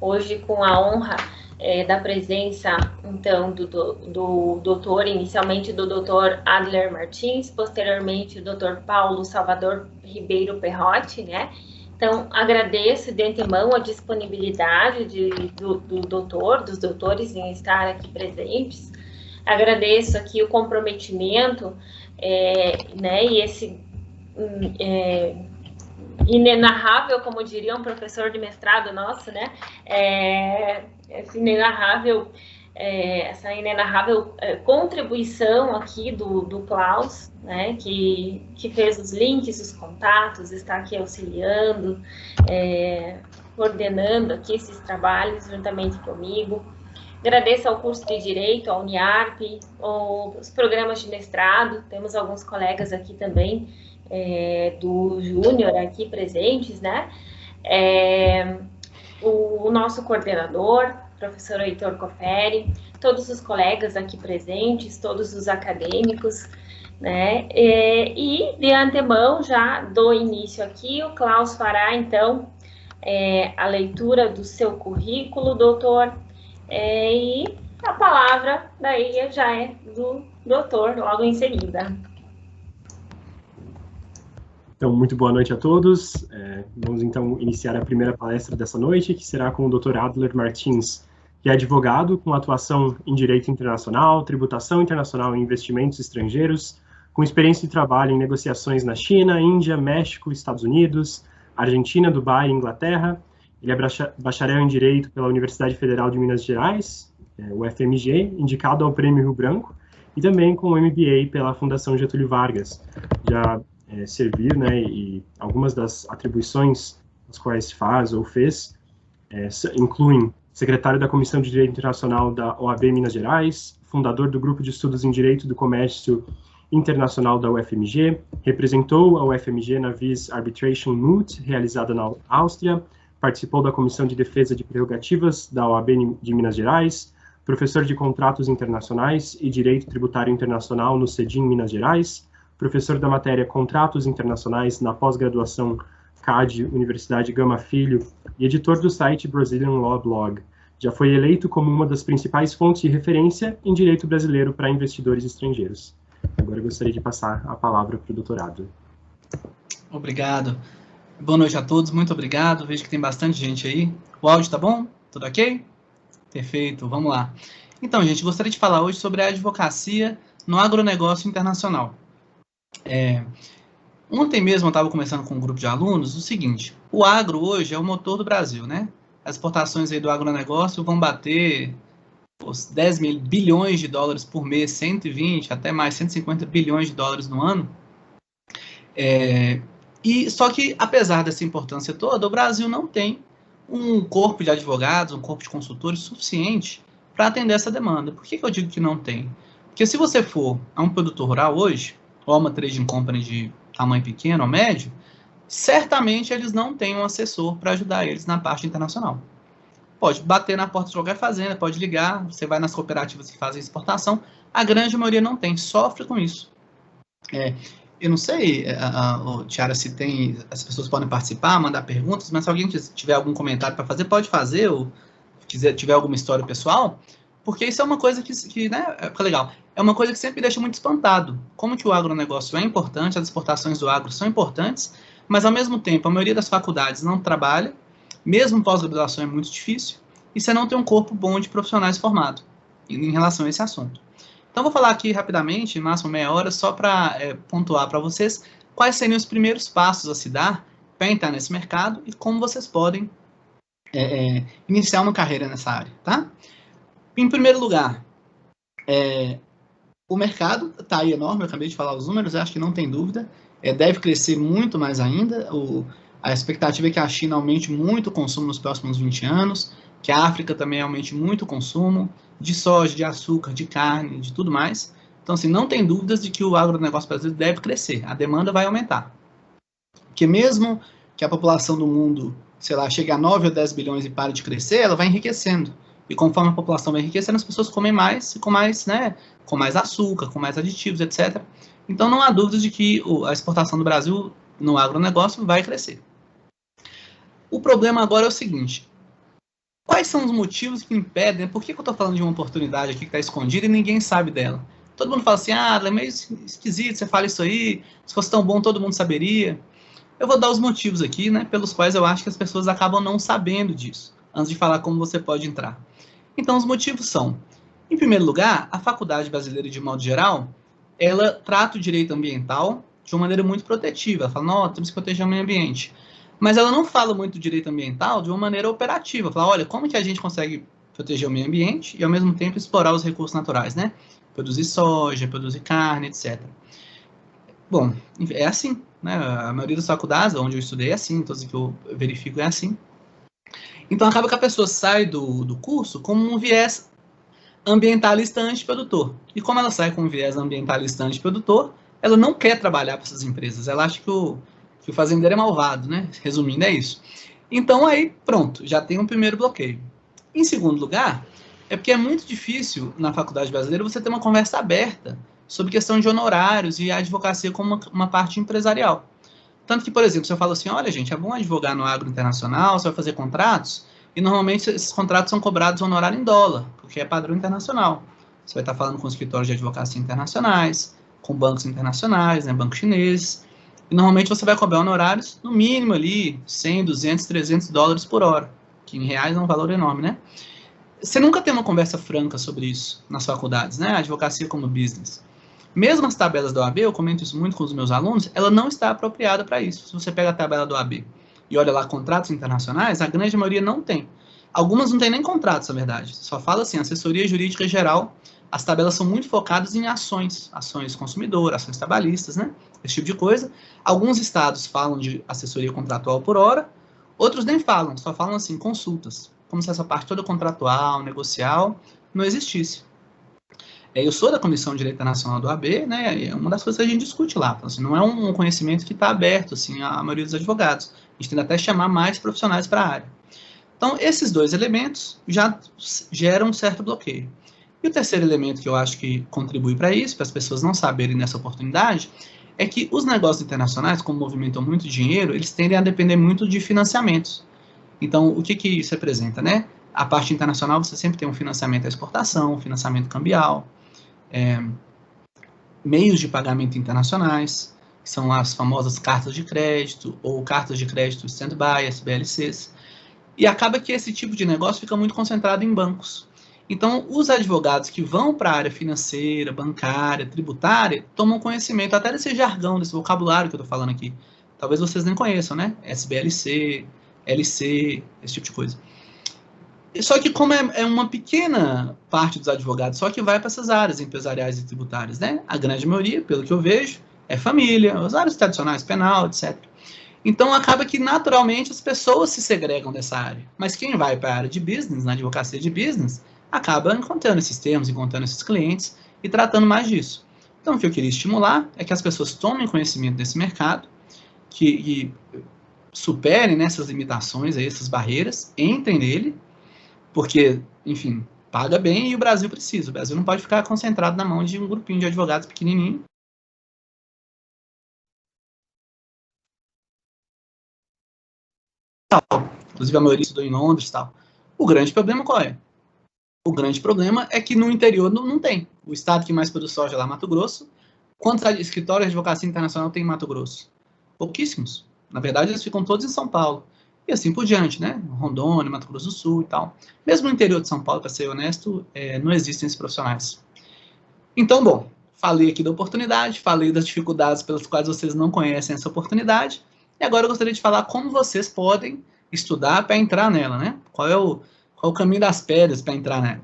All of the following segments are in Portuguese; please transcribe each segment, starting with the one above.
Hoje com a honra da presença, então, do doutor, inicialmente do doutor Adler Martins, posteriormente do doutor Paulo Salvador Ribeiro Perrotti, né? Então, agradeço de antemão a disponibilidade dos doutores em estar aqui presentes. Agradeço aqui o comprometimento, né, e esse inenarrável, como diria um professor de mestrado nosso, né? Essa inenarrável contribuição aqui do Klaus, né? Que fez os links, os contatos, está aqui auxiliando, coordenando aqui esses trabalhos juntamente comigo. Agradeço ao curso de Direito, ao Uniarp, os programas de mestrado, temos alguns colegas aqui também, do Júnior aqui presentes, né? O nosso coordenador, professor Heitor Coferi, todos os colegas aqui presentes, todos os acadêmicos, né? E de antemão já dou início aqui, o Klaus fará então a leitura do seu currículo, doutor, e a palavra daí já é do doutor logo em seguida. Então, muito boa noite a todos. Vamos, então, iniciar a primeira palestra dessa noite, que será com o Dr. Adler Martins, que é advogado com atuação em Direito Internacional, Tributação Internacional e Investimentos Estrangeiros, com experiência de trabalho em negociações na China, Índia, México, Estados Unidos, Argentina, Dubai e Inglaterra. Ele é bacharel em Direito pela Universidade Federal de Minas Gerais, UFMG, indicado ao Prêmio Rio Branco, e também com MBA pela Fundação Getúlio Vargas. Já servir, né, e algumas das atribuições as quais faz ou fez incluem secretário da Comissão de Direito Internacional da OAB Minas Gerais, fundador do Grupo de Estudos em Direito do Comércio Internacional da UFMG, representou a UFMG na Vis Arbitration Moot, realizada na Áustria, participou da Comissão de Defesa de Prerrogativas da OAB de Minas Gerais, professor de Contratos Internacionais e Direito Tributário Internacional no CEDIM Minas Gerais, professor da matéria Contratos Internacionais na pós-graduação CAD, Universidade Gama Filho, e editor do site Brazilian Law Blog. Já foi eleito como uma das principais fontes de referência em direito brasileiro para investidores estrangeiros. Agora eu gostaria de passar a palavra para o doutorado. Obrigado. Boa noite a todos, muito obrigado. Vejo que tem bastante gente aí. O áudio tá bom? Tudo ok? Perfeito, vamos lá. Então, gente, gostaria de falar hoje sobre a advocacia no agronegócio internacional. Ontem mesmo eu estava conversando com um grupo de alunos o seguinte: o agro hoje é o motor do Brasil, né? As exportações aí do agronegócio vão bater os 10 mil bilhões de dólares por mês, 120 até mais 150 bilhões de dólares no ano. E só que, apesar dessa importância toda, o Brasil não tem um corpo de advogados, um corpo de consultores suficiente para atender essa demanda. Por que eu digo que não tem? Porque se você for a um produtor rural hoje, ou a uma trading company de tamanho pequeno ou médio, certamente eles não têm um assessor para ajudar eles na parte internacional. Pode bater na porta de qualquer fazenda, pode ligar, você vai nas cooperativas que fazem exportação, a grande maioria não tem, sofre com isso. Eu não sei, Tiara, se tem, as pessoas podem participar, mandar perguntas, mas se alguém tiver algum comentário para fazer, pode fazer, ou tiver alguma história pessoal, porque isso é uma coisa que né, fica legal. É uma coisa que sempre me deixa muito espantado. Como que o agronegócio é importante, as exportações do agro são importantes, mas ao mesmo tempo a maioria das faculdades não trabalha, mesmo pós-graduação é muito difícil, e você não tem um corpo bom de profissionais formados em relação a esse assunto. Então vou falar aqui rapidamente, máximo meia hora, só para pontuar para vocês quais seriam os primeiros passos a se dar para entrar nesse mercado e como vocês podem iniciar uma carreira nessa área, tá? Em primeiro lugar, o mercado está aí enorme, eu acabei de falar os números, acho que não tem dúvida, deve crescer muito mais ainda, a expectativa é que a China aumente muito o consumo nos próximos 20 anos, que a África também aumente muito o consumo de soja, de açúcar, de carne, de tudo mais. Então, assim, não tem dúvidas de que o agronegócio brasileiro deve crescer, a demanda vai aumentar. Porque mesmo que a população do mundo, sei lá, chegue a 9 ou 10 bilhões e pare de crescer, ela vai enriquecendo. E conforme a população vai enriquecendo, as pessoas comem mais, e com mais açúcar, com mais aditivos, etc. Então, não há dúvidas de que a exportação do Brasil no agronegócio vai crescer. O problema agora é o seguinte: Quais são os motivos que impedem? Por que eu estou falando de uma oportunidade aqui que está escondida e ninguém sabe dela? Todo mundo fala assim, é meio esquisito, você fala isso aí, se fosse tão bom todo mundo saberia. Eu vou dar os motivos aqui, né, pelos quais eu acho que as pessoas acabam não sabendo disso, antes de falar como você pode entrar. Então, os motivos são, em primeiro lugar, a faculdade brasileira, de modo geral, ela trata o direito ambiental de uma maneira muito protetiva. Ela fala, não, temos que proteger o meio ambiente. Mas ela não fala muito do direito ambiental de uma maneira operativa. Fala, olha, como que a gente consegue proteger o meio ambiente e, ao mesmo tempo, explorar os recursos naturais, né? Produzir soja, produzir carne, etc. Bom, é assim, né? A maioria das faculdades, onde eu estudei, é assim, todas que eu verifico é assim. Então, acaba que a pessoa sai do curso com um viés ambientalista antiprodutor. E como ela sai com um viés ambientalista antiprodutor, ela não quer trabalhar para essas empresas. Ela acha que o fazendeiro é malvado, né? Resumindo, é isso. Então, aí, pronto, já tem um primeiro bloqueio. Em segundo lugar, é porque é muito difícil, na faculdade brasileira, você ter uma conversa aberta sobre questão de honorários e a advocacia como uma parte empresarial. Tanto que, por exemplo, se eu falo assim, olha, gente, é bom advogar no agro internacional, você vai fazer contratos, e normalmente esses contratos são cobrados honorário em dólar, porque é padrão internacional. Você vai estar falando com escritórios de advocacia internacionais, com bancos internacionais, né, bancos chineses, e normalmente você vai cobrar honorários, no mínimo ali, 100, 200, 300 dólares por hora, que em reais é um valor enorme, né? Você nunca tem uma conversa franca sobre isso nas faculdades, né? A advocacia como business. Mesmo as tabelas da OAB, eu comento isso muito com os meus alunos, ela não está apropriada para isso. Se você pega a tabela da OAB e olha lá contratos internacionais, a grande maioria não tem. Algumas não tem nem contratos, na verdade. Só fala assim, assessoria jurídica geral. As tabelas são muito focadas em ações consumidor, ações trabalhistas, né? Esse tipo de coisa. Alguns estados falam de assessoria contratual por hora, outros nem falam, só falam assim, consultas. Como se essa parte toda contratual, negocial, não existisse. Eu sou da Comissão de Direito Internacional do AB, né? É uma das coisas que a gente discute lá. Assim, não é um conhecimento que está aberto assim, à maioria dos advogados. A gente tem até chamar mais profissionais para a área. Então, esses dois elementos já geram um certo bloqueio. E o terceiro elemento que eu acho que contribui para isso, para as pessoas não saberem nessa oportunidade, é que os negócios internacionais, como movimentam muito dinheiro, eles tendem a depender muito de financiamentos. Então, o que isso representa, né? A parte internacional, você sempre tem um financiamento à exportação, um financiamento cambial, meios de pagamento internacionais, que são as famosas cartas de crédito, ou cartas de crédito stand-by, SBLCs, e acaba que esse tipo de negócio fica muito concentrado em bancos. Então, os advogados que vão para a área financeira, bancária, tributária, tomam conhecimento até desse jargão, desse vocabulário que eu estou falando aqui. Talvez vocês nem conheçam, né? SBLC, LC, esse tipo de coisa. Só que como é uma pequena parte dos advogados só que vai para essas áreas empresariais e tributárias, né? A grande maioria, pelo que eu vejo, é família, as áreas tradicionais, penal, etc. Então, acaba que, naturalmente, as pessoas se segregam dessa área. Mas quem vai para a área de business, na advocacia de business, acaba encontrando esses termos, encontrando esses clientes e tratando mais disso. Então, o que eu queria estimular é que as pessoas tomem conhecimento desse mercado, que superem essas limitações, essas barreiras, entrem nele, porque, enfim, paga bem e o Brasil precisa. O Brasil não pode ficar concentrado na mão de um grupinho de advogados pequenininho. Inclusive, a maioria estudou em Londres e tal. O grande problema qual é? O grande problema é que no interior não tem. O estado que mais produz soja lá é Mato Grosso. Quantos escritórios de advocacia internacional tem em Mato Grosso? Pouquíssimos. Na verdade, eles ficam todos em São Paulo. E assim por diante, né? Rondônia, Mato Grosso do Sul e tal. Mesmo no interior de São Paulo, para ser honesto, não existem esses profissionais. Então, bom, falei aqui da oportunidade, falei das dificuldades pelas quais vocês não conhecem essa oportunidade, e agora eu gostaria de falar como vocês podem estudar para entrar nela, né? Qual é o caminho das pedras para entrar nela.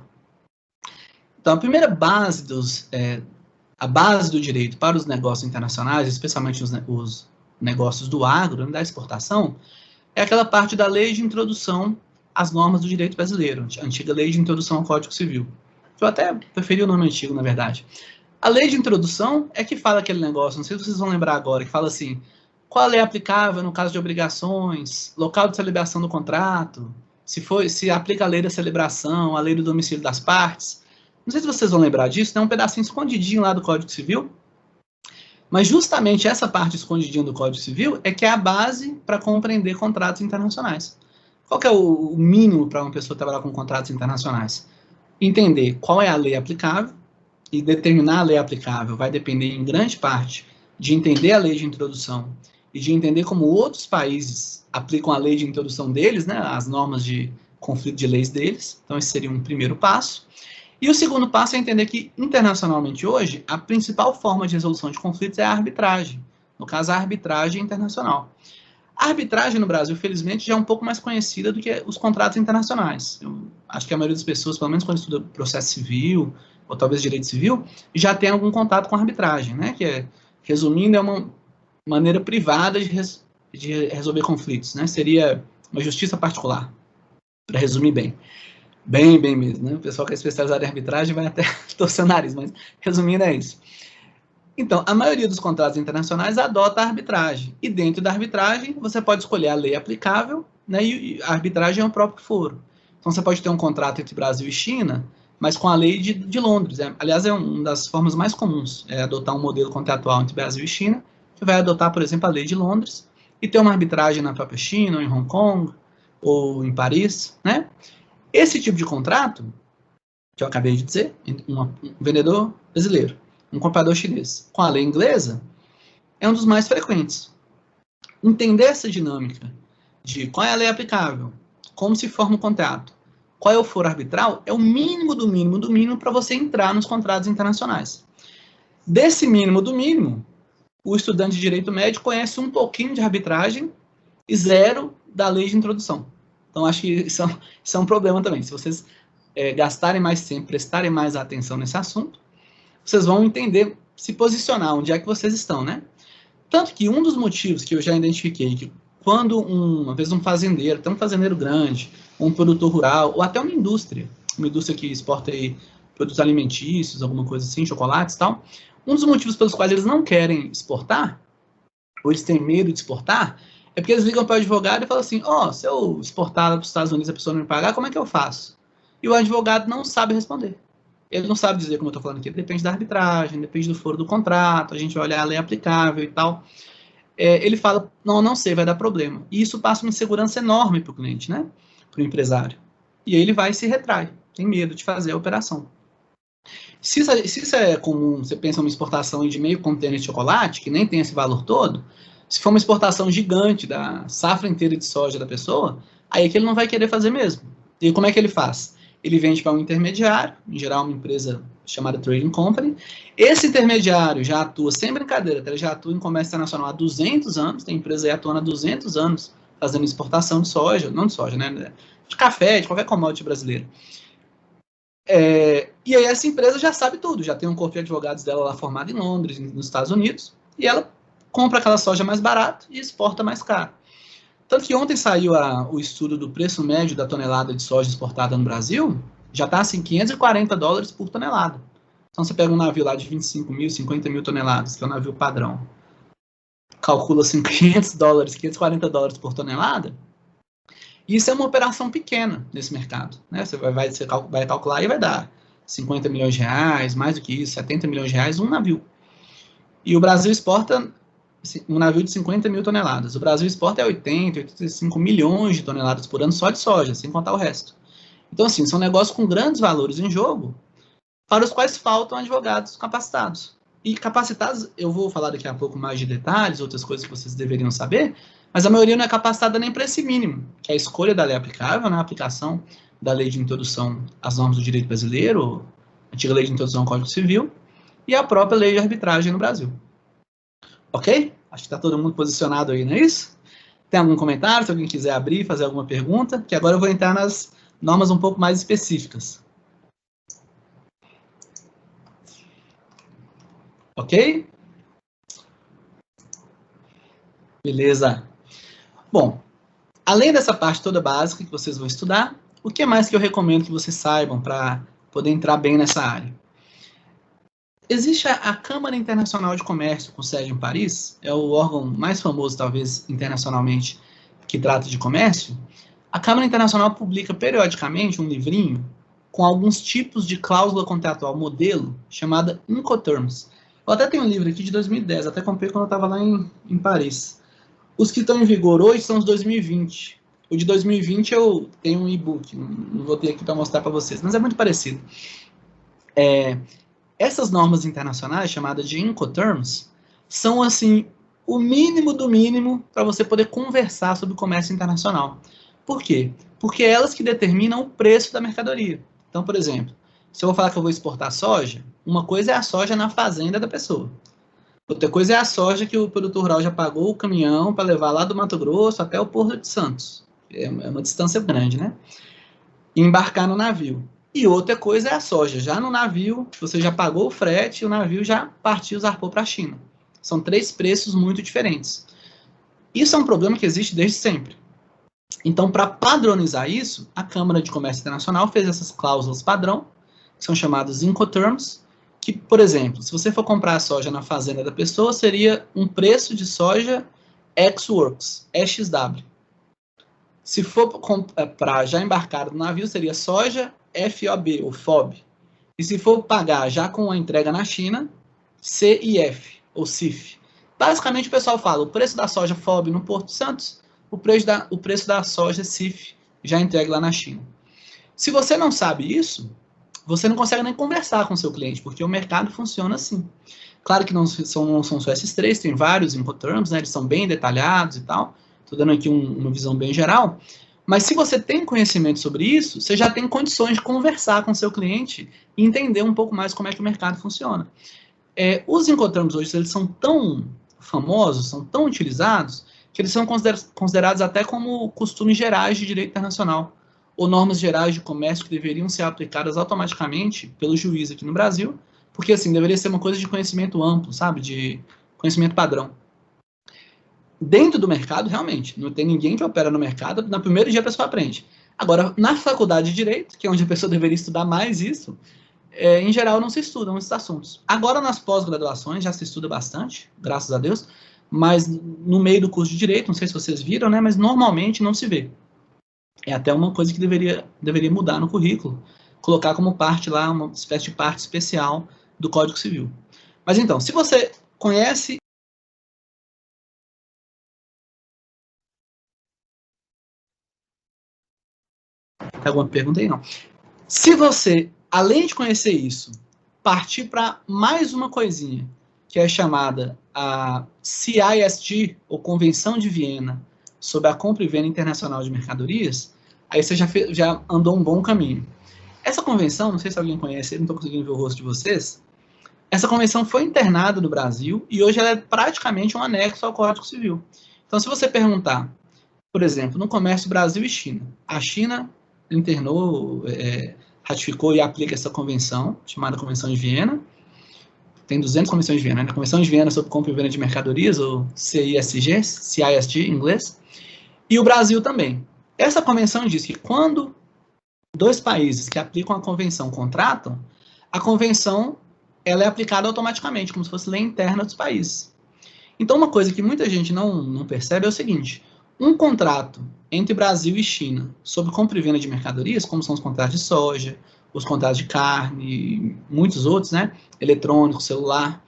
Então, a primeira base a base do direito para os negócios internacionais, especialmente os negócios do agro, da exportação, é aquela parte da lei de introdução às normas do direito brasileiro, a antiga lei de introdução ao Código Civil. Eu até preferi o nome antigo, na verdade. A lei de introdução é que fala aquele negócio, não sei se vocês vão lembrar agora, que fala assim, qual lei é aplicável no caso de obrigações, local de celebração do contrato, se aplica a lei da celebração, a lei do domicílio das partes. Não sei se vocês vão lembrar disso, tem um pedacinho escondidinho lá do Código Civil, mas justamente essa parte escondidinha do Código Civil é que é a base para compreender contratos internacionais. Qual que é o mínimo para uma pessoa trabalhar com contratos internacionais? Entender qual é a lei aplicável, e determinar a lei aplicável vai depender em grande parte de entender a lei de introdução e de entender como outros países aplicam a lei de introdução deles, né, as normas de conflito de leis deles. Então, esse seria um primeiro passo. E o segundo passo é entender que, internacionalmente hoje, a principal forma de resolução de conflitos é a arbitragem. No caso, a arbitragem internacional. A arbitragem no Brasil, felizmente, já é um pouco mais conhecida do que os contratos internacionais. Eu acho que a maioria das pessoas, pelo menos quando estuda processo civil, ou talvez direito civil, já tem algum contato com a arbitragem, né? Que é, resumindo, é uma maneira privada de resolver conflitos, né? Seria uma justiça particular, para resumir bem. Bem mesmo, né? O pessoal que é especializado em arbitragem vai até torcer o nariz, mas resumindo é isso. Então, a maioria dos contratos internacionais adota a arbitragem. E dentro da arbitragem, você pode escolher a lei aplicável, né, e a arbitragem é o próprio foro. Então, você pode ter um contrato entre Brasil e China, mas com a lei de Londres. Aliás, é uma das formas mais comuns, adotar um modelo contratual entre Brasil e China, que vai adotar, por exemplo, a lei de Londres, e ter uma arbitragem na própria China, ou em Hong Kong, ou em Paris, né? Esse tipo de contrato, que eu acabei de dizer, um vendedor brasileiro, um comprador chinês, com a lei inglesa, é um dos mais frequentes. Entender essa dinâmica de qual é a lei aplicável, como se forma o contrato, qual é o foro arbitral, é o mínimo do mínimo do mínimo para você entrar nos contratos internacionais. Desse mínimo do mínimo, o estudante de direito médio conhece um pouquinho de arbitragem e zero da lei de introdução. Então, acho que isso é um problema também. Se vocês gastarem mais tempo, prestarem mais atenção nesse assunto, vocês vão entender, se posicionar, onde é que vocês estão, né? Tanto que um dos motivos que eu já identifiquei, que quando uma vez um fazendeiro, até um fazendeiro grande, um produtor rural, ou até uma indústria que exporta aí produtos alimentícios, alguma coisa assim, chocolates e tal, um dos motivos pelos quais eles não querem exportar, ou eles têm medo de exportar, é porque eles ligam para o advogado e falam assim, se eu exportar para os Estados Unidos e a pessoa não me pagar, como é que eu faço? E o advogado não sabe responder. Ele não sabe dizer, como eu estou falando aqui, depende da arbitragem, depende do foro do contrato, a gente vai olhar a lei aplicável e tal. Ele fala, não sei, vai dar problema. E isso passa uma insegurança enorme para o cliente, né? Para o empresário. E aí ele vai e se retrai, tem medo de fazer a operação. Se isso é comum, você pensa numa exportação de meio contêiner de chocolate, que nem tem esse valor todo, se for uma exportação gigante da safra inteira de soja da pessoa, aí é que ele não vai querer fazer mesmo. E como é que ele faz? Ele vende para um intermediário, em geral uma empresa chamada Trading Company. Esse intermediário já atua, sem brincadeira, ele já atua em comércio internacional há 200 anos, tem empresa aí atuando há 200 anos fazendo exportação de soja, não de soja, né? De café, de qualquer commodity brasileiro. E aí essa empresa já sabe tudo, já tem um corpo de advogados dela lá formado em Londres, nos Estados Unidos, e ela compra aquela soja mais barato e exporta mais caro. Tanto que ontem saiu o estudo do preço médio da tonelada de soja exportada no Brasil, já está assim, $540 por tonelada. Então você pega um navio lá de 25 mil, 50 mil toneladas, que é um navio padrão, calcula assim, $500, $540 por tonelada, e isso é uma operação pequena nesse mercado, né? Você vai calcular e vai dar 50 milhões de reais, mais do que isso, 70 milhões de reais, um navio. E o Brasil exporta um navio de 50 mil toneladas. O Brasil exporta 85 milhões de toneladas por ano só de soja, sem contar o resto. Então, assim, são negócios com grandes valores em jogo, para os quais faltam advogados capacitados. E capacitados, eu vou falar daqui a pouco mais de detalhes, outras coisas que vocês deveriam saber, mas a maioria não é capacitada nem para esse mínimo, que é a escolha da lei aplicável, né, a aplicação da lei de introdução às normas do direito brasileiro, a antiga lei de introdução ao Código Civil, e a própria lei de arbitragem no Brasil. Ok? Acho que está todo mundo posicionado aí, não é isso? Tem algum comentário, se alguém quiser abrir e fazer alguma pergunta, que agora eu vou entrar nas normas um pouco mais específicas. Ok? Beleza. Bom, além dessa parte toda básica que vocês vão estudar, o que mais que eu recomendo que vocês saibam para poder entrar bem nessa área? Existe a Câmara Internacional de Comércio, com sede em Paris, é o órgão mais famoso, talvez, internacionalmente, que trata de comércio. A Câmara Internacional publica periodicamente um livrinho com alguns tipos de cláusula contratual modelo, chamada Incoterms. Eu até tenho um livro aqui de 2010, até comprei quando eu estava lá em Paris. Os que estão em vigor hoje são os 2020. O de 2020 eu tenho um e-book, não vou ter aqui para mostrar para vocês, mas é muito parecido. Essas normas internacionais, chamadas de Incoterms, são, assim, o mínimo do mínimo para você poder conversar sobre comércio internacional. Por quê? Porque é elas que determinam o preço da mercadoria. Então, por exemplo, se eu vou falar que eu vou exportar soja, uma coisa é a soja na fazenda da pessoa. Outra coisa é a soja que o produtor rural já pagou o caminhão para levar lá do Mato Grosso até o Porto de Santos. É uma distância grande, né? E embarcar no navio. E outra coisa é a soja. Já no navio, você já pagou o frete e o navio já partiu, zarpou para a China. São 3 preços muito diferentes. Isso é um problema que existe desde sempre. Então, para padronizar isso, a Câmara de Comércio Internacional fez essas cláusulas padrão, que são chamadas Incoterms, que, por exemplo, se você for comprar a soja na fazenda da pessoa, seria um preço de soja ex-works, EXW. Se for para já embarcar no navio, seria soja FOB, ou FOB. E se for pagar já com a entrega na China, CIF, ou CIF. Basicamente, o pessoal fala o preço da soja FOB no Porto de Santos, o preço da soja CIF já entregue lá na China. Se você não sabe isso, você não consegue nem conversar com o seu cliente, porque o mercado funciona assim. Claro que não são só esses 3, tem vários Incoterms, né, eles são bem detalhados e tal. Estou dando aqui uma visão bem geral. Mas se você tem conhecimento sobre isso, você já tem condições de conversar com o seu cliente e entender um pouco mais como é que o mercado funciona. Os Incoterms hoje, eles são tão famosos, são tão utilizados, que eles são considerados até como costumes gerais de direito internacional, ou normas gerais de comércio que deveriam ser aplicadas automaticamente pelo juiz aqui no Brasil, porque assim, deveria ser uma coisa de conhecimento amplo, sabe, de conhecimento padrão. Dentro do mercado, realmente, não tem ninguém que opera no mercado, no primeiro dia a pessoa aprende. Agora, na faculdade de Direito, que é onde a pessoa deveria estudar mais isso, em geral não se estudam esses assuntos. Agora, nas pós-graduações, já se estuda bastante, graças a Deus, mas no meio do curso de Direito, não sei se vocês viram, né, mas normalmente não se vê. É até uma coisa que deveria mudar no currículo, colocar como parte lá, uma espécie de parte especial do Código Civil. Mas então, se você conhece... Alguma pergunta aí? Não. Se você, além de conhecer isso, partir para mais uma coisinha, que é chamada a CISG, ou Convenção de Viena, sobre a compra e venda internacional de mercadorias, aí você já andou um bom caminho. Essa convenção, não sei se alguém conhece, não estou conseguindo ver o rosto de vocês, essa convenção foi internada no Brasil e hoje ela é praticamente um anexo ao Código Civil. Então, se você perguntar, por exemplo, no comércio Brasil e China, a China internou, ratificou e aplica essa convenção, chamada Convenção de Viena. Tem 200 convenções de Viena, né? Convenção de Viena sobre compra e venda de mercadorias, ou CISG em inglês, e o Brasil também. Essa convenção diz que quando 2 países que aplicam a convenção contratam, a convenção ela é aplicada automaticamente, como se fosse lei interna dos países. Então, uma coisa que muita gente não percebe é o seguinte: um contrato entre Brasil e China sobre compra e venda de mercadorias, como são os contratos de soja, os contratos de carne, e muitos outros, né? Eletrônico, celular.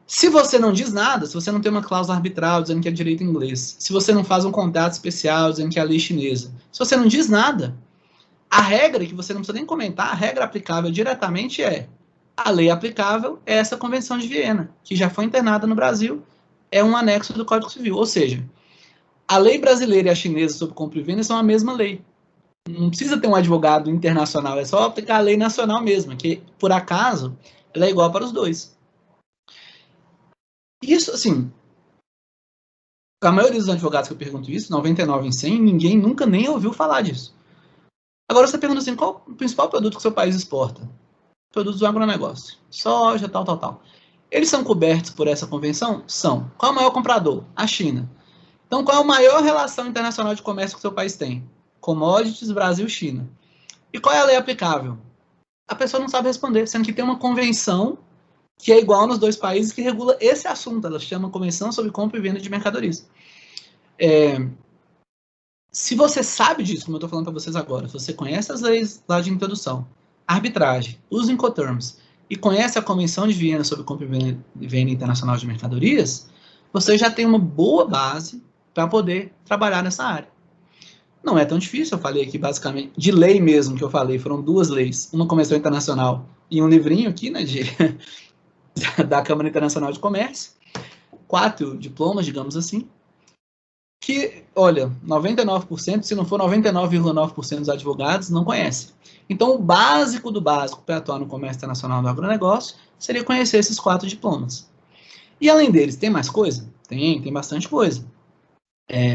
Se você não diz nada, se você não tem uma cláusula arbitral dizendo que é direito inglês, se você não faz um contrato especial dizendo que é a lei chinesa, se você não diz nada, a regra, que você não precisa nem comentar, a regra aplicável diretamente a lei aplicável é essa Convenção de Viena, que já foi internada no Brasil, é um anexo do Código Civil. Ou seja, a lei brasileira e a chinesa sobre compra e venda são a mesma lei. Não precisa ter um advogado internacional, é só aplicar a lei nacional mesmo, que, por acaso, ela é igual para os dois. Isso, assim, a maioria dos advogados que eu pergunto isso, 99 em 100, ninguém nunca nem ouviu falar disso. Agora você pergunta assim, qual o principal produto que o seu país exporta? Produtos do agronegócio. Soja, tal. Eles são cobertos por essa convenção? São. Qual é o maior comprador? A China. Então, qual é a maior relação internacional de comércio que o seu país tem? Commodities, Brasil, China. E qual é a lei aplicável? A pessoa não sabe responder, sendo que tem uma convenção que é igual nos 2 países que regula esse assunto. Ela se chama Convenção sobre Compra e Venda de Mercadorias. Se você sabe disso, como eu estou falando para vocês agora, se você conhece as leis lá de introdução, arbitragem, os Incoterms, e conhece a Convenção de Viena sobre Compra e Venda Internacional de Mercadorias, você já tem uma boa base para poder trabalhar nessa área. Não é tão difícil, eu falei aqui basicamente, de lei mesmo que eu falei, foram 2 leis, uma Convenção Internacional e um livrinho aqui, né, da Câmara Internacional de Comércio, 4 diplomas, digamos assim, que, olha, 99%, se não for 99,9% dos advogados, não conhecem. Então, o básico do básico para atuar no comércio internacional do agronegócio seria conhecer esses 4 diplomas. E além deles, tem mais coisa? Tem bastante coisa.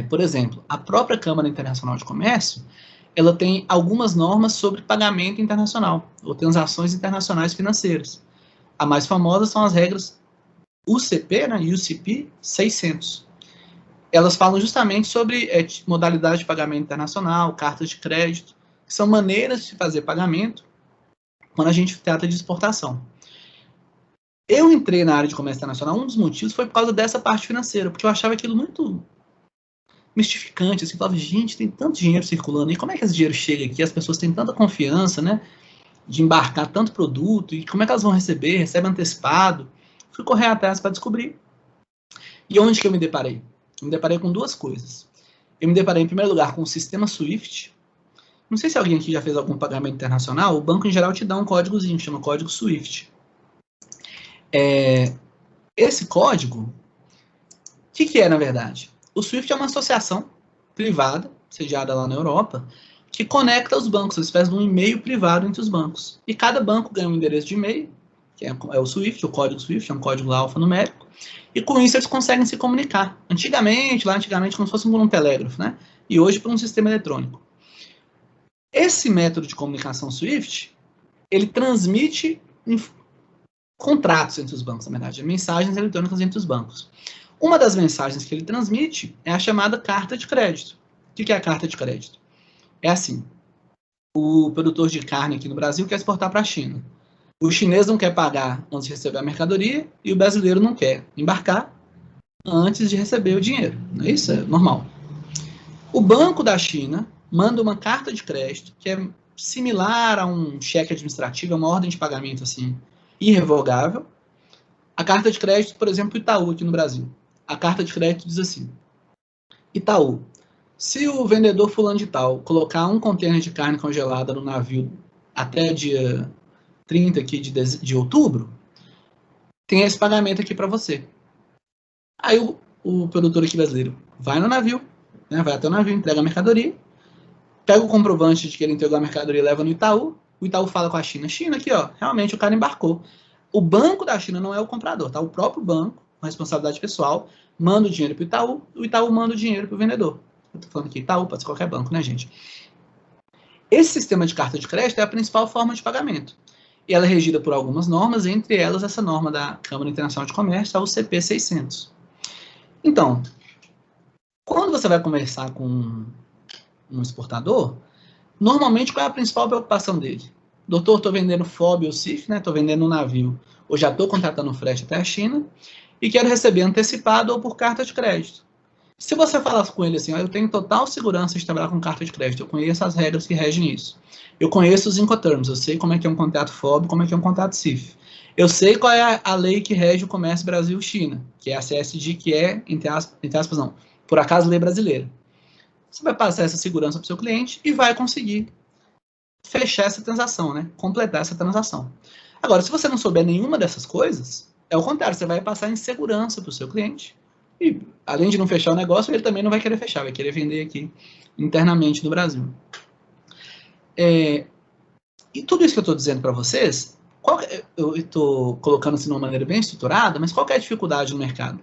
Por exemplo, a própria Câmara Internacional de Comércio, ela tem algumas normas sobre pagamento internacional, ou transações internacionais financeiras. A mais famosa são as regras UCP, né, UCP 600. Elas falam justamente sobre modalidade de pagamento internacional, cartas de crédito, que são maneiras de fazer pagamento quando a gente trata de exportação. Eu entrei na área de comércio internacional, um dos motivos foi por causa dessa parte financeira, porque eu achava aquilo muito mistificante, assim, eu falava, gente, tem tanto dinheiro circulando, e como é que esse dinheiro chega aqui? As pessoas têm tanta confiança, né, de embarcar tanto produto, e como é que elas vão receber? Recebem antecipado? Fui correr atrás para descobrir. E onde que eu me deparei? Eu me deparei com 2 coisas. Eu me deparei, em primeiro lugar, com o sistema SWIFT. Não sei se alguém aqui já fez algum pagamento internacional, o banco, em geral, te dá um códigozinho, que chama código SWIFT. Esse código, o que é, na verdade? O SWIFT é uma associação privada, sediada lá na Europa, que conecta os bancos, uma espécie de um e-mail privado entre os bancos. E cada banco ganha um endereço de e-mail, que é o SWIFT, o código SWIFT, é um código lá alfanumérico, e com isso eles conseguem se comunicar. Antigamente, como se fosse por um telégrafo, né? E hoje por um sistema eletrônico. Esse método de comunicação SWIFT, ele transmite contratos entre os bancos, na verdade, mensagens eletrônicas entre os bancos. Uma das mensagens que ele transmite é a chamada carta de crédito. O que é a carta de crédito? É assim, o produtor de carne aqui no Brasil quer exportar para a China. O chinês não quer pagar antes de receber a mercadoria e o brasileiro não quer embarcar antes de receber o dinheiro. Isso é normal. O Banco da China manda uma carta de crédito que é similar a um cheque administrativo, é uma ordem de pagamento assim, irrevogável. A carta de crédito, por exemplo, Itaú aqui no Brasil. A carta de crédito diz assim: Itaú, se o vendedor fulano de tal colocar um contêiner de carne congelada no navio até dia 30 aqui de outubro, tem esse pagamento aqui para você. Aí o produtor aqui brasileiro vai no navio, né, vai até o navio, entrega a mercadoria, pega o comprovante de que ele entregou a mercadoria e leva no Itaú, o Itaú fala com a China, China aqui, ó, realmente o cara embarcou. O banco da China não é o comprador, tá? O próprio banco, com responsabilidade pessoal, manda o dinheiro para o Itaú manda o dinheiro para o vendedor. Eu tô falando aqui Itaú, pode ser qualquer banco, né, gente? Esse sistema de carta de crédito é a principal forma de pagamento. E ela é regida por algumas normas, entre elas essa norma da Câmara Internacional de Comércio, a UCP 600. Então, quando você vai conversar com um exportador, normalmente qual é a principal preocupação dele? Doutor, estou vendendo FOB ou CIF, né? Estou vendendo um navio, ou já estou contratando frete até a China, e quero receber antecipado ou por carta de crédito. Se você falar com ele assim, eu tenho total segurança de trabalhar com carta de crédito, eu conheço as regras que regem isso. Eu conheço os Incoterms, eu sei como é que é um contrato FOB, como é que é um contrato CIF. Eu sei qual é a lei que rege o comércio Brasil-China, que é a CSD, que é, entre aspas, não, por acaso, lei brasileira. Você vai passar essa segurança para o seu cliente e vai conseguir fechar essa transação, né? Completar essa transação. Agora, se você não souber nenhuma dessas coisas, é o contrário, você vai passar insegurança para o seu cliente. E, além de não fechar o negócio, ele também não vai querer fechar, vai querer vender aqui internamente no Brasil. E tudo isso que eu estou dizendo para vocês, eu estou colocando assim de uma maneira bem estruturada, mas qual que é a dificuldade no mercado?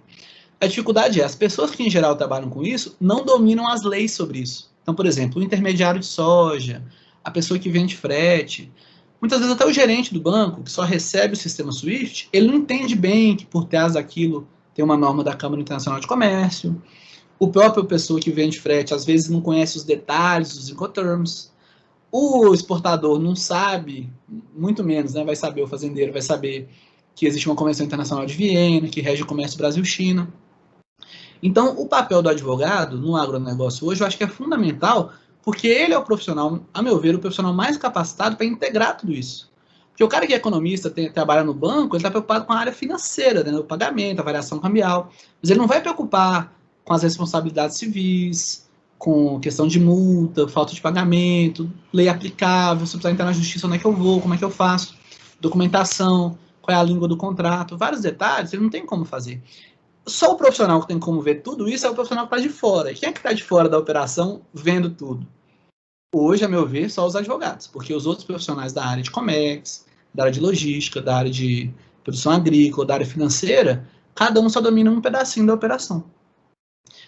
A dificuldade é, as pessoas que em geral trabalham com isso não dominam as leis sobre isso. Então, por exemplo, o intermediário de soja, a pessoa que vende frete, muitas vezes até o gerente do banco, que só recebe o sistema SWIFT, ele não entende bem que por trás daquilo tem uma norma da Câmara Internacional de Comércio. O próprio pessoa que vende frete, às vezes, não conhece os detalhes dos Incoterms. O exportador não sabe, muito menos, né, vai saber, o fazendeiro vai saber que existe uma Convenção Internacional de Viena, que rege o comércio Brasil-China. Então, o papel do advogado no agronegócio hoje, eu acho que é fundamental, porque ele é o profissional, a meu ver, o profissional mais capacitado para integrar tudo isso. Porque o cara que é economista, trabalha no banco, ele está preocupado com a área financeira, né, o pagamento, a variação cambial, mas ele não vai preocupar com as responsabilidades civis, com questão de multa, falta de pagamento, lei aplicável, se eu precisar entrar na justiça, onde é que eu vou, como é que eu faço, documentação, qual é a língua do contrato, vários detalhes, ele não tem como fazer. Só o profissional que tem como ver tudo isso é o profissional que está de fora. E quem é que está de fora da operação vendo tudo? Hoje, a meu ver, só os advogados, porque os outros profissionais da área de Comex, da área de logística, da área de produção agrícola, da área financeira, cada um só domina um pedacinho da operação.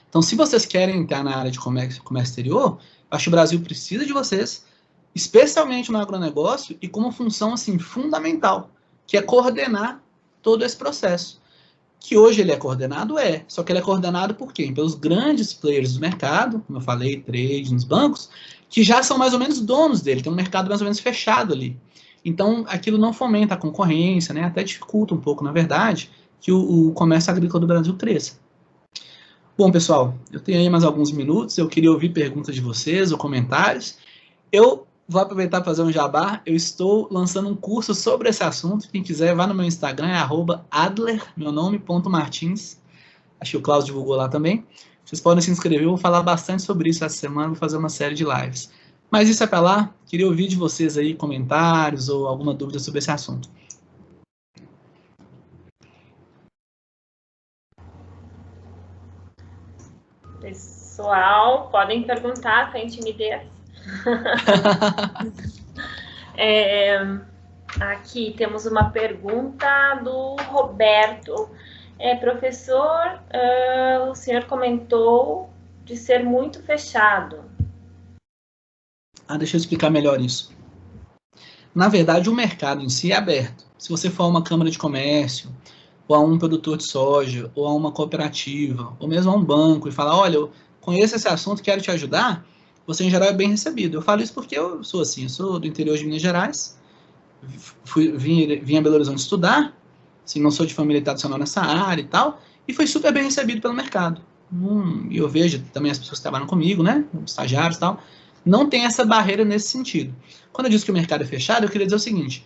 Então, se vocês querem entrar na área de comércio exterior, acho que o Brasil precisa de vocês, especialmente no agronegócio, e com uma função assim, fundamental, que é coordenar todo esse processo. Que hoje ele é coordenado, só que ele é coordenado por quem? Pelos grandes players do mercado, como eu falei, trade, nos bancos, que já são mais ou menos donos dele, tem um mercado mais ou menos fechado ali. Então, aquilo não fomenta a concorrência, né? Até dificulta um pouco, na verdade, que o comércio agrícola do Brasil cresça. Bom, pessoal, eu tenho aí mais alguns minutos, eu queria ouvir perguntas de vocês ou comentários. Eu vou aproveitar para fazer um jabá, eu estou lançando um curso sobre esse assunto, quem quiser vá no meu Instagram, é @adler, meu nome, .martins, acho que o Klaus divulgou lá também. Vocês podem se inscrever, eu vou falar bastante sobre isso essa semana, vou fazer uma série de lives. Mas isso é para lá, queria ouvir de vocês aí comentários ou alguma dúvida sobre esse assunto. Pessoal, podem perguntar sem timidez. Aqui temos uma pergunta do Roberto. Professor, o senhor comentou de ser muito fechado. Deixa eu explicar melhor isso. Na verdade, o mercado em si é aberto. Se você for a uma câmara de comércio, ou a um produtor de soja, ou a uma cooperativa, ou mesmo a um banco, e falar, olha, eu conheço esse assunto, quero te ajudar, você em geral é bem recebido. Eu falo isso porque eu sou assim, eu sou do interior de Minas Gerais, vim a Belo Horizonte estudar, assim, não sou de família tradicional nessa área e tal, e foi super bem recebido pelo mercado. E eu vejo também as pessoas que trabalham comigo, né, estagiários e tal, não tem essa barreira nesse sentido. Quando eu disse que o mercado é fechado, eu queria dizer o seguinte,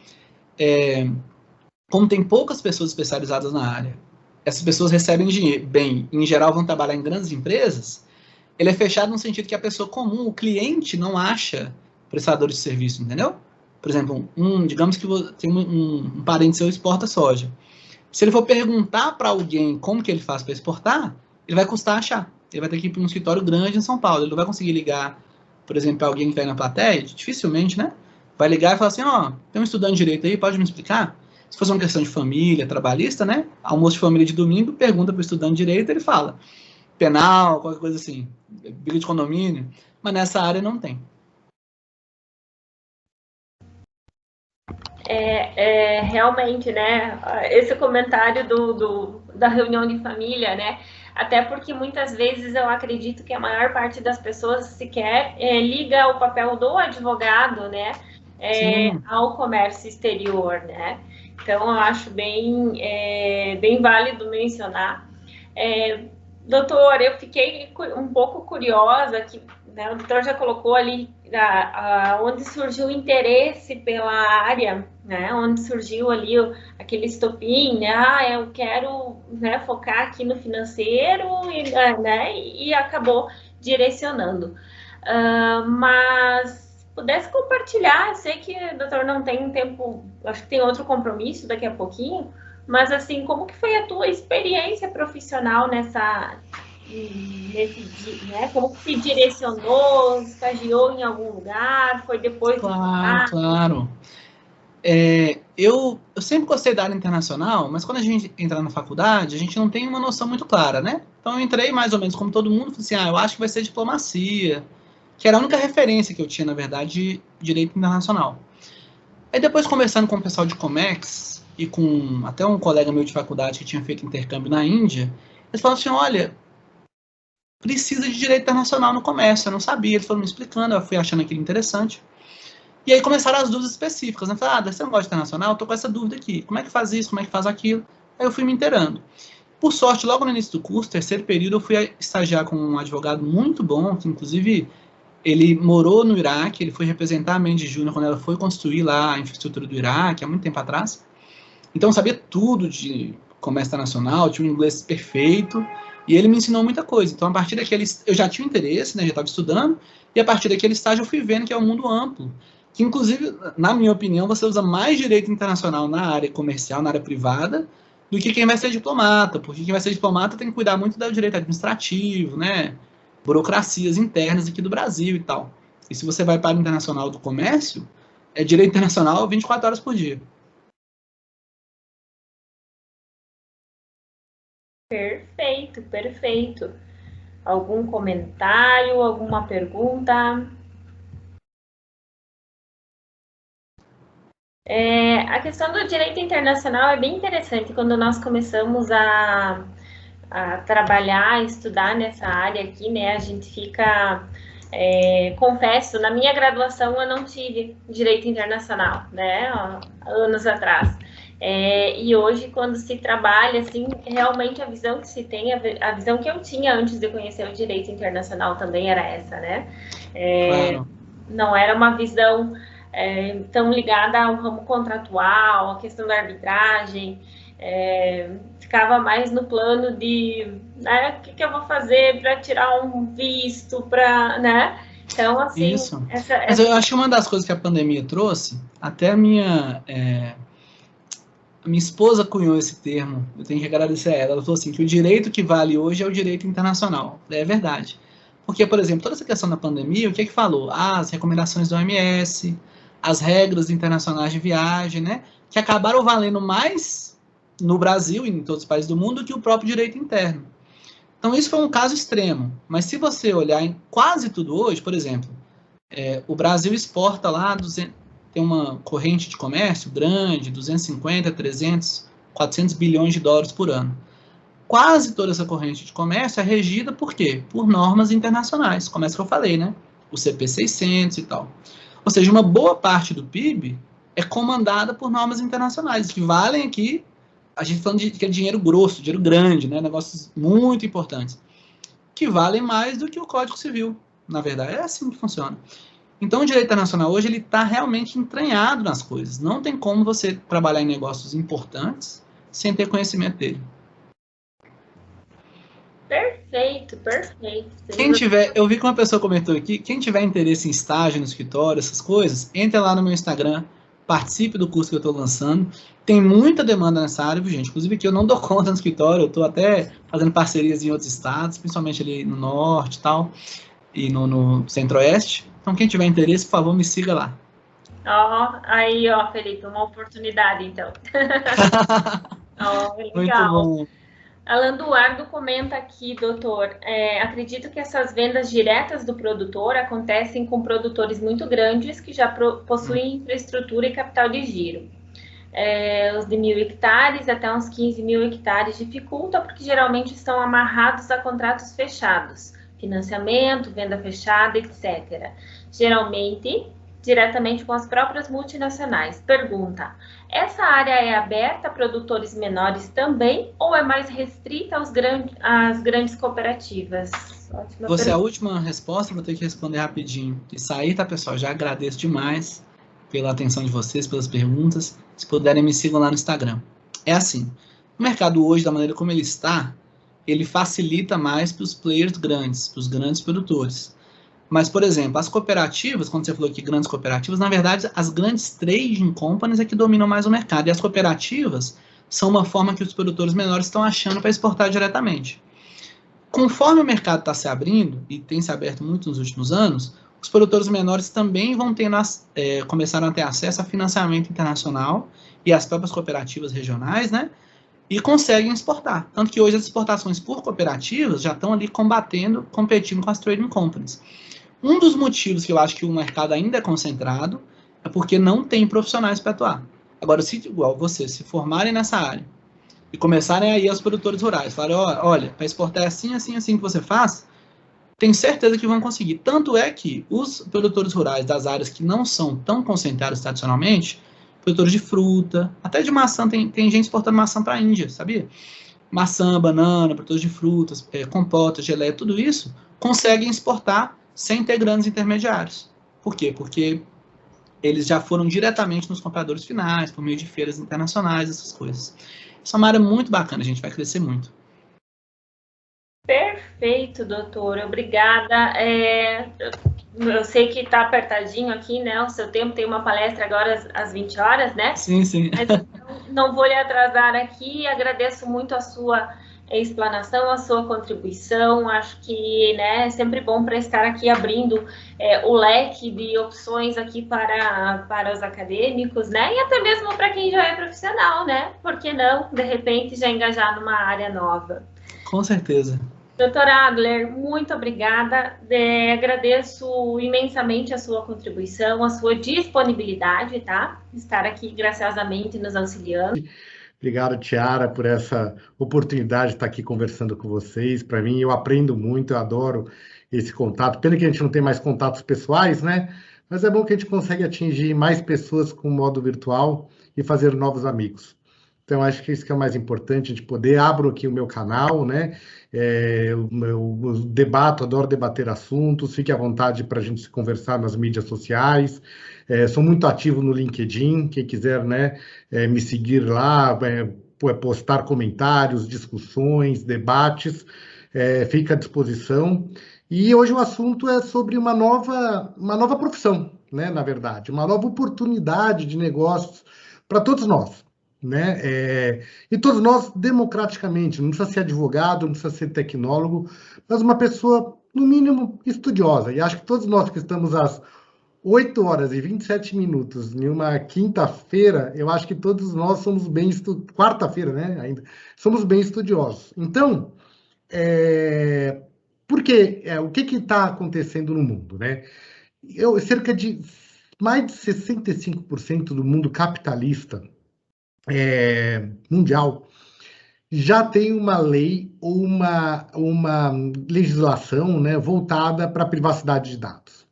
como tem poucas pessoas especializadas na área, essas pessoas recebem dinheiro, bem, em geral vão trabalhar em grandes empresas, ele é fechado no sentido que a pessoa comum, o cliente, não acha prestadores de serviço, entendeu? Por exemplo, digamos que tem um parente seu exporta soja. Se ele for perguntar para alguém como que ele faz para exportar, ele vai custar achar. Ele vai ter que ir para um escritório grande em São Paulo. Ele não vai conseguir ligar, por exemplo, para alguém que está aí na plateia, dificilmente, né? Vai ligar e falar assim, tem um estudante de direito aí, pode me explicar? Se fosse uma questão de família, trabalhista, né? Almoço de família de domingo, pergunta para o estudante de direito, ele fala penal, qualquer coisa assim, briga de condomínio, mas nessa área não tem. Realmente, né, esse comentário da reunião de família, né, até porque muitas vezes eu acredito que a maior parte das pessoas sequer liga o papel do advogado, né, ao comércio exterior, né, então eu acho bem válido mencionar. Doutor, eu fiquei um pouco curiosa, que, né, o doutor já colocou ali onde surgiu o interesse pela área, né, onde surgiu ali aquele estopim, né, eu quero, né, focar aqui no financeiro, e acabou direcionando. Mas pudesse compartilhar, eu sei que o doutor não tem tempo, acho que tem outro compromisso daqui a pouquinho, mas assim, como que foi a tua experiência profissional nesse dia, né? Como que se direcionou, estagiou em algum lugar, foi depois do Claro. Eu sempre gostei da área internacional, mas quando a gente entra na faculdade, a gente não tem uma noção muito clara, né? Então eu entrei mais ou menos como todo mundo, falei assim, eu acho que vai ser diplomacia, que era a única referência que eu tinha, na verdade, de direito internacional. Aí depois, conversando com o pessoal de Comex, e com até um colega meu de faculdade que tinha feito intercâmbio na Índia, eles falaram assim, olha, precisa de direito internacional no comércio, eu não sabia, eles foram me explicando, eu fui achando aquilo interessante. E aí começaram as dúvidas específicas, né? Falei, você não gosta de internacional? Eu tô com essa dúvida aqui, como é que faz isso, como é que faz aquilo? Aí eu fui me inteirando. Por sorte, logo no início do curso, terceiro período, eu fui estagiar com um advogado muito bom, que inclusive ele morou no Iraque, ele foi representar a Mendes Júnior quando ela foi construir lá a infraestrutura do Iraque, há muito tempo atrás. Então eu sabia tudo de comércio internacional, tinha um inglês perfeito, E ele me ensinou muita coisa. Então, a partir daquele... Eu já tinha interesse, né? Já estava estudando. E a partir daquele estágio eu fui vendo que é um mundo amplo. Que, inclusive, na minha opinião, você usa mais direito internacional na área comercial, na área privada, do que quem vai ser diplomata. Porque quem vai ser diplomata tem que cuidar muito do direito administrativo, né? Burocracias internas aqui do Brasil e tal. E se você vai para o internacional do comércio, é direito internacional 24 horas por dia. Perfeito, perfeito. Algum comentário, alguma pergunta? A questão do direito internacional é bem interessante. Quando nós começamos a trabalhar, a estudar nessa área aqui, né, a gente fica... confesso, na minha graduação eu não tive direito internacional, né, anos atrás. E hoje, quando se trabalha, assim, realmente a visão que se tem, a visão que eu tinha antes de conhecer o direito internacional também era essa, né? Claro. Não era uma visão tão ligada ao ramo contratual, à questão da arbitragem, ficava mais no plano de, né, o que eu vou fazer para tirar um visto, para, né? Então, assim... Isso. Mas eu acho que uma das coisas que a pandemia trouxe, até a minha esposa cunhou esse termo, eu tenho que agradecer a ela. Ela falou assim, que o direito que vale hoje é o direito internacional. É verdade. Porque, por exemplo, toda essa questão da pandemia, o que é que falou? As recomendações do OMS, as regras internacionais de viagem, né? Que acabaram valendo mais no Brasil e em todos os países do mundo do que o próprio direito interno. Então, isso foi um caso extremo. Mas se você olhar em quase tudo hoje, por exemplo, o Brasil exporta lá, tem uma corrente de comércio grande, 250, 300, 400 bilhões de dólares por ano. Quase toda essa corrente de comércio é regida por quê? Por normas internacionais, como essa que eu falei, né? O CP 600 e tal. Ou seja, uma boa parte do PIB é comandada por normas internacionais, que valem aqui, a gente falando que é dinheiro grosso, dinheiro grande, né? Negócios muito importantes, que valem mais do que o Código Civil. Na verdade, é assim que funciona. Então, o direito internacional hoje ele está realmente entranhado nas coisas. Não tem como você trabalhar em negócios importantes sem ter conhecimento dele. Perfeito, perfeito. Quem tiver, eu vi que uma pessoa comentou aqui, quem tiver interesse em estágio no escritório, essas coisas, entra lá no meu Instagram, participe do curso que eu estou lançando. Tem muita demanda nessa área, gente. Inclusive que eu não dou conta no escritório, eu estou até fazendo parcerias em outros estados, principalmente ali no norte e tal, e no centro-oeste. Então, quem tiver interesse, por favor, me siga lá. Aí, Felipe, uma oportunidade, então. Legal. Muito bom. Alan Duardo comenta aqui, doutor, acredito que essas vendas diretas do produtor acontecem com produtores muito grandes que já possuem infraestrutura e capital de giro. Os de 1.000 hectares até uns 15.000 hectares dificulta porque geralmente estão amarrados a contratos fechados, financiamento, venda fechada, etc. Geralmente, diretamente com as próprias multinacionais. Pergunta, essa área é aberta a produtores menores também ou é mais restrita às grandes cooperativas? Ótima pergunta. A última resposta, vou ter que responder rapidinho. Isso aí, tá, pessoal? Já agradeço demais pela atenção de vocês, pelas perguntas. Se puderem, me sigam lá no Instagram. É assim, o mercado hoje, da maneira como ele está, ele facilita mais para os players grandes, para os grandes produtores. Mas, por exemplo, as cooperativas, quando você falou aqui grandes cooperativas, na verdade, as grandes trading companies é que dominam mais o mercado. E as cooperativas são uma forma que os produtores menores estão achando para exportar diretamente. Conforme o mercado está se abrindo, e tem se aberto muito nos últimos anos, os produtores menores também vão começaram a ter acesso a financiamento internacional e as próprias cooperativas regionais, né? E conseguem exportar. Tanto que hoje as exportações por cooperativas já estão ali competindo com as trading companies. Um dos motivos que eu acho que o mercado ainda é concentrado é porque não tem profissionais para atuar. Agora, se igual vocês se formarem nessa área e começarem aí aos produtores rurais, falarem, olha, para exportar é assim, assim, assim que você faz, tenho certeza que vão conseguir. Tanto é que os produtores rurais das áreas que não são tão concentrados tradicionalmente, produtores de fruta, até de maçã, tem gente exportando maçã para a Índia, sabia? Maçã, banana, produtores de frutas, compotas, geleia, tudo isso, conseguem exportar sem ter grandes intermediários. Por quê? Porque eles já foram diretamente nos compradores finais, por meio de feiras internacionais, essas coisas. Isso é uma área muito bacana, a gente vai crescer muito. Perfeito, doutor. Obrigada. Eu sei que está apertadinho aqui, né? O seu tempo, tem uma palestra agora às 20 horas, né? Sim, sim. Mas não vou lhe atrasar aqui. Agradeço muito a sua explanação, a sua contribuição. Acho que, né, é sempre bom para estar aqui abrindo o leque de opções aqui para os acadêmicos, né? E até mesmo para quem já é profissional, né? Por que não, de repente, já engajar numa área nova? Com certeza. Doutora Adler, muito obrigada. Agradeço imensamente a sua contribuição, a sua disponibilidade, tá? Estar aqui graciosamente nos auxiliando. Obrigado, Tiara, por essa oportunidade de estar aqui conversando com vocês. Para mim, eu aprendo muito, eu adoro esse contato. Pena que a gente não tem mais contatos pessoais, né? Mas é bom que a gente consegue atingir mais pessoas com o modo virtual e fazer novos amigos. Então, acho que isso que é o mais importante, a gente poder. Abro aqui o meu canal, né? Eu debato, adoro debater assuntos. Fique à vontade para a gente se conversar nas mídias sociais. Sou muito ativo no LinkedIn. Quem quiser, né, me seguir lá, postar comentários, discussões, debates, fica à disposição. E hoje o assunto é sobre uma nova profissão, né? Na verdade, uma nova oportunidade de negócios para todos nós. Né? E todos nós, democraticamente, não precisa ser advogado, não precisa ser tecnólogo, mas uma pessoa, no mínimo, estudiosa. E acho que todos nós que estamos às 8 horas e 27 minutos em uma quinta-feira, eu acho que todos nós somos bem quarta-feira, né? Ainda somos bem estudiosos. Então, o que está acontecendo no mundo, né? Cerca de mais de 65% do mundo capitalista mundial já tem uma lei ou uma legislação, né, voltada para a privacidade de dados.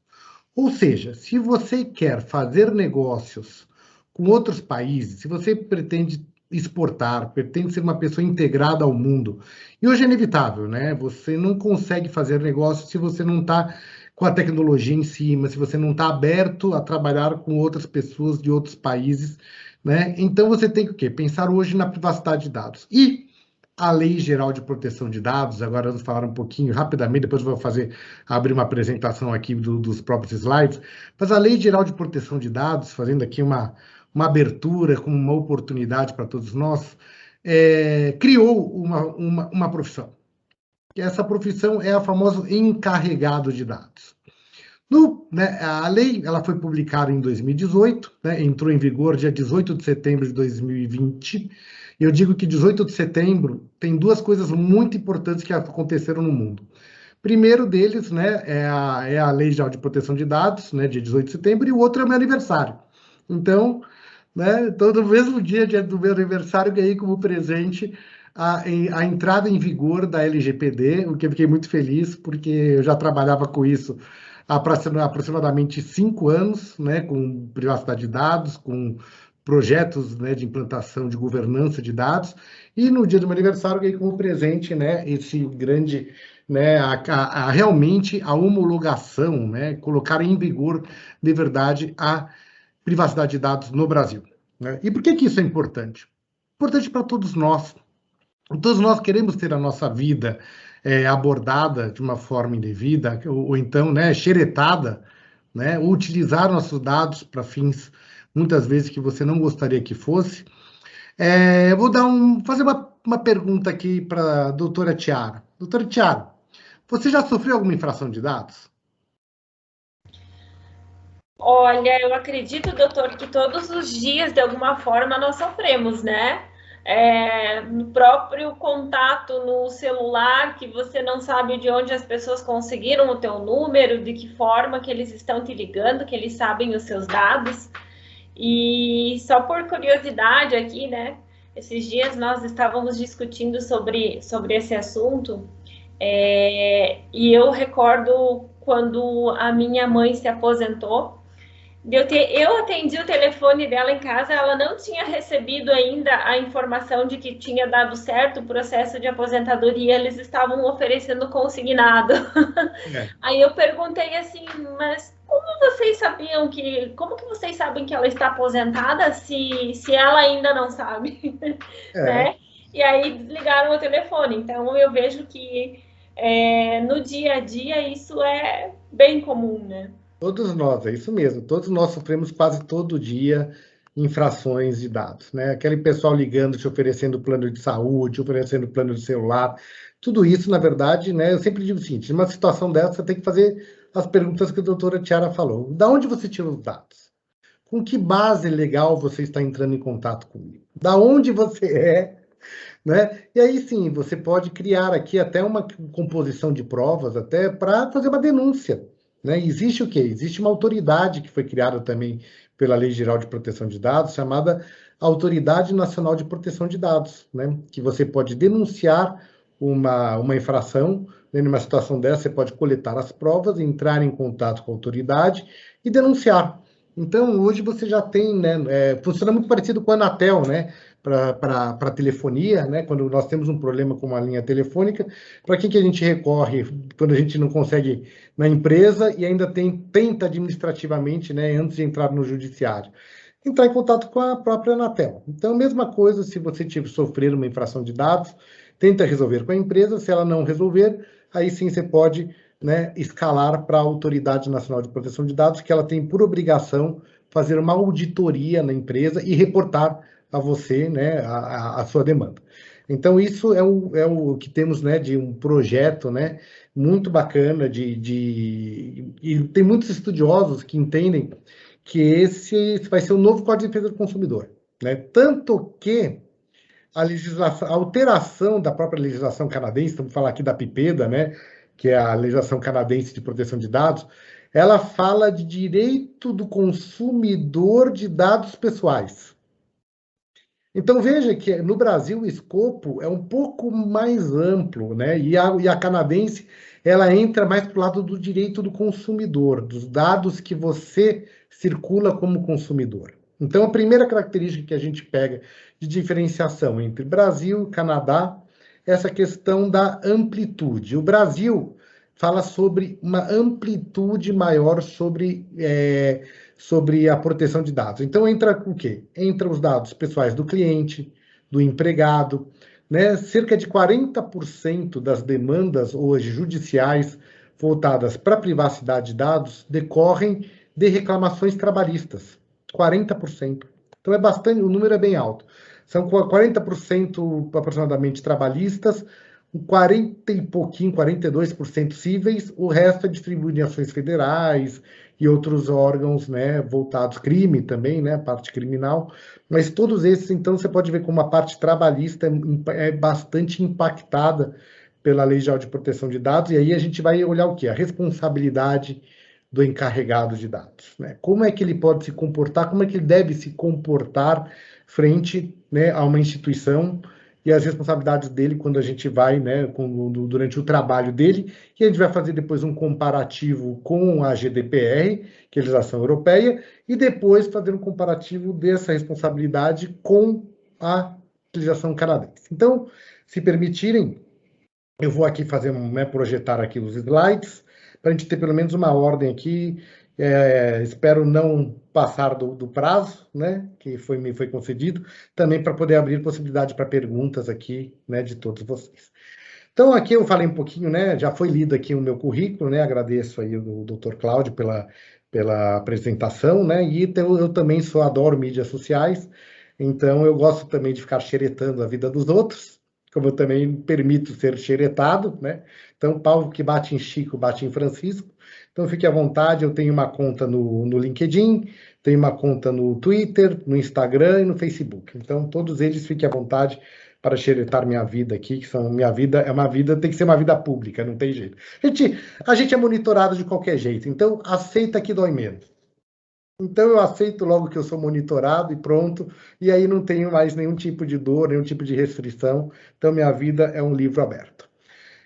Ou seja, se você quer fazer negócios com outros países, se você pretende exportar, pretende ser uma pessoa integrada ao mundo, e hoje é inevitável, né? Você não consegue fazer negócio se você não está com a tecnologia em cima, se você não está aberto a trabalhar com outras pessoas de outros países, né? Então, você tem que o quê? Pensar hoje na privacidade de dados. E a Lei Geral de Proteção de Dados, agora vamos falar um pouquinho rapidamente, depois eu vou abrir uma apresentação aqui dos próprios slides, mas a Lei Geral de Proteção de Dados, fazendo aqui uma abertura, como uma oportunidade para todos nós, criou uma profissão. E essa profissão é a famosa encarregado de dados. A lei ela foi publicada em 2018, né, entrou em vigor dia 18 de setembro de 2020. E eu digo que 18 de setembro tem duas coisas muito importantes que aconteceram no mundo. Primeiro deles, né, é a Lei Geral de Proteção de Dados, né, dia 18 de setembro, e o outro é o meu aniversário. Então, né, todo mesmo dia do meu aniversário, ganhei como presente a entrada em vigor da LGPD, o que eu fiquei muito feliz, porque eu já trabalhava com isso há aproximadamente 5 anos, né, com privacidade de dados, com projetos, né, de implantação de governança de dados, e no dia do meu aniversário ganhei como presente, né, esse grande, né, realmente a homologação, né, colocar em vigor de verdade a privacidade de dados no Brasil. Né? E por que isso é importante? Importante para todos nós. Todos nós queremos ter a nossa vida abordada de uma forma indevida, ou então, né, xeretada, né, ou utilizar nossos dados para fins, muitas vezes, que você não gostaria que fosse. Eu vou fazer uma pergunta aqui para a doutora Tiara. Doutora Tiara, você já sofreu alguma infração de dados? Olha, eu acredito, doutor, que todos os dias, de alguma forma, nós sofremos, né? No próprio contato no celular, que você não sabe de onde as pessoas conseguiram o teu número, de que forma que eles estão te ligando, que eles sabem os seus dados. E só por curiosidade aqui, né? Esses dias nós estávamos discutindo sobre esse assunto, e eu recordo quando a minha mãe se aposentou. Eu atendi o telefone dela em casa, ela não tinha recebido ainda a informação de que tinha dado certo o processo de aposentadoria, eles estavam oferecendo consignado. Aí eu perguntei assim, mas como vocês sabem que ela está aposentada se ela ainda não sabe? Né? E aí desligaram o telefone. Então eu vejo que no dia a dia isso é bem comum, né? Todos nós, é isso mesmo. Todos nós sofremos quase todo dia infrações de dados, né? Aquele pessoal ligando, te oferecendo plano de saúde, oferecendo plano de celular. Tudo isso, na verdade, né? Eu sempre digo o seguinte: numa situação dessa, você tem que fazer as perguntas que a doutora Tiara falou. Da onde você tira os dados? Com que base legal você está entrando em contato comigo? Da onde você é? Né? E aí sim, você pode criar aqui até uma composição de provas até para fazer uma denúncia. Né? Existe o quê? Existe uma autoridade que foi criada também pela Lei Geral de Proteção de Dados, chamada Autoridade Nacional de Proteção de Dados, né? Que você pode denunciar uma infração, né? Numa situação dessa, você pode coletar as provas, entrar em contato com a autoridade e denunciar. Então, hoje você já tem, né? Funciona muito parecido com a Anatel, né? Para telefonia, né? Quando nós temos um problema com uma linha telefônica, para que a gente recorre quando a gente não consegue na empresa e ainda tenta administrativamente, né, antes de entrar no judiciário? Entrar em contato com a própria Anatel. Então, mesma coisa, se você sofrer uma infração de dados, tenta resolver com a empresa. Se ela não resolver, aí sim você pode, né, escalar para a Autoridade Nacional de Proteção de Dados, que ela tem por obrigação fazer uma auditoria na empresa e reportar a você, né, a sua demanda. Então, isso é o que temos, né, de um projeto, né, muito bacana, e tem muitos estudiosos que entendem que esse vai ser o novo Código de Defesa do Consumidor. Né? Tanto que a alteração da própria legislação canadense, vamos falar aqui da PIPEDA, né, que é a legislação canadense de proteção de dados, ela fala de direito do consumidor de dados pessoais. Então, veja que no Brasil o escopo é um pouco mais amplo, né? E a canadense, ela entra mais para o lado do direito do consumidor, dos dados que você circula como consumidor. Então, a primeira característica que a gente pega de diferenciação entre Brasil e Canadá é essa questão da amplitude. O Brasil fala sobre uma amplitude maior sobre a proteção de dados. Então, entra o quê? Entra os dados pessoais do cliente, do empregado, né? Cerca de 40% das demandas hoje judiciais voltadas para a privacidade de dados decorrem de reclamações trabalhistas. 40%. Então, é bastante, o número é bem alto. São 40% aproximadamente trabalhistas, 40 e pouquinho, 42% cíveis, o resto é distribuído em ações federais e outros órgãos, né, voltados, crime também, né, parte criminal, mas todos esses, então, você pode ver como a parte trabalhista é bastante impactada pela Lei Geral de Proteção de Dados, e aí a gente vai olhar o quê? A responsabilidade do encarregado de dados, né? Como é que ele pode se comportar, como é que ele deve se comportar frente, né, a uma instituição, e as responsabilidades dele quando a gente vai, né, durante o trabalho dele, e a gente vai fazer depois um comparativo com a GDPR, que é a legislação europeia, e depois fazer um comparativo dessa responsabilidade com a legislação canadense. Então, se permitirem, eu vou aqui fazer, né, projetar aqui os slides, para a gente ter pelo menos uma ordem aqui. Espero não passar do prazo, né, que me foi concedido, também para poder abrir possibilidade para perguntas aqui, né, de todos vocês. Então, aqui eu falei um pouquinho, né, já foi lido aqui o meu currículo, né, agradeço aí o Dr. Cláudio pela apresentação, né, e eu também adoro mídias sociais, então eu gosto também de ficar xeretando a vida dos outros, como eu também permito ser xeretado, né, então pau que bate em Chico, bate em Francisco. Então, fique à vontade, eu tenho uma conta no LinkedIn, tenho uma conta no Twitter, no Instagram e no Facebook. Então, todos eles fiquem à vontade para xeretar minha vida aqui, que minha vida é uma vida, tem que ser uma vida pública, não tem jeito. A gente é monitorado de qualquer jeito, então aceita que dói menos. Então, eu aceito logo que eu sou monitorado e pronto, e aí não tenho mais nenhum tipo de dor, nenhum tipo de restrição. Então, minha vida é um livro aberto.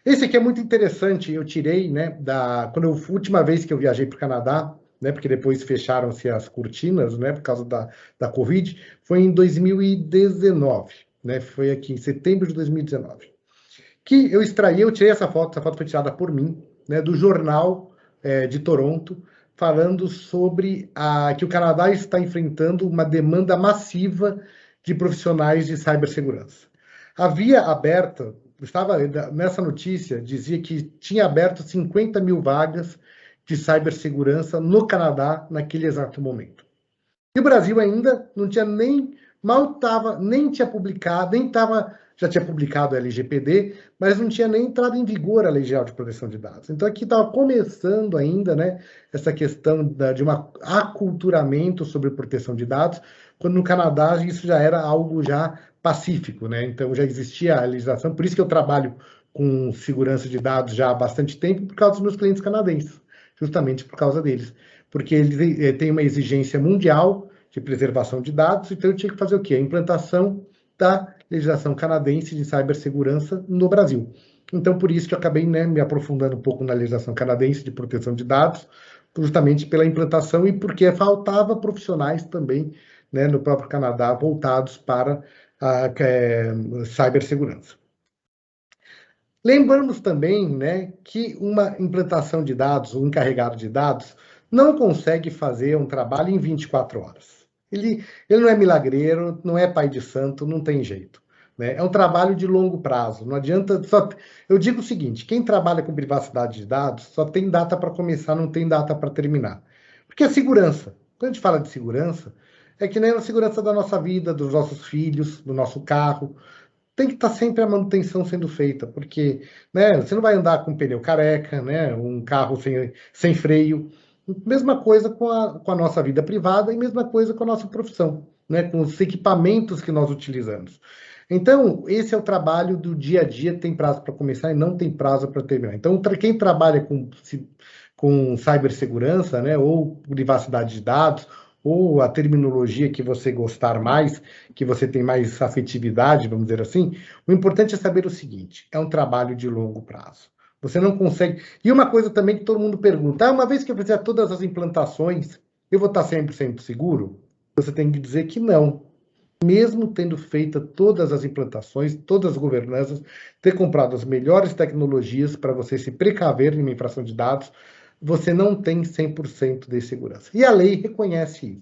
Esse aqui é muito interessante, eu tirei, né, a última vez que eu viajei para o Canadá, né, porque depois fecharam-se as cortinas, né, por causa da Covid, foi em 2019, né, foi aqui em setembro de 2019, que eu tirei essa foto foi tirada por mim, né, do jornal de Toronto, falando sobre que o Canadá está enfrentando uma demanda massiva de profissionais de cibersegurança. Havia aberta nessa notícia, dizia que tinha aberto 50 mil vagas de cibersegurança no Canadá naquele exato momento. E o Brasil ainda não tinha nem tinha publicado, já tinha publicado a LGPD, mas não tinha nem entrado em vigor a Lei Geral de Proteção de Dados. Então aqui estava começando ainda, né, essa questão de um aculturamento sobre proteção de dados, quando no Canadá isso já era algo já pacífico, né? Então já existia a legislação, por isso que eu trabalho com segurança de dados já há bastante tempo, por causa dos meus clientes canadenses, justamente por causa deles, porque eles têm uma exigência mundial de preservação de dados, então eu tinha que fazer o quê? A implantação da legislação canadense de cibersegurança no Brasil. Então, por isso que eu acabei, né, me aprofundando um pouco na legislação canadense de proteção de dados, justamente pela implantação e porque faltava profissionais também, né, no próprio Canadá voltados para a cibersegurança. Lembramos também, né, que uma implantação de dados, um encarregado de dados, não consegue fazer um trabalho em 24 horas. Ele não é milagreiro, não é pai de santo, não tem jeito, né? É um trabalho de longo prazo, não adianta... Eu digo o seguinte, quem trabalha com privacidade de dados só tem data para começar, não tem data para terminar. Porque a segurança, quando a gente fala de segurança, é que nem a segurança da nossa vida, dos nossos filhos, do nosso carro, tem que estar sempre a manutenção sendo feita, porque, né, você não vai andar com pneu careca, né, um carro sem freio. Mesma coisa com a nossa vida privada e mesma coisa com a nossa profissão, né, com os equipamentos que nós utilizamos. Então, esse é o trabalho do dia a dia, tem prazo para começar e não tem prazo para terminar. Então, quem trabalha com cibersegurança, né, ou privacidade de dados, ou a terminologia que você gostar mais, que você tem mais afetividade, vamos dizer assim, o importante é saber o seguinte, é um trabalho de longo prazo. Você não consegue... E uma coisa também que todo mundo pergunta, uma vez que eu fizer todas as implantações, eu vou estar 100% seguro? Você tem que dizer que não. Mesmo tendo feito todas as implantações, todas as governanças, ter comprado as melhores tecnologias para você se precaver em uma infração de dados, você não tem 100% de segurança. E a lei reconhece isso,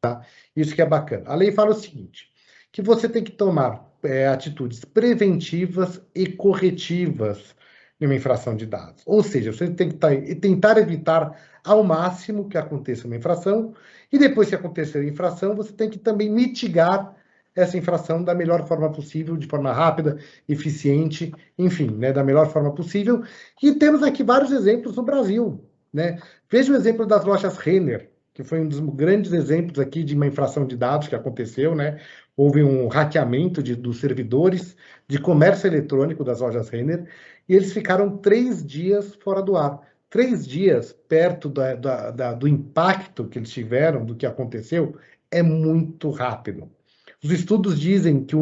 tá? Isso que é bacana. A lei fala o seguinte, que você tem que tomar atitudes preventivas e corretivas em uma infração de dados. Ou seja, você tem que tentar evitar ao máximo que aconteça uma infração, e depois que acontecer a infração, você tem que também mitigar essa infração da melhor forma possível, de forma rápida, eficiente, enfim, né, da melhor forma possível. E temos aqui vários exemplos no Brasil, né? Veja o exemplo das lojas Renner, que foi um dos grandes exemplos aqui de uma infração de dados que aconteceu, né? Houve um hackeamento dos servidores de comércio eletrônico das lojas Renner, e eles ficaram 3 dias fora do ar. 3 dias perto do impacto que eles tiveram, do que aconteceu, é muito rápido. Os estudos dizem que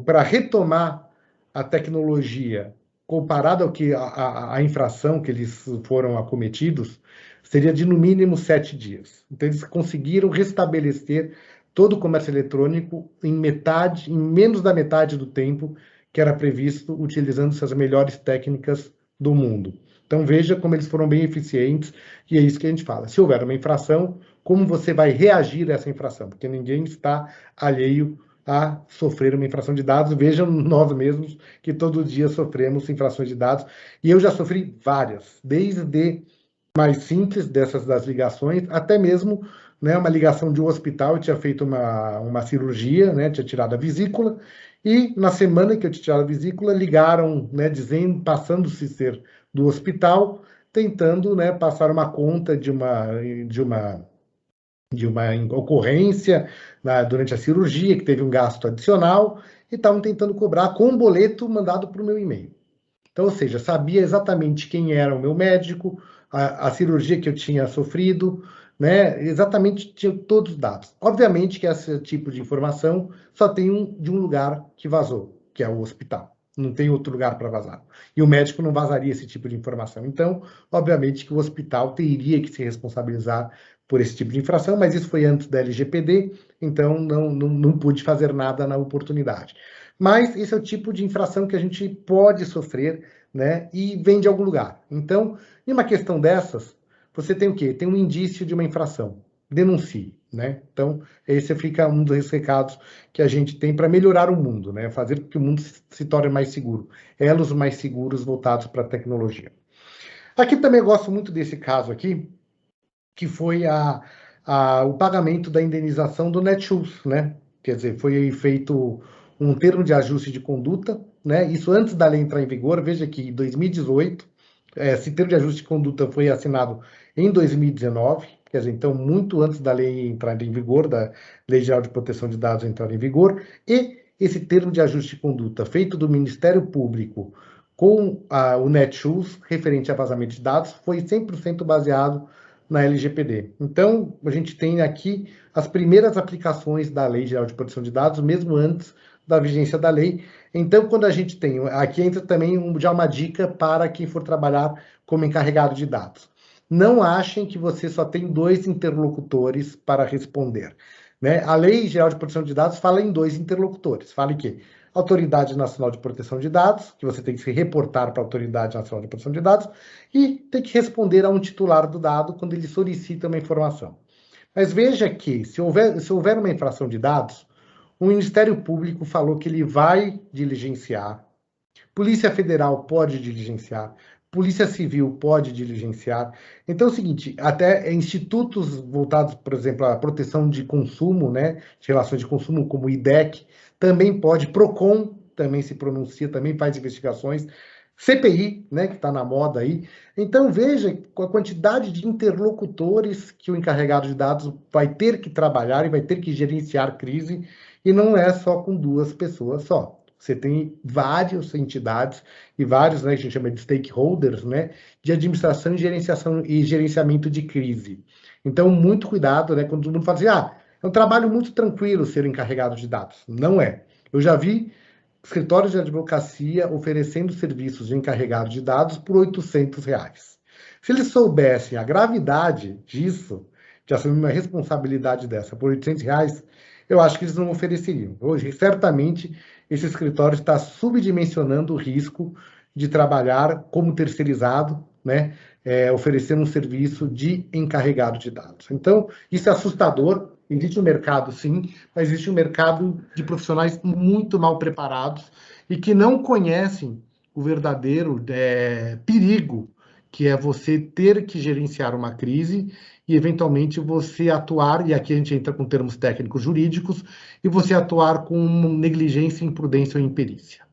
para retomar a tecnologia, comparado ao que a infração que eles foram acometidos, seria de no mínimo 7 dias. Então eles conseguiram restabelecer todo o comércio eletrônico em menos da metade do tempo que era previsto, utilizando as melhores técnicas do mundo. Então veja como eles foram bem eficientes, e é isso que a gente fala. Se houver uma infração, como você vai reagir a essa infração? Porque ninguém está alheio a sofrer uma infração de dados. Vejam nós mesmos que todo dia sofremos infrações de dados, e eu já sofri várias, desde mais simples das ligações, até mesmo, né, uma ligação de um hospital. Eu tinha feito uma cirurgia, né, tinha tirado a vesícula, e na semana que eu tinha tirado a vesícula, ligaram, né, passando-se ser do hospital, tentando, né, passar uma conta de uma ocorrência durante a cirurgia, que teve um gasto adicional, e estavam tentando cobrar com um boleto mandado para o meu e-mail. Então, ou seja, sabia exatamente quem era o meu médico, a cirurgia que eu tinha sofrido, né? Exatamente, tinha todos os dados. Obviamente que esse tipo de informação só tem de um lugar que vazou, que é o hospital. Não tem outro lugar para vazar. E o médico não vazaria esse tipo de informação. Então, obviamente que o hospital teria que se responsabilizar por esse tipo de infração, mas isso foi antes da LGPD, então não pude fazer nada na oportunidade. Mas esse é o tipo de infração que a gente pode sofrer, né, e vem de algum lugar. Então, em uma questão dessas, você tem o quê? Tem um indício de uma infração. Denuncie. né? Então, esse fica um dos recados que a gente tem para melhorar o mundo, né? Fazer com que o mundo se torne mais seguro. Elos mais seguros voltados para a tecnologia. Aqui também eu gosto muito desse caso aqui, que foi o pagamento da indenização do Netshoes, né? Quer dizer, foi feito um termo de ajuste de conduta, né? Isso antes da lei entrar em vigor. Veja que em 2018, esse termo de ajuste de conduta foi assinado em 2019, quer dizer, então muito antes da lei entrar em vigor, da Lei Geral de Proteção de Dados entrar em vigor, e esse termo de ajuste de conduta feito do Ministério Público com o Netshoes, referente a vazamento de dados, foi 100% baseado na LGPD. Então, a gente tem aqui as primeiras aplicações da Lei Geral de Proteção de Dados, mesmo antes da vigência da lei. Então, quando a gente tem... Aqui entra também já uma dica para quem for trabalhar como encarregado de dados. Não achem que você só tem 2 interlocutores para responder, né? A Lei Geral de Proteção de Dados fala em 2 interlocutores. Fala em quê? Autoridade Nacional de Proteção de Dados, que você tem que se reportar para a Autoridade Nacional de Proteção de Dados, e tem que responder a um titular do dado quando ele solicita uma informação. Mas veja que, se houver uma infração de dados, o Ministério Público falou que ele vai diligenciar, Polícia Federal pode diligenciar, Polícia Civil pode diligenciar. Então é o seguinte, até institutos voltados, por exemplo, à proteção de consumo, né, de relações de consumo, como o IDEC, também pode, PROCON também se pronuncia, também faz investigações, CPI, né, que está na moda aí. Então veja com a quantidade de interlocutores que o encarregado de dados vai ter que trabalhar e vai ter que gerenciar crise, e não é só com 2 pessoas só. Você tem várias entidades e vários, né, que a gente chama de stakeholders, né, de administração e gerenciamento de crise. Então, muito cuidado, né, quando todo mundo fala assim, é um trabalho muito tranquilo ser encarregado de dados. Não é. Eu já vi escritórios de advocacia oferecendo serviços de encarregado de dados por R$800. Se eles soubessem a gravidade disso, de assumir uma responsabilidade dessa por R$800, eu acho que eles não ofereceriam. Hoje, certamente, esse escritório está subdimensionando o risco de trabalhar como terceirizado, né, oferecendo um serviço de encarregado de dados. Então, isso é assustador. Existe um mercado, sim, mas existe um mercado de profissionais muito mal preparados e que não conhecem o verdadeiro perigo, que é você ter que gerenciar uma crise e, eventualmente, você atuar, e aqui a gente entra com termos técnicos jurídicos, e você atuar com negligência, imprudência ou imperícia,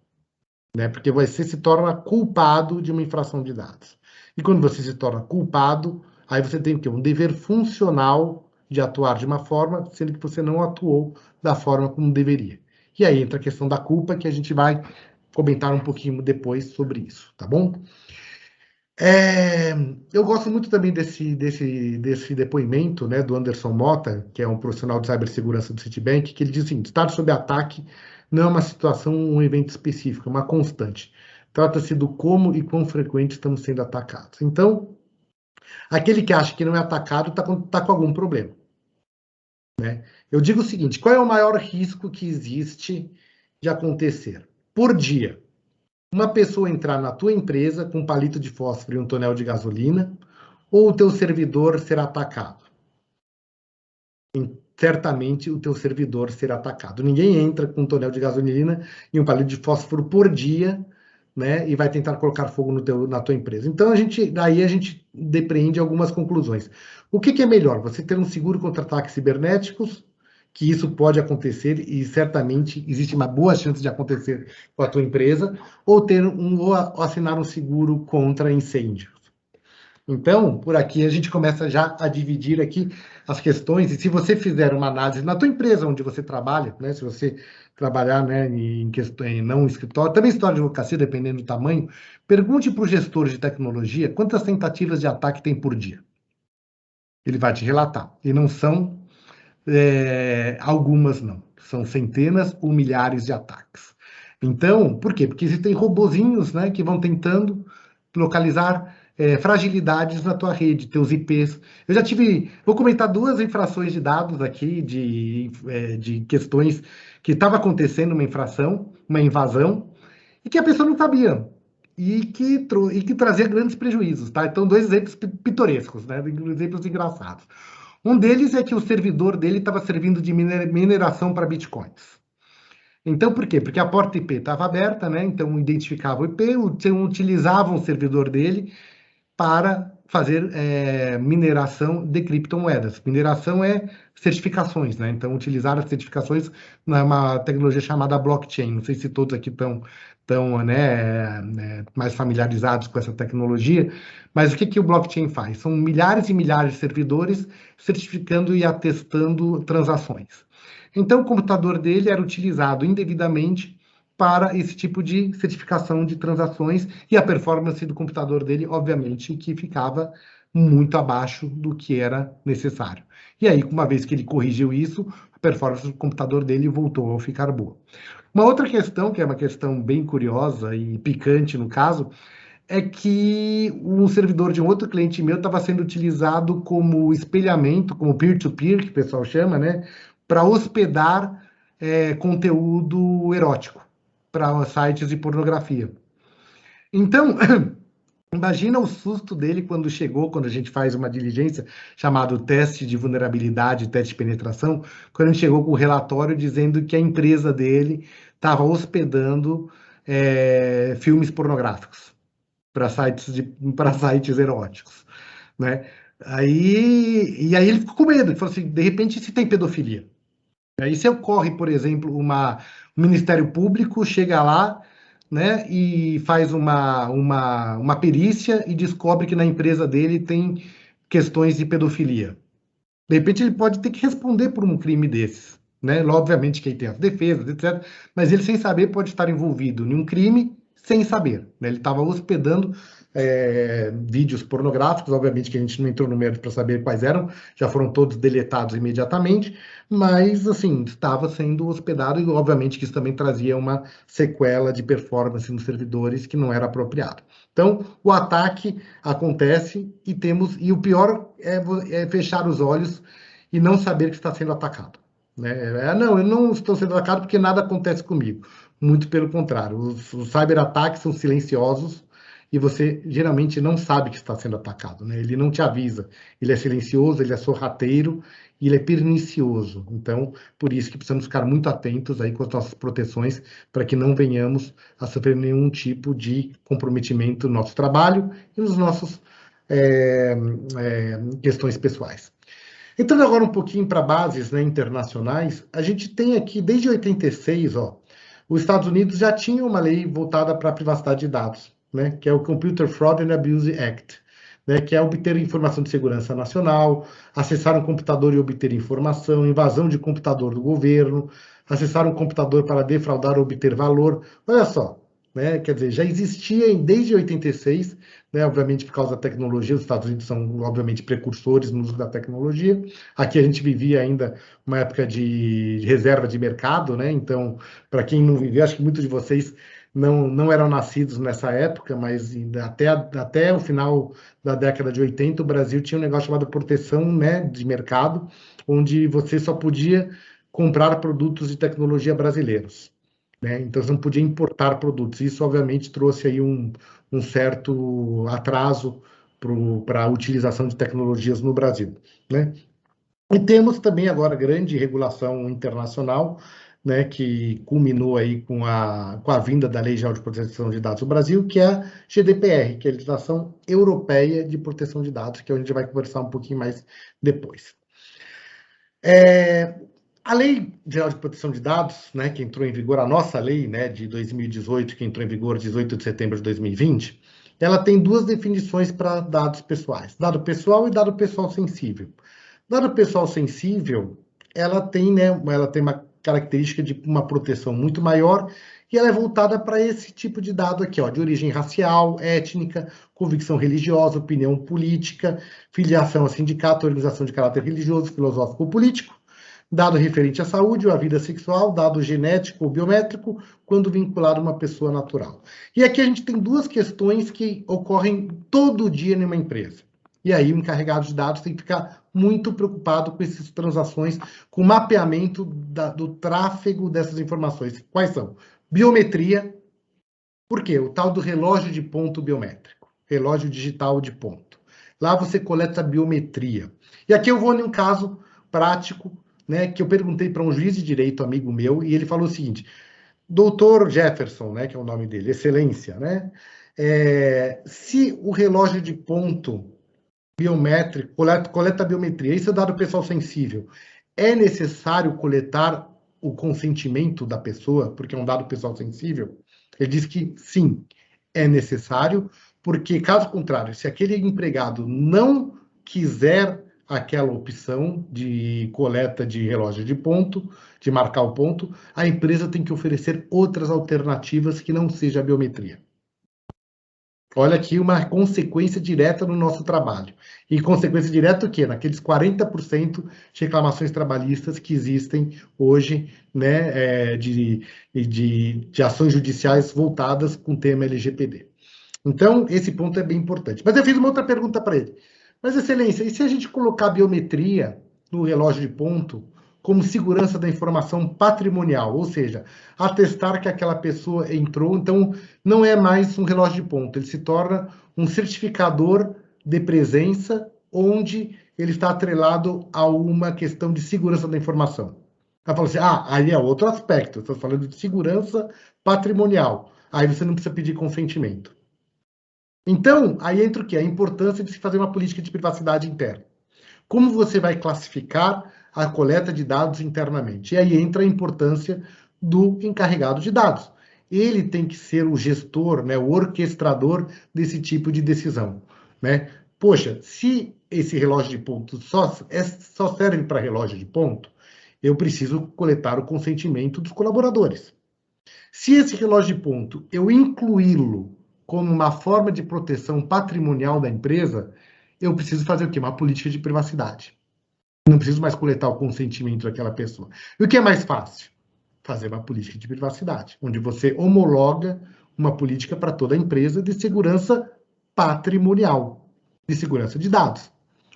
né? Porque você se torna culpado de uma infração de dados. E quando você se torna culpado, aí você tem o quê? Um dever funcional de atuar de uma forma, sendo que você não atuou da forma como deveria. E aí entra a questão da culpa, que a gente vai comentar um pouquinho depois sobre isso, tá bom? Eu gosto muito também desse depoimento, né, do Anderson Mota, que é um profissional de cibersegurança do Citibank, que ele diz o seguinte: estar sob ataque não é uma situação, um evento específico, é uma constante. Trata-se do como e quão frequente estamos sendo atacados. Então, aquele que acha que não é atacado está com algum problema, né? Eu digo o seguinte: qual é o maior risco que existe de acontecer? Por dia, uma pessoa entrar na tua empresa com um palito de fósforo e um tonel de gasolina, ou o teu servidor ser atacado? Certamente o teu servidor será atacado. Ninguém entra com um tonel de gasolina e um palito de fósforo por dia, né, e vai tentar colocar fogo na tua empresa. Então, daí a gente depreende algumas conclusões. O que é melhor? Você ter um seguro contra ataques cibernéticos, que isso pode acontecer e certamente existe uma boa chance de acontecer com a tua empresa, ou assinar um seguro contra incêndios. Então, por aqui a gente começa já a dividir aqui as questões, e se você fizer uma análise na tua empresa onde você trabalha, né, se você trabalhar, né, não em escritório, também escritório de advocacia, dependendo do tamanho, pergunte para o gestor de tecnologia quantas tentativas de ataque tem por dia. Ele vai te relatar. E não são algumas, não. São centenas ou milhares de ataques. Então, por quê? Porque existem robozinhos, né, que vão tentando localizar fragilidades na tua rede, teus IPs. Eu já vou comentar 2 infrações de dados aqui, de questões que estava acontecendo uma infração, uma invasão, e que a pessoa não sabia, e que trazia grandes prejuízos, tá? Então, 2 exemplos pitorescos, né? Exemplos engraçados. Um deles é que o servidor dele estava servindo de mineração para bitcoins. Então, por quê? Porque a porta IP estava aberta, né? Então, identificava o IP, utilizavam o servidor dele para fazer mineração de criptomoedas. Mineração é certificações, né? Então, utilizar as certificações numa tecnologia chamada blockchain. Não sei se todos aqui estão mais familiarizados com essa tecnologia, mas o que o blockchain faz? São milhares e milhares de servidores certificando e atestando transações. Então, o computador dele era utilizado indevidamente para esse tipo de certificação de transações, e a performance do computador dele, obviamente, que ficava muito abaixo do que era necessário. E aí, uma vez que ele corrigiu isso, a performance do computador dele voltou a ficar boa. Uma outra questão, que é uma questão bem curiosa e picante no caso, é que um servidor de um outro cliente meu estava sendo utilizado como espelhamento, como peer-to-peer, que o pessoal chama, né, para hospedar conteúdo erótico para sites de pornografia. Então, imagina o susto dele quando a gente faz uma diligência chamado teste de vulnerabilidade, teste de penetração, quando a gente chegou com o relatório dizendo que a empresa dele estava hospedando filmes pornográficos para sites eróticos, né? E aí ele ficou com medo, ele falou assim, de repente, se tem pedofilia. Aí se ocorre, por exemplo, o Ministério Público chega lá, né, e faz uma perícia e descobre que na empresa dele tem questões de pedofilia. De repente ele pode ter que responder por um crime desses, né? Obviamente que aí tem as defesas, etc. Mas ele, sem saber, pode estar envolvido em um crime sem saber, né? Ele estava hospedando vídeos pornográficos, obviamente que a gente não entrou no mérito para saber quais eram, já foram todos deletados imediatamente, mas, assim, estava sendo hospedado e, obviamente, que isso também trazia uma sequela de performance nos servidores que não era apropriado. Então, o ataque acontece e o pior é fechar os olhos e não saber que está sendo atacado, né? Não, eu não estou sendo atacado porque nada acontece comigo. Muito pelo contrário, os cyberataques são silenciosos e você geralmente não sabe que está sendo atacado, né? Ele não te avisa. Ele é silencioso, ele é sorrateiro e ele é pernicioso. Então, por isso que precisamos ficar muito atentos aí com as nossas proteções para que não venhamos a sofrer nenhum tipo de comprometimento no nosso trabalho e nos nossos questões pessoais. Entrando agora um pouquinho para bases, né, internacionais, a gente tem aqui, desde 86, os Estados Unidos já tinham uma lei voltada para a privacidade de dados, né, que é o Computer Fraud and Abuse Act, né, que é obter informação de segurança nacional, acessar um computador e obter informação, invasão de computador do governo, acessar um computador para defraudar ou obter valor. Olha só, né, quer dizer, já existia desde 86, né, obviamente por causa da tecnologia, os Estados Unidos são, obviamente, precursores no uso da tecnologia. Aqui a gente vivia ainda uma época de reserva de mercado, né, então, para quem não viveu, acho que muitos de vocês não eram nascidos nessa época, mas até o final da década de 80, o Brasil tinha um negócio chamado proteção, né, de mercado, onde você só podia comprar produtos de tecnologia brasileiros, né? Então, você não podia importar produtos. Isso, obviamente, trouxe aí um certo atraso para a utilização de tecnologias no Brasil, né? E temos também agora grande regulação internacional, né, que culminou aí com a vinda da Lei Geral de Proteção de Dados do Brasil, que é a GDPR, que é a Legislação Europeia de Proteção de Dados, que a gente vai conversar um pouquinho mais depois. A Lei Geral de Proteção de Dados, né, que entrou em vigor, a nossa lei, né, de 2018, que entrou em vigor 18 de setembro de 2020, ela tem duas definições para dados pessoais, dado pessoal e dado pessoal sensível. Dado pessoal sensível, ela tem uma característica de uma proteção muito maior e ela é voltada para esse tipo de dado aqui, de origem racial, étnica, convicção religiosa, opinião política, filiação a sindicato, organização de caráter religioso, filosófico ou político, dado referente à saúde ou à vida sexual, dado genético ou biométrico, quando vinculado a uma pessoa natural. E aqui a gente tem duas questões que ocorrem todo dia numa empresa. E aí o encarregado de dados tem que ficar muito preocupado com essas transações, com o mapeamento do tráfego dessas informações. Quais são? Biometria. Por quê? O tal do relógio de ponto biométrico. Relógio digital de ponto. Lá você coleta biometria. E aqui eu vou em um caso prático, né, que eu perguntei para um juiz de direito, amigo meu, e ele falou o seguinte: doutor Jefferson, né, que é o nome dele, excelência, né? Se o relógio de ponto biométrico coleta biometria, isso é dado pessoal sensível, é necessário coletar o consentimento da pessoa, porque é um dado pessoal sensível? Ele diz que sim, é necessário, porque, caso contrário, se aquele empregado não quiser aquela opção de coleta de relógio de ponto, de marcar o ponto, a empresa tem que oferecer outras alternativas que não seja a biometria. Olha aqui uma consequência direta no nosso trabalho. E consequência direta o quê? Naqueles 40% de reclamações trabalhistas que existem hoje, né, de ações judiciais voltadas com o tema LGPD. Então, esse ponto é bem importante. Mas eu fiz uma outra pergunta para ele. Mas, excelência, e se a gente colocar biometria no relógio de ponto como segurança da informação patrimonial, ou seja, atestar que aquela pessoa entrou, então não é mais um relógio de ponto, ele se torna um certificador de presença, onde ele está atrelado a uma questão de segurança da informação. Ela falou assim, aí é outro aspecto, estou falando de segurança patrimonial, aí você não precisa pedir consentimento. Então, aí entra o quê? A importância de se fazer uma política de privacidade interna. Como você vai classificar a coleta de dados internamente? E aí entra a importância do encarregado de dados. Ele tem que ser o gestor, né, o orquestrador desse tipo de decisão, né? Poxa, se esse relógio de ponto só serve para relógio de ponto, eu preciso coletar o consentimento dos colaboradores. Se esse relógio de ponto eu incluí-lo como uma forma de proteção patrimonial da empresa, eu preciso fazer o quê? Uma política de privacidade. Não preciso mais coletar o consentimento daquela pessoa. E o que é mais fácil? Fazer uma política de privacidade, onde você homologa uma política para toda a empresa de segurança patrimonial, de segurança de dados.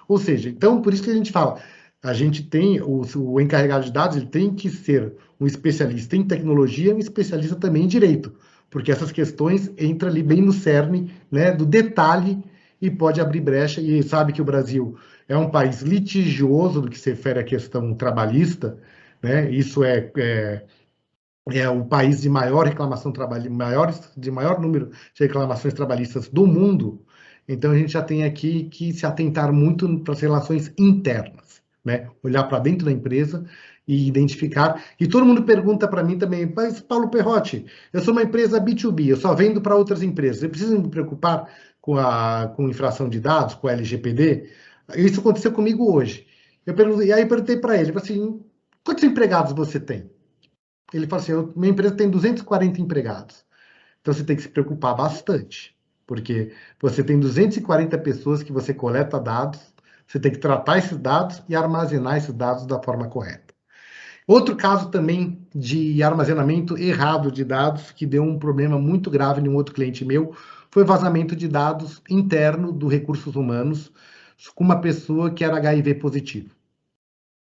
Ou seja, então, por isso que a gente fala, a gente tem o encarregado de dados, ele tem que ser um especialista em tecnologia e um especialista também em direito, porque essas questões entram ali bem no cerne, né, do detalhe, e pode abrir brecha, e sabe que o Brasil é um país litigioso do que se refere à questão trabalhista, né? Isso é o país de maior reclamação trabalhista, de maior número de reclamações trabalhistas do mundo. Então a gente já tem aqui que se atentar muito para as relações internas, né? Olhar para dentro da empresa e identificar. E todo mundo pergunta para mim também, mas Paulo Perrotti, eu sou uma empresa B2B, eu só vendo para outras empresas, eu preciso me preocupar com infração de dados, com a LGPD? Isso aconteceu comigo hoje. E aí eu perguntei para ele, assim, quantos empregados você tem? Ele falou assim, minha empresa tem 240 empregados. Então você tem que se preocupar bastante, porque você tem 240 pessoas que você coleta dados, você tem que tratar esses dados e armazenar esses dados da forma correta. Outro caso também de armazenamento errado de dados, que deu um problema muito grave em um outro cliente meu, foi o vazamento de dados interno do Recursos Humanos com uma pessoa que era HIV positivo.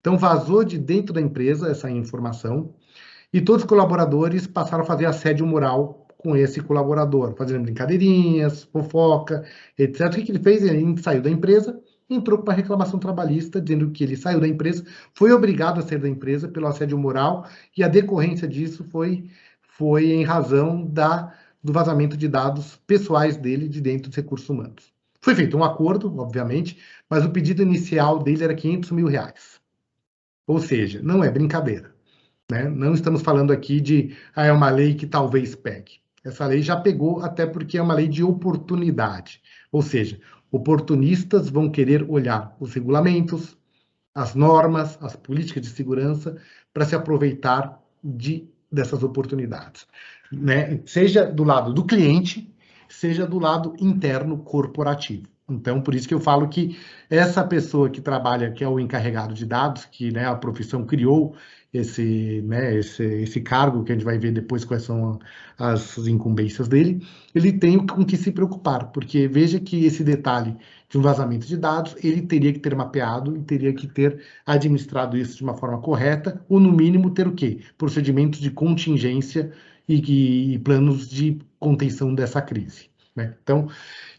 Então vazou de dentro da empresa essa informação e todos os colaboradores passaram a fazer assédio moral com esse colaborador, fazendo brincadeirinhas, fofoca, etc. O que ele fez? Ele saiu da empresa, entrou com uma reclamação trabalhista, dizendo que ele saiu da empresa, foi obrigado a sair da empresa pelo assédio moral, e a decorrência disso foi em razão do vazamento de dados pessoais dele de dentro dos recursos humanos. Foi feito um acordo, obviamente, mas o pedido inicial dele era R$500 mil. Ou seja, não é brincadeira, né? Não estamos falando aqui de é uma lei que talvez pegue. Essa lei já pegou, até porque é uma lei de oportunidade. Ou seja, oportunistas vão querer olhar os regulamentos, as normas, as políticas de segurança para se aproveitar dessas oportunidades, né? Seja do lado do cliente, seja do lado interno corporativo. Então, por isso que eu falo que essa pessoa que trabalha, que é o encarregado de dados, que, né, a profissão criou esse cargo, que a gente vai ver depois quais são as incumbências dele, ele tem com que se preocupar, porque veja que esse detalhe de um vazamento de dados, ele teria que ter mapeado e teria que ter administrado isso de uma forma correta, ou no mínimo ter o quê? Procedimentos de contingência e planos de contenção dessa crise. né? Então,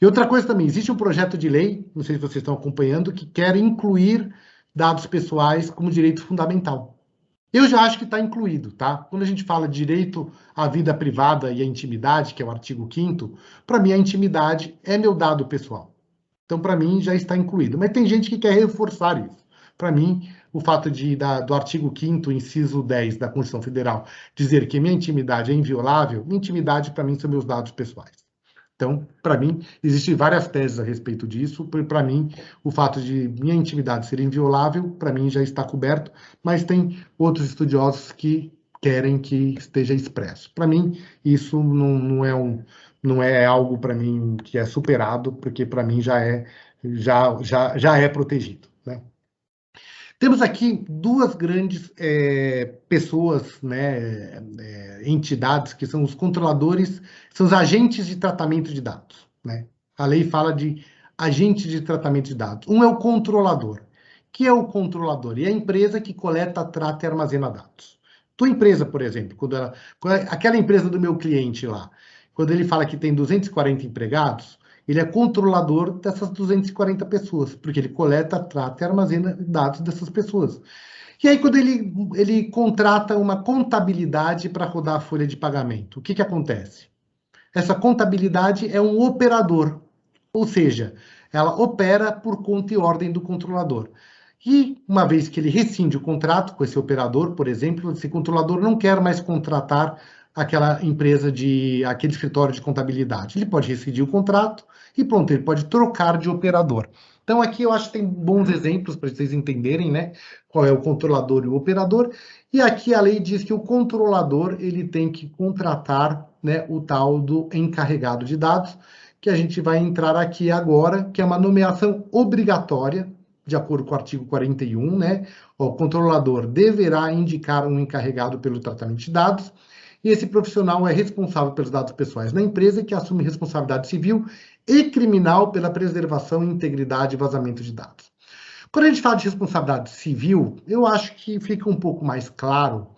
e outra coisa também, existe um projeto de lei, não sei se vocês estão acompanhando, que quer incluir dados pessoais como direito fundamental. Eu já acho que está incluído, tá? Quando a gente fala de direito à vida privada e à intimidade, que é o artigo 5º, para mim a intimidade é meu dado pessoal. Então, para mim, já está incluído. Mas tem gente que quer reforçar isso. Para mim, o fato do artigo 5º, inciso 10 da Constituição Federal, dizer que minha intimidade é inviolável, minha intimidade, para mim, são meus dados pessoais. Então, para mim, existem várias teses a respeito disso. Para mim, o fato de minha intimidade ser inviolável, para mim, já está coberto, mas tem outros estudiosos que querem que esteja expresso. Para mim, isso não é algo para mim que é superado, porque para mim já é protegido, né? Temos aqui duas grandes pessoas, né, entidades, que são os controladores, são os agentes de tratamento de dados, né? A lei fala de agentes de tratamento de dados. Um é o controlador. Que é o controlador? E é a empresa que coleta, trata e armazena dados. Tua empresa, por exemplo, aquela empresa do meu cliente lá, quando ele fala que tem 240 empregados, ele é controlador dessas 240 pessoas, porque ele coleta, trata e armazena dados dessas pessoas. E aí, quando ele contrata uma contabilidade para rodar a folha de pagamento, o que acontece? Essa contabilidade é um operador, ou seja, ela opera por conta e ordem do controlador. E, uma vez que ele rescinde o contrato com esse operador, por exemplo, esse controlador não quer mais contratar aquela empresa aquele escritório de contabilidade. Ele pode rescindir o contrato e pronto, ele pode trocar de operador. Então, aqui eu acho que tem bons exemplos para vocês entenderem, né, qual é o controlador e o operador. E aqui a lei diz que o controlador ele tem que contratar, né, o tal do encarregado de dados, que a gente vai entrar aqui agora, que é uma nomeação obrigatória, de acordo com o artigo 41, né? O controlador deverá indicar um encarregado pelo tratamento de dados, e esse profissional é responsável pelos dados pessoais na empresa, que assume responsabilidade civil e criminal pela preservação, integridade e vazamento de dados. Quando a gente fala de responsabilidade civil, eu acho que fica um pouco mais claro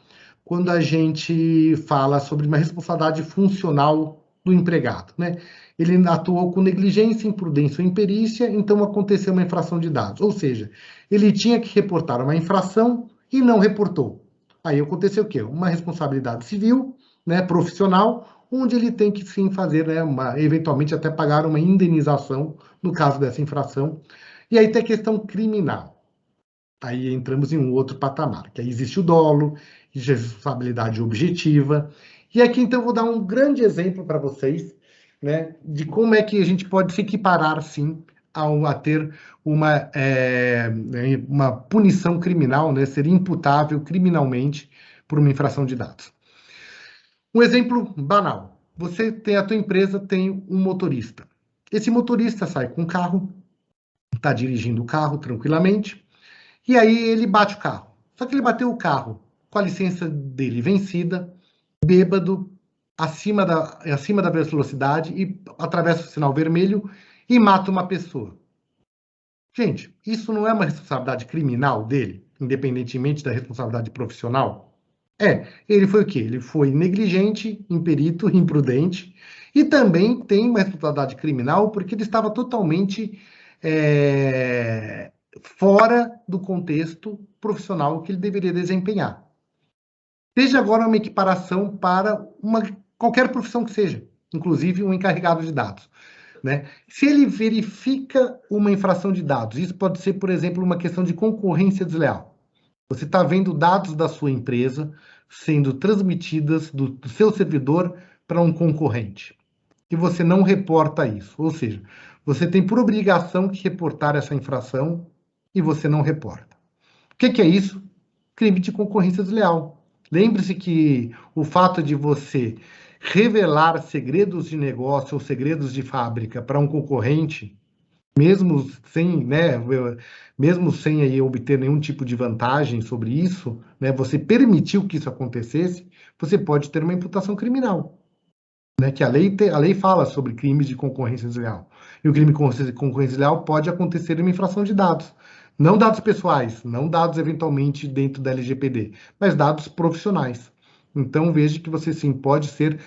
quando a gente fala sobre uma responsabilidade funcional do empregado, né? Ele atuou com negligência, imprudência ou imperícia, então aconteceu uma infração de dados. Ou seja, ele tinha que reportar uma infração e não reportou. Aí aconteceu o quê? Uma responsabilidade civil, né, profissional, onde ele tem que sim fazer, né, eventualmente até pagar uma indenização no caso dessa infração. E aí tem a questão criminal. Aí entramos em um outro patamar, que aí existe o dolo, existe a responsabilidade objetiva. E aqui então eu vou dar um grande exemplo para vocês, né, de como é que a gente pode se equiparar, sim, a ter uma punição criminal, né, ser imputável criminalmente por uma infração de dados. Um exemplo banal. A tua empresa tem um motorista. Esse motorista sai com o carro, está dirigindo o carro tranquilamente, e aí ele bate o carro. Só que ele bateu o carro com a licença dele vencida, bêbado, acima da velocidade e atravessa o sinal vermelho e mata uma pessoa. Gente, isso não é uma responsabilidade criminal dele, independentemente da responsabilidade profissional? Ele foi o quê? Ele foi negligente, imperito, imprudente, e também tem uma responsabilidade criminal porque ele estava totalmente fora do contexto profissional que ele deveria desempenhar. Veja agora uma equiparação para qualquer profissão que seja, inclusive um encarregado de dados, né? Se ele verifica uma infração de dados, isso pode ser, por exemplo, uma questão de concorrência desleal. Você está vendo dados da sua empresa sendo transmitidas do seu servidor para um concorrente, e você não reporta isso. Ou seja, você tem por obrigação que reportar essa infração e você não reporta. O que é isso? Crime de concorrência desleal. Lembre-se que o fato de você revelar segredos de negócio ou segredos de fábrica para um concorrente, mesmo sem aí obter nenhum tipo de vantagem sobre isso, né, você permitiu que isso acontecesse, você pode ter uma imputação criminal. Né, que a lei fala sobre crimes de concorrência desleal. E o crime de concorrência desleal pode acontecer em uma infração de dados. Não dados pessoais, não dados eventualmente dentro da LGPD, mas dados profissionais. Então, veja que você sim pode ser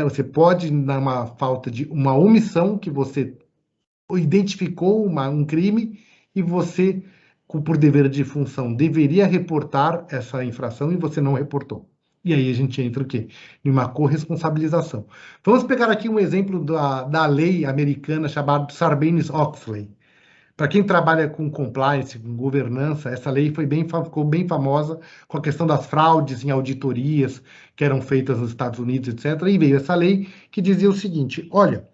Você pode, numa falta de uma omissão, que você identificou um crime e você, por dever de função, deveria reportar essa infração e você não reportou. E aí a gente entra o quê? Em uma corresponsabilização. Vamos pegar aqui um exemplo da lei americana chamada Sarbanes-Oxley. Para quem trabalha com compliance, com governança, essa lei ficou bem famosa com a questão das fraudes em auditorias que eram feitas nos Estados Unidos, etc. E veio essa lei que dizia o seguinte: olha,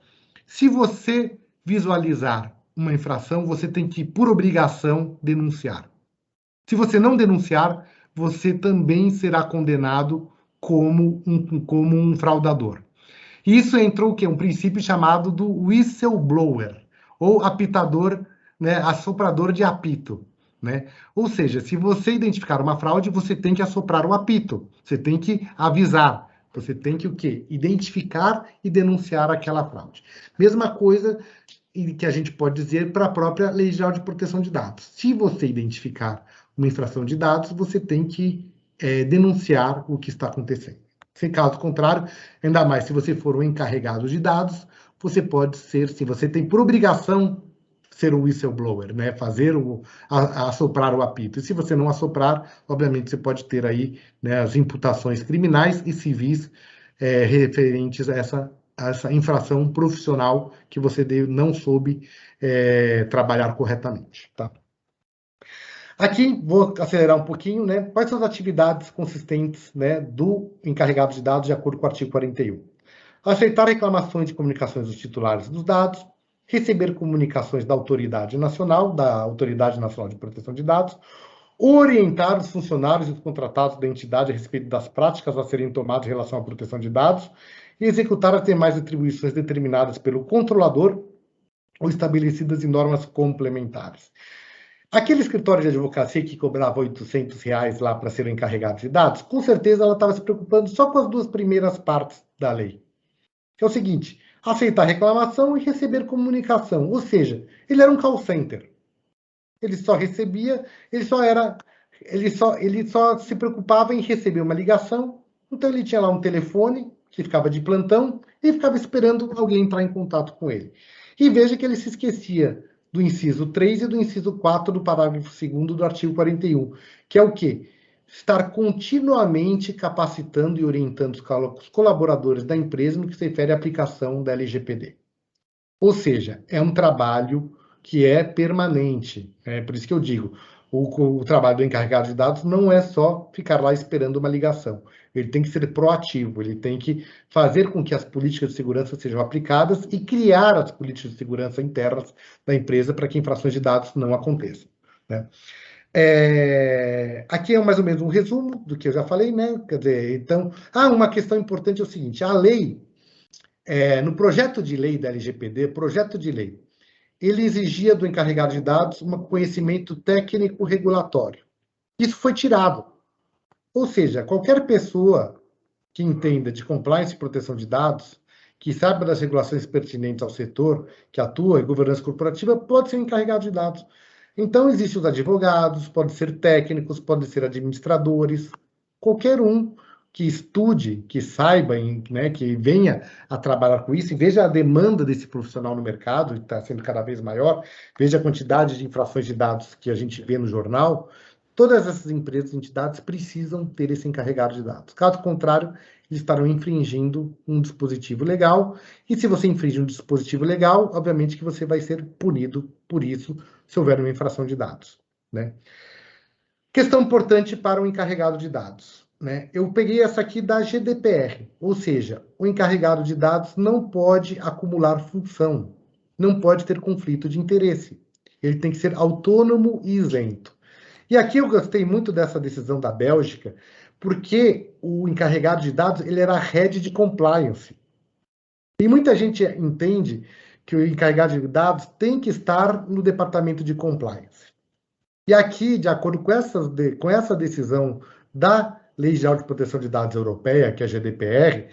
se você visualizar uma infração, você tem que, por obrigação, denunciar. Se você não denunciar, você também será condenado como um fraudador. E isso entrou o quê? Um princípio chamado do whistleblower, ou apitador, né, assoprador de apito, né? Ou seja, se você identificar uma fraude, você tem que assoprar o apito, você tem que avisar, você tem que o quê? Identificar e denunciar aquela fraude. Mesma coisa que a gente pode dizer para a própria Lei Geral de Proteção de Dados. Se você identificar uma infração de dados, você tem que denunciar o que está acontecendo. Se caso contrário, ainda mais se você for um encarregado de dados, você pode ser, se você tem por obrigação ser um whistleblower, né? Assoprar o apito. E se você não assoprar, obviamente você pode ter aí, né, as imputações criminais e civis referentes a essa infração profissional que você não soube trabalhar corretamente, tá? Aqui, vou acelerar um pouquinho, né? Quais são as atividades consistentes, né, do encarregado de dados de acordo com o artigo 41? Aceitar reclamações de comunicações dos titulares dos dados, receber comunicações da Autoridade Nacional de Proteção de Dados, orientar os funcionários e os contratados da entidade a respeito das práticas a serem tomadas em relação à proteção de dados e executar as demais atribuições determinadas pelo controlador ou estabelecidas em normas complementares. Aquele escritório de advocacia que cobrava R$800 lá para ser o encarregado de dados, com certeza ela estava se preocupando só com as duas primeiras partes da lei. Que é o seguinte: aceitar reclamação e receber comunicação. Ou seja, ele era um call center. Ele só recebia, ele só se preocupava em receber uma ligação. Então ele tinha lá um telefone que ficava de plantão e ficava esperando alguém entrar em contato com ele. E veja que ele se esquecia do inciso 3 e do inciso 4 do parágrafo 2º do artigo 41, que é o quê? Estar continuamente capacitando e orientando os colaboradores da empresa no que se refere à aplicação da LGPD. Ou seja, é um trabalho que é permanente. Por isso que eu digo, o trabalho do encarregado de dados não é só ficar lá esperando uma ligação. Ele tem que ser proativo, ele tem que fazer com que as políticas de segurança sejam aplicadas e criar as políticas de segurança internas da empresa para que infrações de dados não aconteçam, né? Aqui é mais ou menos um resumo do que eu já falei, né? Quer dizer, então, uma questão importante é o seguinte: a lei, no projeto de lei da LGPD, ele exigia do encarregado de dados um conhecimento técnico regulatório. Isso foi tirado. Ou seja, qualquer pessoa que entenda de compliance e proteção de dados, que saiba das regulações pertinentes ao setor, que atua em governança corporativa, pode ser encarregado de dados. Então, existem os advogados, podem ser técnicos, podem ser administradores, qualquer um que estude, que saiba, né, que venha a trabalhar com isso, e veja a demanda desse profissional no mercado, que está sendo cada vez maior, veja a quantidade de infrações de dados que a gente vê no jornal. Todas essas empresas e entidades precisam ter esse encarregado de dados. Caso contrário, eles estarão infringindo um dispositivo legal, e se você infringe um dispositivo legal, obviamente que você vai ser punido por isso, se houver uma infração de dados, né? Questão importante para o encarregado de dados, né? Eu peguei essa aqui da GDPR, ou seja, o encarregado de dados não pode acumular função, não pode ter conflito de interesse. Ele tem que ser autônomo e isento. E aqui eu gostei muito dessa decisão da Bélgica, porque o encarregado de dados ele era head de compliance. E muita gente entende que o encarregado de dados tem que estar no departamento de compliance. E aqui, de acordo com essa decisão da Lei Geral de Proteção de Dados Europeia, que é a GDPR,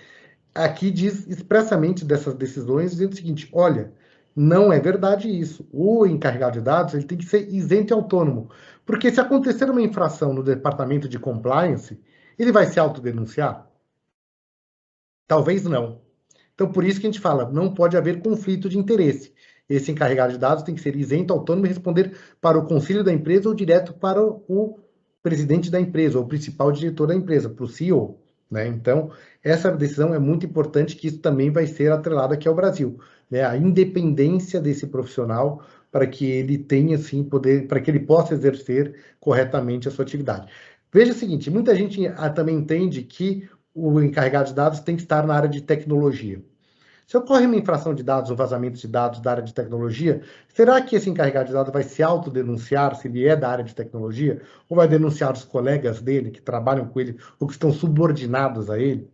aqui diz expressamente dessas decisões, dizendo o seguinte: olha, não é verdade isso. O encarregado de dados ele tem que ser isento e autônomo. Porque se acontecer uma infração no departamento de compliance, ele vai se autodenunciar? Talvez não. Então, por isso que a gente fala, não pode haver conflito de interesse. Esse encarregado de dados tem que ser isento, autônomo e responder para o conselho da empresa ou direto para o presidente da empresa, ou o principal diretor da empresa, para o CEO. Né? Então, essa decisão é muito importante, que isso também vai ser atrelado aqui ao Brasil. Né? A independência desse profissional para que ele tenha, assim, poder, para que ele possa exercer corretamente a sua atividade. Veja o seguinte, muita gente também entende que o encarregado de dados tem que estar na área de tecnologia. Se ocorre uma infração de dados, um vazamento de dados da área de tecnologia, será que esse encarregado de dados vai se autodenunciar, se ele é da área de tecnologia, ou vai denunciar os colegas dele que trabalham com ele ou que estão subordinados a ele?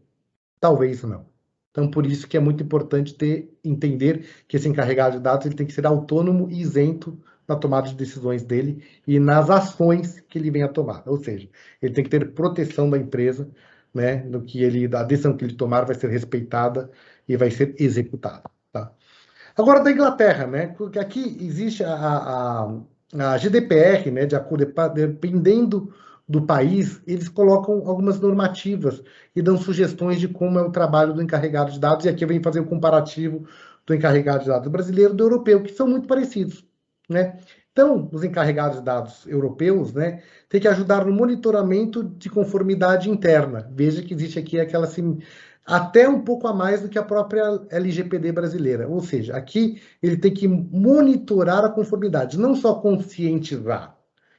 Talvez não. Então, por isso que é muito importante entender que esse encarregado de dados ele tem que ser autônomo e isento na tomada de decisões dele e nas ações que ele vem a tomar. Ou seja, ele tem que ter proteção da empresa, né, no que a decisão que ele tomar vai ser respeitada e vai ser executada. Tá? Agora, da Inglaterra, né, porque aqui existe a GDPR, né, dependendo do país, eles colocam algumas normativas e dão sugestões de como é o trabalho do encarregado de dados, e aqui eu venho fazer o comparativo do encarregado de dados brasileiro e do europeu, que são muito parecidos. Né? Então, os encarregados de dados europeus, né, têm que ajudar no monitoramento de conformidade interna. Veja que existe aqui aquela até um pouco a mais do que a própria LGPD brasileira. Ou seja, aqui ele tem que monitorar a conformidade, não só conscientizar,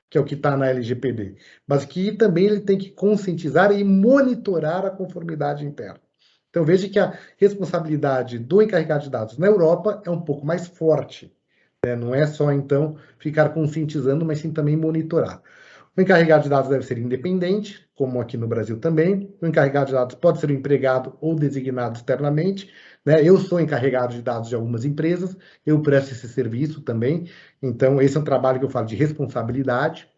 que é o que está na LGPD, mas que também ele tem que conscientizar e monitorar a conformidade interna. Então veja que a responsabilidade do encarregado de dados na Europa é um pouco mais forte. Não é só, então, ficar conscientizando, mas sim também monitorar. O encarregado de dados deve ser independente, como aqui no Brasil também. O encarregado de dados pode ser um empregado ou designado externamente. Né? Eu sou encarregado de dados de algumas empresas, eu presto esse serviço também. Então, esse é um trabalho que eu falo de responsabilidade.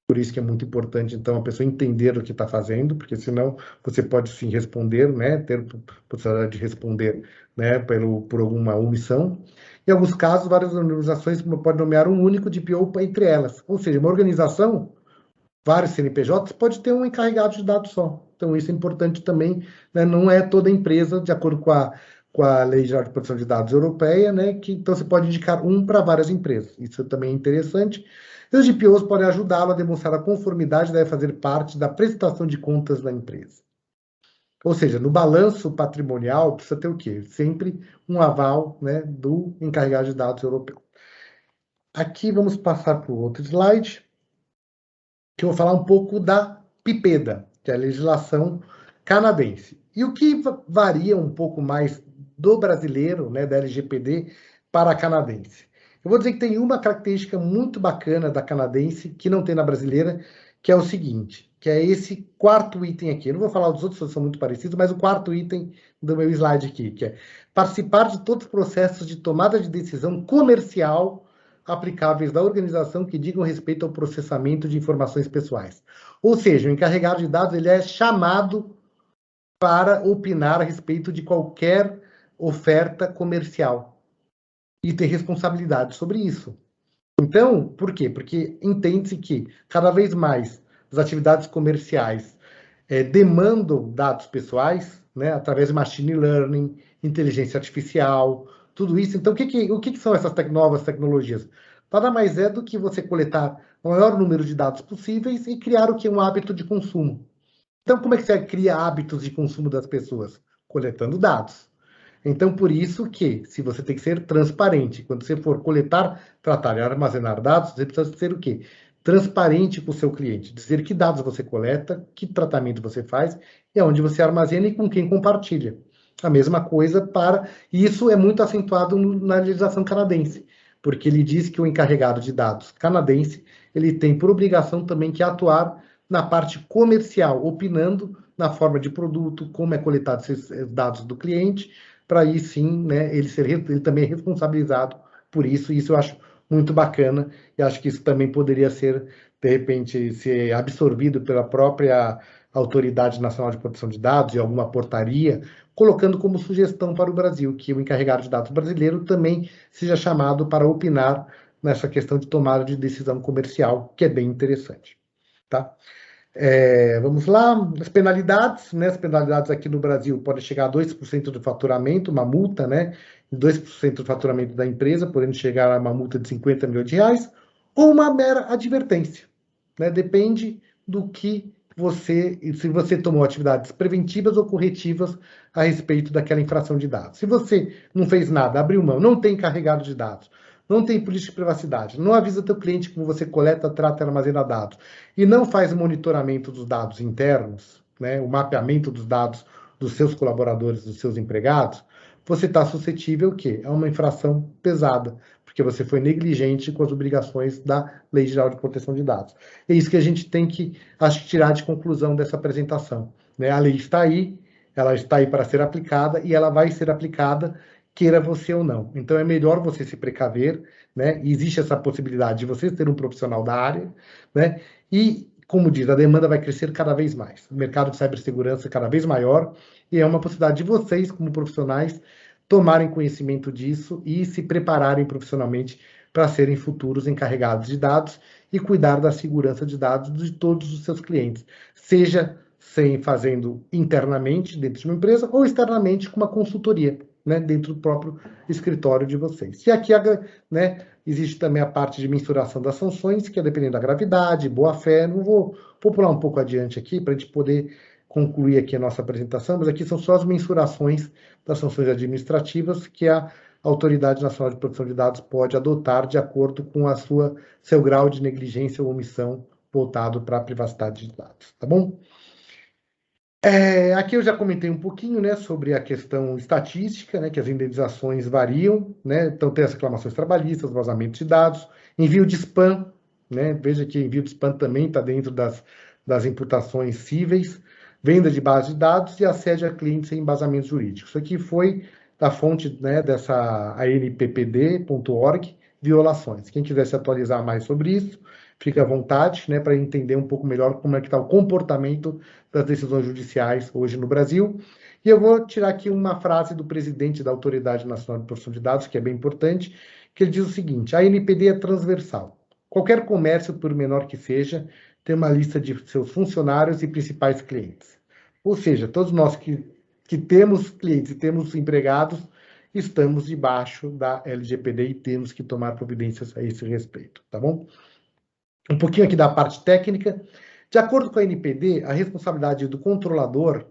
Por isso que é muito importante, então, a pessoa entender o que está fazendo, porque senão você pode sim responder, né? Ter possibilidade de responder, né? Por alguma omissão. Em alguns casos, várias organizações podem nomear um único DPO entre elas. Ou seja, uma organização, vários CNPJs, pode ter um encarregado de dados só. Então, isso é importante também. Né? Não é toda empresa, de acordo com a Lei Geral de Proteção de Dados Europeia, né? Então você pode indicar um para várias empresas. Isso também é interessante. E os DPOs podem ajudá-lo a demonstrar a conformidade e deve fazer parte da prestação de contas da empresa. Ou seja, no balanço patrimonial, precisa ter o quê? Sempre um aval, né, do encarregado de dados europeu. Aqui vamos passar para o outro slide, que eu vou falar um pouco da PIPEDA, que é a legislação canadense. E o que varia um pouco mais do brasileiro, né, da LGPD, para a canadense? Eu vou dizer que tem uma característica muito bacana da canadense, que não tem na brasileira, que é o seguinte, que é esse quarto item aqui. Eu não vou falar dos outros, são muito parecidos, mas o quarto item do meu slide aqui, que é participar de todos os processos de tomada de decisão comercial aplicáveis da organização que digam respeito ao processamento de informações pessoais. Ou seja, o encarregado de dados ele é chamado para opinar a respeito de qualquer oferta comercial e ter responsabilidade sobre isso. Então, por quê? Porque entende-se que cada vez mais as atividades comerciais demandam dados pessoais, né, através de machine learning, inteligência artificial, tudo isso. Então, o que são essas novas tecnologias? Nada mais é do que você coletar o maior número de dados possíveis e criar o que é um hábito de consumo. Então, como é que você cria hábitos de consumo das pessoas? Coletando dados. Então, por isso que, se você tem que ser transparente, quando você for coletar, tratar e armazenar dados, você precisa ser o quê? Transparente com o seu cliente. Dizer que dados você coleta, que tratamento você faz, e aonde você armazena e com quem compartilha. A mesma coisa e isso é muito acentuado na legislação canadense, porque ele diz que o encarregado de dados canadense, ele tem por obrigação também que atuar na parte comercial, opinando na forma de produto, como é coletado esses dados do cliente, para aí sim, né, ele também é responsabilizado por isso, e isso eu acho muito bacana, e acho que isso também poderia ser, de repente, ser absorvido pela própria Autoridade Nacional de Proteção de Dados, e alguma portaria, colocando como sugestão para o Brasil, que o encarregado de dados brasileiro também seja chamado para opinar nessa questão de tomada de decisão comercial, que é bem interessante. Tá? Vamos lá, as penalidades, né? As penalidades aqui no Brasil podem chegar a 2% do faturamento, uma multa, né? 2% do faturamento da empresa, podendo chegar a uma multa de 50 milhões de reais, ou uma mera advertência, né? Depende do que se você tomou atividades preventivas ou corretivas a respeito daquela infração de dados. Se você não fez nada, abriu mão, não tem carregado de dados, não tem política de privacidade, não avisa teu cliente como você coleta, trata e armazena dados, e não faz o monitoramento dos dados internos, né, o mapeamento dos dados dos seus colaboradores, dos seus empregados, você está suscetível o quê? A uma infração pesada, porque você foi negligente com as obrigações da Lei Geral de Proteção de Dados. É isso que a gente tem que, acho que, tirar de conclusão dessa apresentação, né? A lei está aí, ela está aí para ser aplicada e ela vai ser aplicada, queira você ou não. Então, é melhor você se precaver, né? Existe essa possibilidade de você ter um profissional da área, né? E, como diz, a demanda vai crescer cada vez mais. O mercado de cibersegurança é cada vez maior e é uma possibilidade de vocês, como profissionais, tomarem conhecimento disso e se prepararem profissionalmente para serem futuros encarregados de dados e cuidar da segurança de dados de todos os seus clientes, seja fazendo internamente dentro de uma empresa ou externamente com uma consultoria, né, dentro do próprio escritório de vocês. E aqui, né, existe também a parte de mensuração das sanções, que é dependendo da gravidade, boa-fé. Não vou pular um pouco adiante aqui para a gente poder concluir aqui a nossa apresentação, mas aqui são só as mensurações das sanções administrativas que a Autoridade Nacional de Proteção de Dados pode adotar de acordo com seu grau de negligência ou omissão voltado para a privacidade de dados, tá bom? Aqui eu já comentei um pouquinho, né, sobre a questão estatística, né, que as indenizações variam, né, então tem as reclamações trabalhistas, vazamento de dados, envio de spam, né, veja que envio de spam também está dentro das imputações cíveis, venda de base de dados e assédio a clientes sem embasamento jurídico. Isso aqui foi da fonte, né, dessa anppd.org, violações. Quem quiser se atualizar mais sobre isso, fica à vontade, né, para entender um pouco melhor como é que está o comportamento das decisões judiciais hoje no Brasil. E eu vou tirar aqui uma frase do presidente da Autoridade Nacional de Proteção de Dados, que é bem importante, que ele diz o seguinte: a ANPD é transversal. Qualquer comércio, por menor que seja, tem uma lista de seus funcionários e principais clientes. Ou seja, todos nós que temos clientes e temos empregados, estamos debaixo da LGPD e temos que tomar providências a esse respeito, tá bom? Um pouquinho aqui da parte técnica. De acordo com a ANPD, a responsabilidade do controlador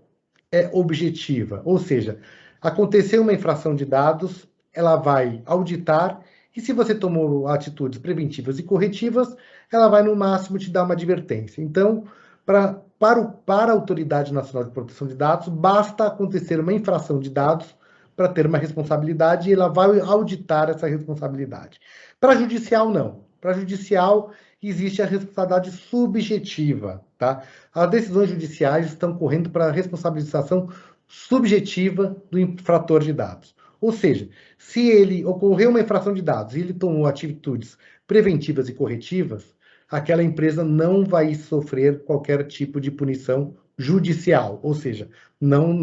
é objetiva, ou seja, aconteceu uma infração de dados, ela vai auditar e se você tomou atitudes preventivas e corretivas, ela vai no máximo te dar uma advertência. Então, para a Autoridade Nacional de Proteção de Dados, basta acontecer uma infração de dados para ter uma responsabilidade e ela vai auditar essa responsabilidade. Para judicial, não. Para judicial, existe a responsabilidade subjetiva, tá? As decisões judiciais estão correndo para a responsabilização subjetiva do infrator de dados. Ou seja, se ele ocorreu uma infração de dados e ele tomou atitudes preventivas e corretivas, aquela empresa não vai sofrer qualquer tipo de punição judicial, ou seja, não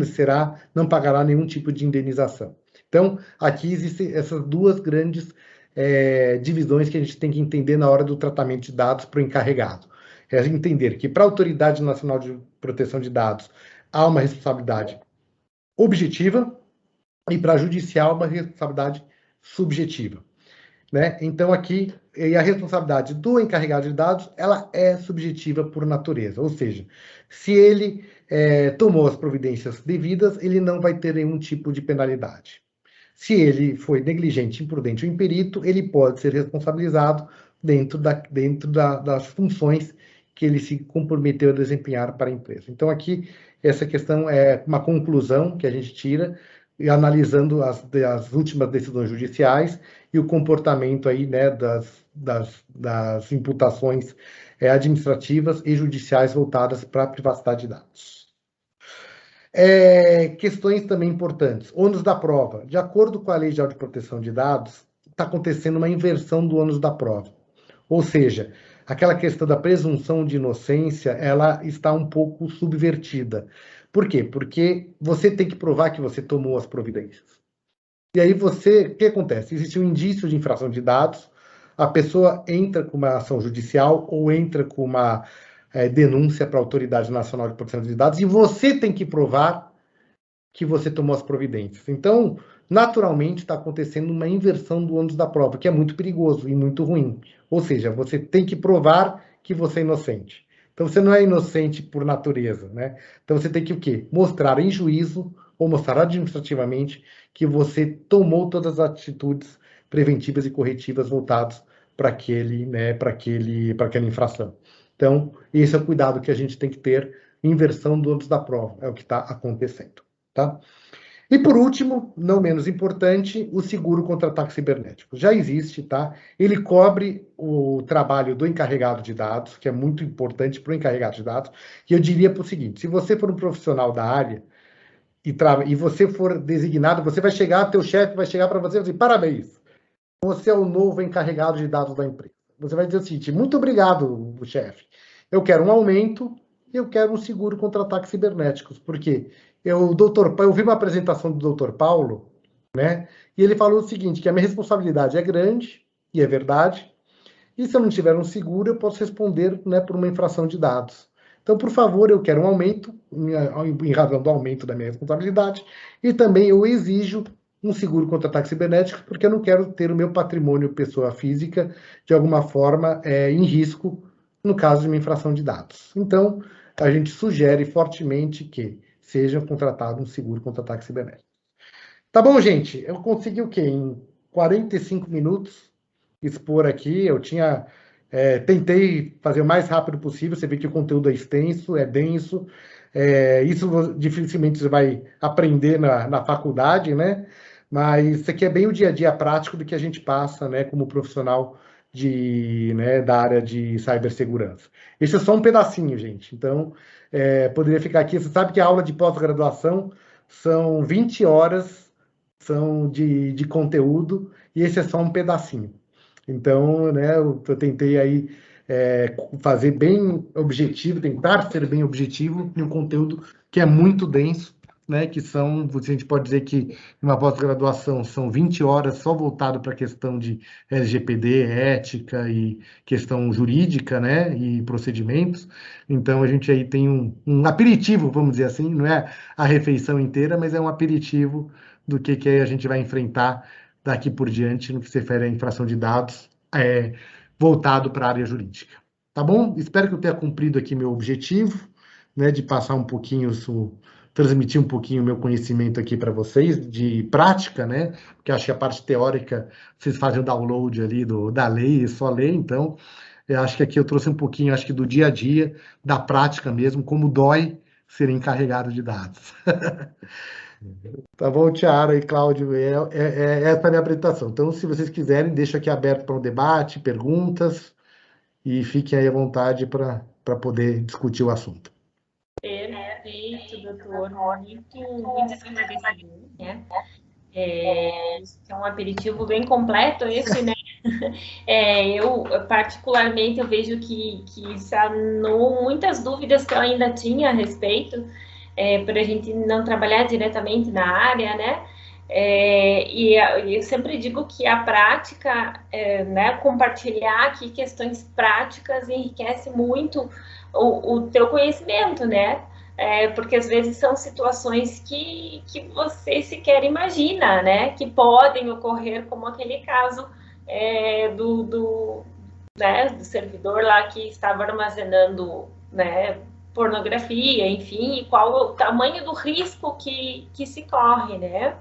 pagará nenhum tipo de indenização. Então, aqui existem essas duas grandes divisões que a gente tem que entender na hora do tratamento de dados para o encarregado. É entender que para a Autoridade Nacional de Proteção de Dados há uma responsabilidade objetiva e para a judicial uma responsabilidade subjetiva, né? Então aqui a responsabilidade do encarregado de dados ela é subjetiva por natureza, ou seja, se ele tomou as providências devidas, ele não vai ter nenhum tipo de penalidade. Se ele foi negligente, imprudente ou imperito, ele pode ser responsabilizado dentro das funções que ele se comprometeu a desempenhar para a empresa. Então, aqui, essa questão é uma conclusão que a gente tira, analisando as últimas decisões judiciais e o comportamento aí, né, das imputações administrativas e judiciais voltadas para a privacidade de dados. Questões também importantes. Ônus da prova. De acordo com a Lei Geral de Proteção de Dados, está acontecendo uma inversão do ônus da prova. Ou seja, aquela questão da presunção de inocência, ela está um pouco subvertida. Por quê? Porque você tem que provar que você tomou as providências. E aí o que acontece? Existe um indício de infração de dados, a pessoa entra com uma ação judicial ou entra com uma denúncia para a Autoridade Nacional de Proteção de Dados, e você tem que provar que você tomou as providências. Então, naturalmente, está acontecendo uma inversão do ônus da prova, que é muito perigoso e muito ruim. Ou seja, você tem que provar que você é inocente. Então, você não é inocente por natureza, né? Então, você tem que o quê? Mostrar em juízo ou mostrar administrativamente que você tomou todas as atitudes preventivas e corretivas voltadas para aquela infração. Então, esse é o cuidado que a gente tem que ter, inversão do ônus da prova, é o que está acontecendo, tá? E por último, não menos importante, o seguro contra ataques cibernéticos. Já existe, tá? Ele cobre o trabalho do encarregado de dados, que é muito importante para o encarregado de dados, e eu diria para o seguinte, se você for um profissional da área, e você for designado, você vai chegar, teu chefe vai chegar para você e dizer, parabéns, você é o novo encarregado de dados da empresa. Você vai dizer o seguinte, muito obrigado, chefe. Eu quero um aumento e eu quero um seguro contra ataques cibernéticos. Por quê? Eu vi uma apresentação do Dr. Paulo, né? E ele falou o seguinte, que a minha responsabilidade é grande, e é verdade, e se eu não tiver um seguro, eu posso responder, né, por uma infração de dados. Então, por favor, eu quero um aumento, em razão do aumento da minha responsabilidade, e também eu exijo um seguro contra ataques cibernéticos, porque eu não quero ter o meu patrimônio pessoa física, de alguma forma, em risco, no caso de uma infração de dados. Então, a gente sugere fortemente que seja contratado um seguro contra ataques cibernéticos. Tá bom, gente? Eu consegui o quê? Em 45 minutos expor aqui, tentei fazer o mais rápido possível, você vê que o conteúdo é extenso, é denso, isso dificilmente você vai aprender na faculdade, né? Mas isso aqui é bem o dia a dia prático do que a gente passa, né, como profissional da área de cibersegurança. Esse é só um pedacinho, gente. Então, poderia ficar aqui. Você sabe que a aula de pós-graduação são 20 horas de conteúdo, e esse é só um pedacinho. Então, né, eu tentei aí fazer bem objetivo, tentar ser bem objetivo em um conteúdo que é muito denso, né, que a gente pode dizer que uma pós-graduação são 20 horas só voltado para a questão de LGPD, ética e questão jurídica, né, e procedimentos. Então, a gente aí tem um aperitivo, vamos dizer assim, não é a refeição inteira, mas é um aperitivo do que a gente vai enfrentar daqui por diante no que se refere à infração de dados voltado para a área jurídica. Tá bom? Espero que eu tenha cumprido aqui meu objetivo, né, de passar um pouquinho, transmitir um pouquinho o meu conhecimento aqui para vocês, de prática, né, porque acho que a parte teórica, vocês fazem o download ali da lei, e só ler, então, eu acho que aqui eu trouxe um pouquinho, acho que do dia a dia, da prática mesmo, como dói ser encarregado de dados. Tá bom, Tiara e Cláudio, essa é a minha apresentação. Então, se vocês quiserem, deixo aqui aberto para um debate, perguntas, e fiquem aí à vontade para poder discutir o assunto. Perfeito, doutor. Muito esclarecedor, né? É um aperitivo bem completo esse, né? Eu, particularmente, eu vejo que sanou muitas dúvidas que eu ainda tinha a respeito, para a gente não trabalhar diretamente na área, né? E eu sempre digo que a prática, né, compartilhar aqui questões práticas enriquece muito o teu conhecimento, né? Porque às vezes são situações que você sequer imagina, né? Que podem ocorrer, como aquele caso do servidor lá que estava armazenando, né, pornografia, enfim, e qual o tamanho do risco que se corre, né?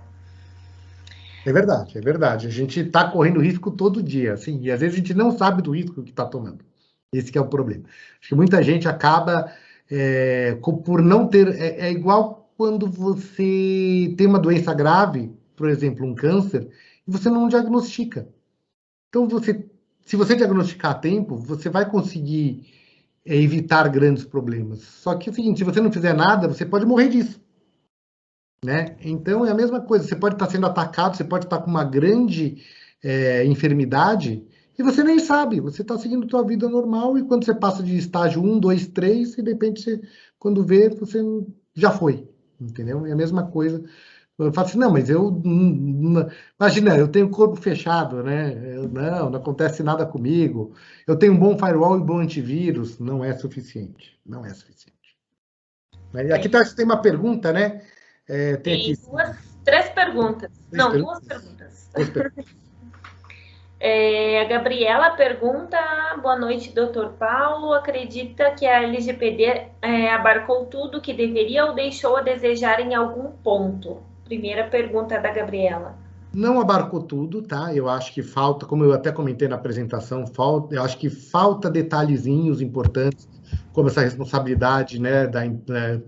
É verdade, é verdade. A gente está correndo risco todo dia, assim, e às vezes a gente não sabe do risco que está tomando. Esse que é o problema. Acho que muita gente acaba por não ter... É igual quando você tem uma doença grave, por exemplo, um câncer, e você não diagnostica. Então, se você diagnosticar a tempo, você vai conseguir evitar grandes problemas. Só que é o seguinte, se você não fizer nada, você pode morrer disso. Né? Então, é a mesma coisa. Você pode estar sendo atacado, você pode estar com uma grande enfermidade e você nem sabe. Você está seguindo a sua vida normal e quando você passa de estágio 1, 2, 3, e de repente, quando vê, você já foi. Entendeu? É a mesma coisa Eu falo assim, não, mas imagina, eu tenho corpo fechado, né? Não acontece nada comigo. Eu tenho um bom firewall e um bom antivírus. Não é suficiente. Não é suficiente. Aqui tem uma pergunta, né? Tem aqui. Três perguntas. Duas perguntas. A Gabriela pergunta: boa noite, doutor Paulo. Acredita que a LGPD abarcou tudo que deveria ou deixou a desejar em algum ponto? Primeira pergunta da Gabriela. Não abarcou tudo, tá? Eu acho que falta, como eu até comentei na apresentação, eu acho que falta detalhezinhos importantes, como essa responsabilidade, né,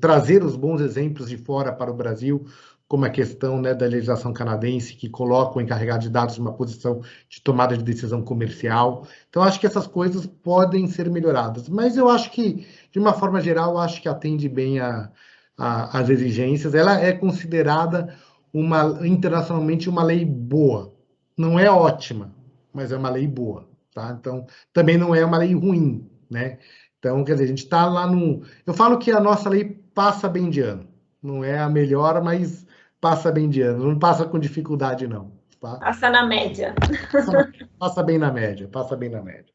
trazer os bons exemplos de fora para o Brasil, como a questão, né, da legislação canadense, que coloca o encarregado de dados numa posição de tomada de decisão comercial. Então, acho que essas coisas podem ser melhoradas. Mas eu acho que, de uma forma geral, acho que atende bem às exigências. Ela é considerada internacionalmente uma lei boa. Não é ótima, mas é uma lei boa. Tá? Então, também não é uma lei ruim, né? Então, quer dizer, a gente está lá no... Eu falo que a nossa lei passa bem de ano. Não é a melhor, mas passa bem de ano. Não passa com dificuldade, não. Tá? Passa na média. Passa bem na média, passa bem na média.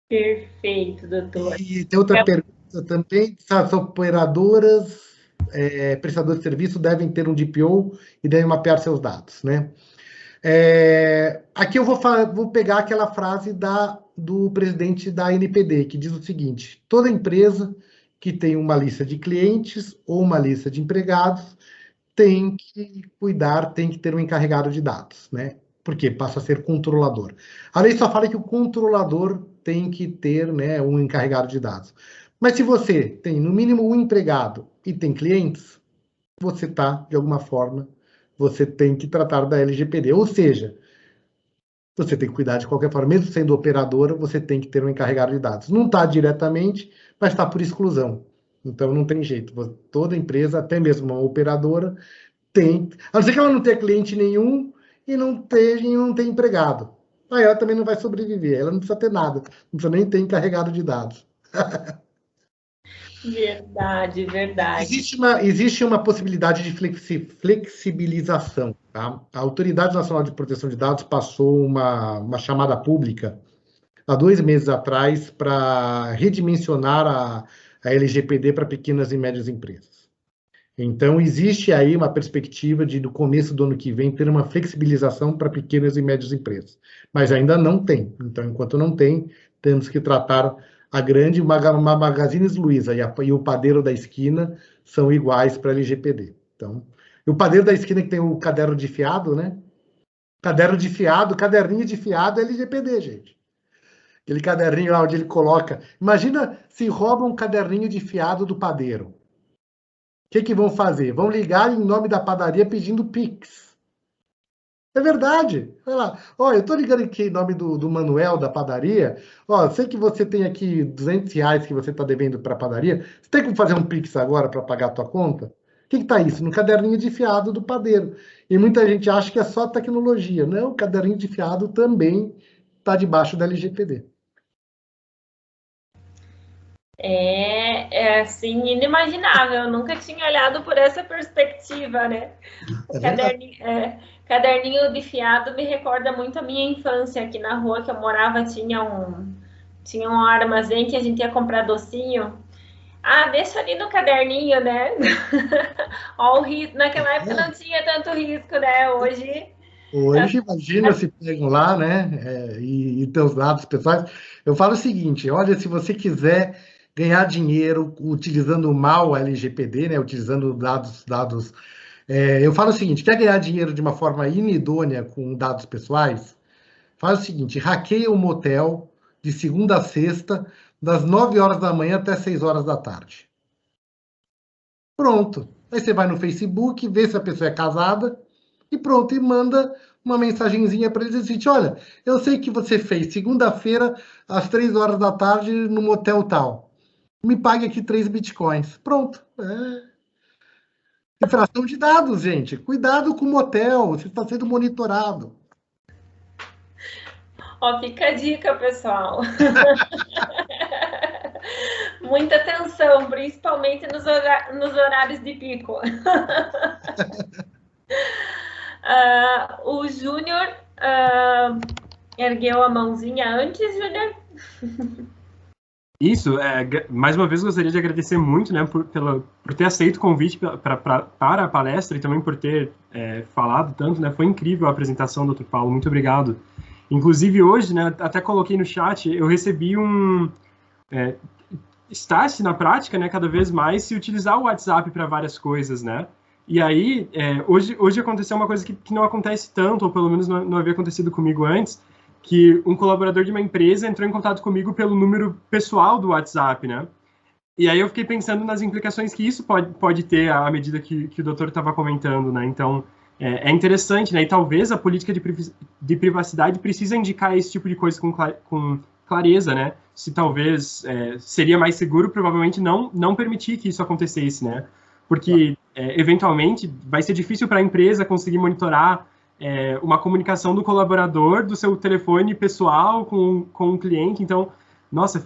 Perfeito, doutor. E tem outra pergunta também. As operadoras, prestadores de serviço, devem ter um DPO e devem mapear seus dados, né? Aqui eu vou pegar aquela frase do presidente da ANPD, que diz o seguinte: toda empresa que tem uma lista de clientes ou uma lista de empregados tem que cuidar, tem que ter um encarregado de dados, né? Porque passa a ser controlador. A lei só fala que o controlador tem que ter, né, um encarregado de dados. Mas se você tem, no mínimo, um empregado e tem clientes, você está, de alguma forma, você tem que tratar da LGPD. Ou seja, você tem que cuidar de qualquer forma. Mesmo sendo operadora, você tem que ter um encarregado de dados. Não está diretamente, mas está por exclusão. Então, não tem jeito. Toda empresa, até mesmo uma operadora, tem. A não ser que ela não tenha cliente nenhum e não tenha empregado. Aí ela também não vai sobreviver. Ela não precisa ter nada. Não precisa nem ter encarregado de dados. Verdade, verdade. Existe uma possibilidade de flexibilização. Tá? A Autoridade Nacional de Proteção de Dados passou uma chamada pública há 2 meses atrás para redimensionar a LGPD para pequenas e médias empresas. Então, existe aí uma perspectiva de, no começo do ano que vem, ter uma flexibilização para pequenas e médias empresas. Mas ainda não tem. Então, enquanto não tem, temos que tratar a grande, uma Magazine Luiza e o padeiro da esquina são iguais para a LGPD. Então, e o padeiro da esquina que tem o caderno de fiado, né? Caderninho de fiado é LGPD, gente. Aquele caderninho lá onde ele coloca... Imagina se rouba um caderninho de fiado do padeiro. O que vão fazer? Vão ligar em nome da padaria pedindo Pix. É verdade. Olha lá. Eu estou ligando aqui em nome do Manuel da padaria. Sei que você tem aqui R$200 que você está devendo para a padaria. Você tem como fazer um Pix agora para pagar a tua conta? O que está isso? No caderninho de fiado do padeiro. E muita gente acha que é só tecnologia. Não, o caderninho de fiado também está debaixo da LGPD. É assim, inimaginável. Eu nunca tinha olhado por essa perspectiva, né? O caderninho de fiado me recorda muito a minha infância. Aqui na rua que eu morava tinha um armazém que a gente ia comprar docinho. Deixa ali no caderninho, né? Ó, o risco. Naquela época não tinha tanto risco, né? Hoje, imagina se pegam lá, né? E teus dados pessoais. Eu falo o seguinte: olha, se você quiser ganhar dinheiro utilizando mal a LGPD, né? Utilizando dados. Eu falo o seguinte: quer ganhar dinheiro de uma forma inidônea com dados pessoais? Faz o seguinte: hackeia um motel de segunda a sexta, das 9 horas da manhã até 6 horas da tarde. Pronto. Aí você vai no Facebook, vê se a pessoa é casada e pronto, e manda uma mensagenzinha para eles e diz: olha, eu sei que você fez segunda-feira às 3 horas da tarde no motel tal. Me pague aqui 3 bitcoins. Pronto. Infração de dados, gente. Cuidado com o motel. Você está sendo monitorado. Fica a dica, pessoal. Muita atenção, principalmente nos horários de pico. O Júnior ergueu a mãozinha antes, Júnior? Isso, mais uma vez gostaria de agradecer muito, né, por ter aceito o convite para a palestra e também por ter falado tanto, né, foi incrível a apresentação, Dr. Paulo, muito obrigado. Inclusive hoje, né, até coloquei no chat, eu recebi está-se na prática, né, cada vez mais se utilizar o WhatsApp para várias coisas, né, e aí hoje aconteceu uma coisa que não acontece tanto, ou pelo menos não havia acontecido comigo antes, que um colaborador de uma empresa entrou em contato comigo pelo número pessoal do WhatsApp, né? E aí eu fiquei pensando nas implicações que isso pode ter à medida que o doutor estava comentando, né? Então, é interessante, né? E talvez a política de privacidade precisa indicar esse tipo de coisa com clareza, né? Se talvez seria mais seguro, provavelmente não permitir que isso acontecesse, né? Porque, eventualmente, vai ser difícil para a empresa conseguir monitorar uma comunicação do colaborador, do seu telefone pessoal com o cliente. Então, nossa,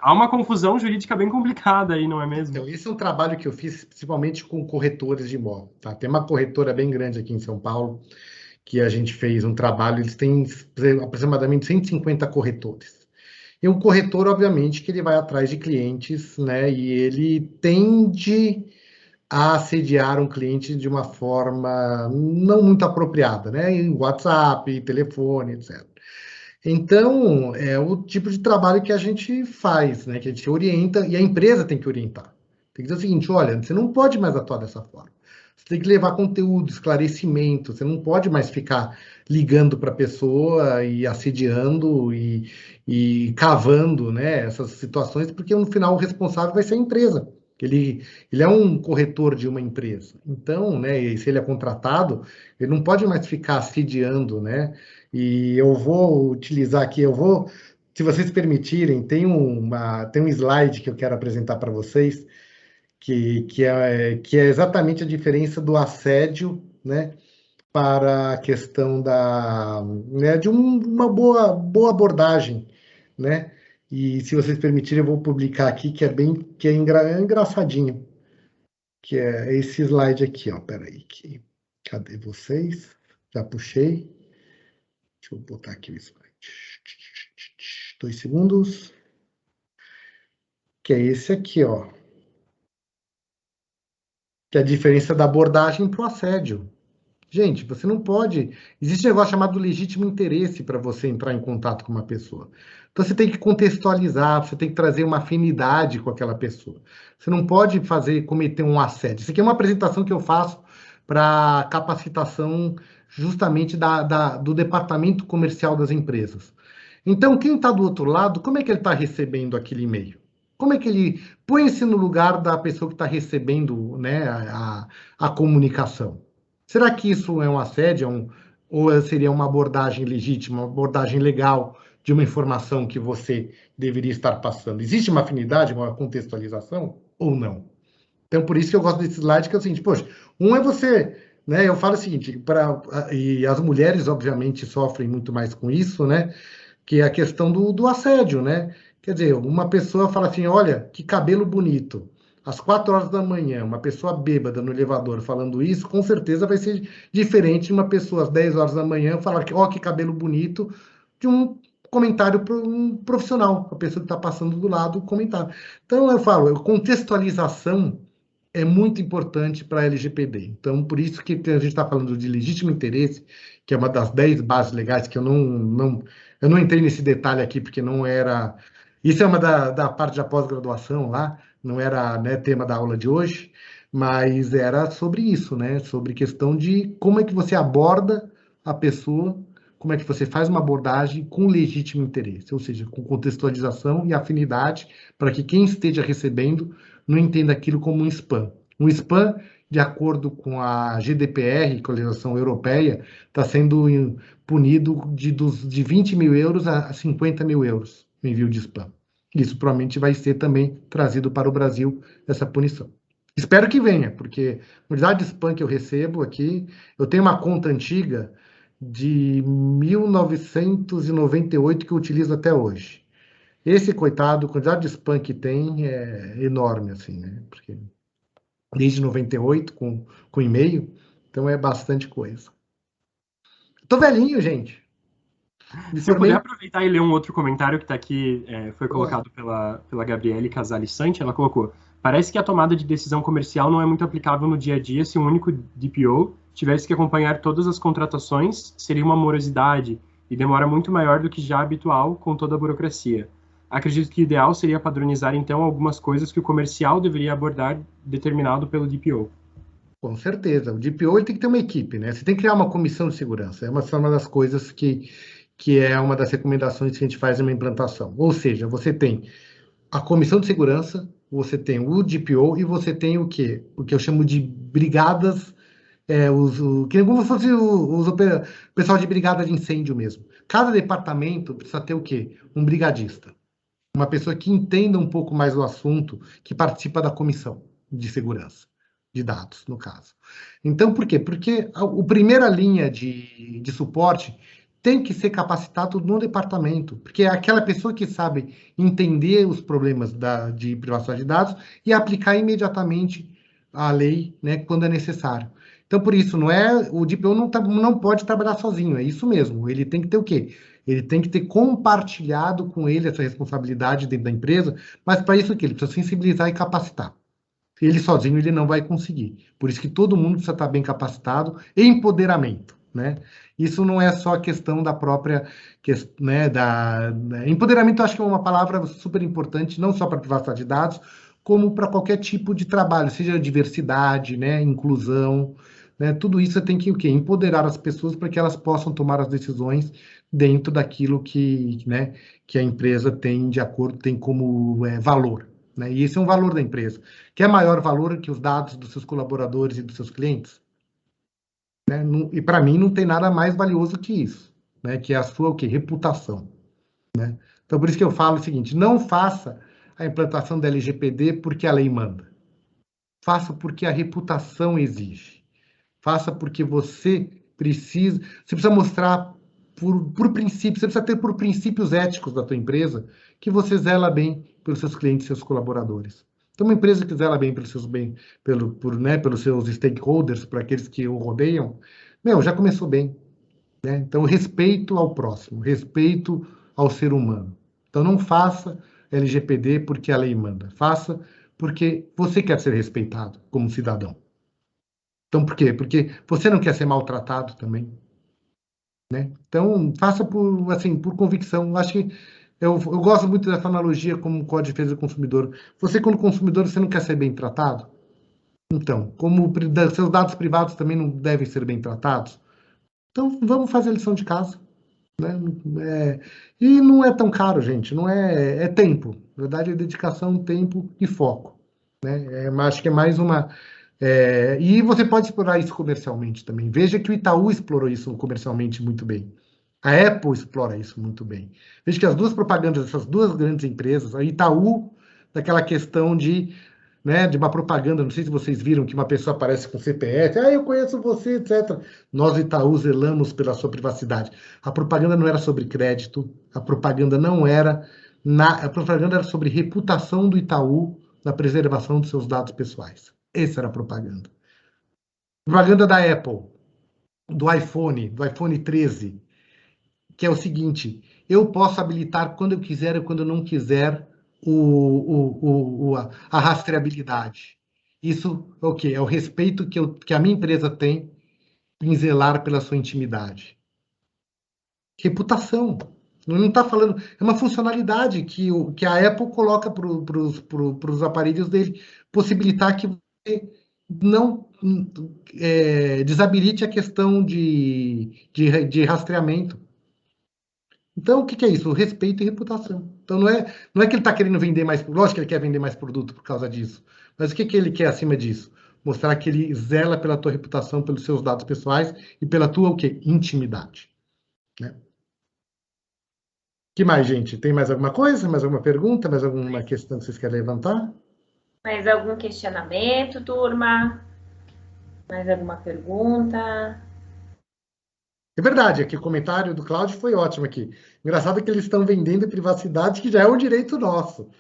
há uma confusão jurídica bem complicada aí, não é mesmo? Então, esse é um trabalho que eu fiz principalmente com corretores de imóvel. Tá? Tem uma corretora bem grande aqui em São Paulo, que a gente fez um trabalho, eles têm aproximadamente 150 corretores. E um corretor, obviamente, que ele vai atrás de clientes, né? E ele tende a assediar um cliente de uma forma não muito apropriada, né? Em WhatsApp, telefone, etc. Então, é o tipo de trabalho que a gente faz, né? Que a gente orienta, e a empresa tem que orientar. Tem que dizer o seguinte, olha, você não pode mais atuar dessa forma. Você tem que levar conteúdo, esclarecimento, você não pode mais ficar ligando para a pessoa e assediando e cavando, né, essas situações, porque no final o responsável vai ser a empresa. Ele é um corretor de uma empresa. Então, né, e se ele é contratado, ele não pode mais ficar assediando, né? E eu vou utilizar aqui, se vocês permitirem, tem um slide que eu quero apresentar para vocês, que é exatamente a diferença do assédio, né, para a questão né, de uma boa abordagem, né? E se vocês permitirem, eu vou publicar aqui, que é engraçadinho, que é esse slide aqui, ó. Peraí, cadê vocês? Já puxei. Deixa eu botar aqui o slide. 2 segundos. Que é esse aqui, ó. Que é a diferença da abordagem para o assédio. Gente, você não pode. Existe um negócio chamado legítimo interesse para você entrar em contato com uma pessoa. Então você tem que contextualizar, você tem que trazer uma afinidade com aquela pessoa. Você não pode cometer um assédio. Isso aqui é uma apresentação que eu faço para capacitação justamente do departamento comercial das empresas. Então, quem está do outro lado, como é que ele está recebendo aquele e-mail? Como é que ele põe-se no lugar da pessoa que está recebendo, né, a comunicação? Será que isso é um assédio, ou seria uma abordagem legítima, uma abordagem legal de uma informação que você deveria estar passando? Existe uma afinidade, uma contextualização ou não? Então, por isso que eu gosto desse slide, que é o seguinte, poxa, um é você, né, eu falo o seguinte, e as mulheres, obviamente, sofrem muito mais com isso, né, que é a questão do assédio, né? Quer dizer, uma pessoa fala assim, olha, que cabelo bonito. Às 4 horas da manhã, uma pessoa bêbada no elevador falando isso, com certeza vai ser diferente de uma pessoa às 10 horas da manhã falar que, ó, que cabelo bonito, de um comentário um profissional, a pessoa que está passando do lado comentar. Então, eu falo, contextualização é muito importante para a LGPD. Então, por isso que a gente está falando de legítimo interesse, que é uma das 10 bases legais, que eu não entrei nesse detalhe aqui, porque não era... Isso é uma da parte da pós-graduação lá, não era, né, tema da aula de hoje, mas era sobre isso, né? Sobre questão de como é que você aborda a pessoa, como é que você faz uma abordagem com legítimo interesse, ou seja, com contextualização e afinidade, para que quem esteja recebendo não entenda aquilo como um spam. Um spam, de acordo com a GDPR, com a legislação europeia, está sendo punido de 20 mil euros a 50 mil euros no envio de spam. Isso provavelmente vai ser também trazido para o Brasil, essa punição. Espero que venha, porque a quantidade de spam que eu recebo aqui, eu tenho uma conta antiga de 1998 que eu utilizo até hoje. Esse, coitado, a quantidade de spam que tem é enorme, assim, né? Porque desde 98, com e-mail, Então é bastante coisa. Tô velhinho, gente. Se eu puder aproveitar e ler um outro comentário que está aqui, foi colocado pela Gabriele Casale Santi, ela colocou: parece que a tomada de decisão comercial não é muito aplicável no dia a dia se um único DPO tivesse que acompanhar todas as contratações, seria uma morosidade e demora muito maior do que já habitual com toda a burocracia. Acredito que o ideal seria padronizar, então, algumas coisas que o comercial deveria abordar determinado pelo DPO. Com certeza. O DPO ele tem que ter uma equipe, né? Você tem que criar uma comissão de segurança. É uma das coisas que é uma das recomendações que a gente faz numa implantação. Ou seja, você tem a comissão de segurança, você tem o DPO e você tem o quê? O que eu chamo de brigadas, como se fosse o pessoal de brigada de incêndio mesmo. Cada departamento precisa ter o quê? Um brigadista. Uma pessoa que entenda um pouco mais do assunto, que participa da comissão de segurança de dados, no caso. Então, por quê? Porque a primeira linha de suporte tem que ser capacitado no departamento, porque é aquela pessoa que sabe entender os problemas de privacidade de dados e aplicar imediatamente a lei, né, quando é necessário. Então, por isso, o DPO não pode trabalhar sozinho, é isso mesmo. Ele tem que ter o quê? Ele tem que ter compartilhado com ele essa responsabilidade dentro da empresa, mas para isso o quê? Ele precisa sensibilizar e capacitar. Ele sozinho ele não vai conseguir. Por isso que todo mundo precisa estar bem capacitado e empoderamento, né? Isso não é só a questão da própria, né, empoderamento. Eu acho que é uma palavra super importante, não só para privacidade de dados, como para qualquer tipo de trabalho, seja diversidade, né, inclusão, né? Tudo isso você tem que o quê? Empoderar as pessoas para que elas possam tomar as decisões dentro daquilo que, né, que a empresa tem como valor. Né? E esse é um valor da empresa. Quer maior valor que os dados dos seus colaboradores e dos seus clientes? Né? E para mim não tem nada mais valioso que isso, né? Que é a sua o quê? Reputação. Né? Então por isso que eu falo o seguinte: não faça a implantação da LGPD porque a lei manda. Faça porque a reputação exige. Faça porque você precisa mostrar por princípios, você precisa ter por princípios éticos da tua empresa que você zela bem pelos seus clientes e seus colaboradores. Então, uma empresa que zela bem pelos seus stakeholders, para aqueles que o rodeiam, já começou bem. Né? Então, respeito ao próximo, respeito ao ser humano. Então, não faça LGPD porque a lei manda. Faça porque você quer ser respeitado como cidadão. Então, por quê? Porque você não quer ser maltratado também. Né? Então, faça por convicção. Acho que eu gosto muito dessa analogia como Código de Defesa do Consumidor. Você, como consumidor, você não quer ser bem tratado? Então, como seus dados privados também não devem ser bem tratados? Então, vamos fazer a lição de casa. Né? E não é tão caro, gente. Não é tempo. Na verdade, é dedicação, tempo e foco. Né? Acho que é mais uma... e você pode explorar isso comercialmente também. Veja que o Itaú explorou isso comercialmente muito bem. A Apple explora isso muito bem. Veja que as duas propagandas dessas duas grandes empresas, a Itaú, daquela questão de uma propaganda, não sei se vocês viram que uma pessoa aparece com CPF, eu conheço você, etc. Nós, Itaú, zelamos pela sua privacidade. A propaganda não era sobre crédito, a propaganda era sobre reputação do Itaú na preservação dos seus dados pessoais. Essa era a propaganda. Propaganda da Apple, do iPhone 13, que é o seguinte: eu posso habilitar quando eu quiser e quando eu não quiser a rastreabilidade. Isso é o quê? É o respeito que a minha empresa tem em zelar pela sua intimidade. Reputação. Não está falando... É uma funcionalidade que a Apple coloca para os aparelhos dele, possibilitar que você não desabilite a questão de rastreamento. Então, o que é isso? Respeito e reputação. Então, não é que ele está querendo vender mais... Lógico que ele quer vender mais produto por causa disso. Mas o que ele quer acima disso? Mostrar que ele zela pela tua reputação, pelos seus dados pessoais e pela tua, o quê? Intimidade. Né? Que mais, gente? Tem mais alguma coisa? Mais alguma pergunta? Mais alguma questão que vocês querem levantar? Mais algum questionamento, turma? Mais alguma pergunta? É verdade, aqui o comentário do Cláudio foi ótimo aqui. Engraçado que eles estão vendendo privacidade, que já é um direito nosso.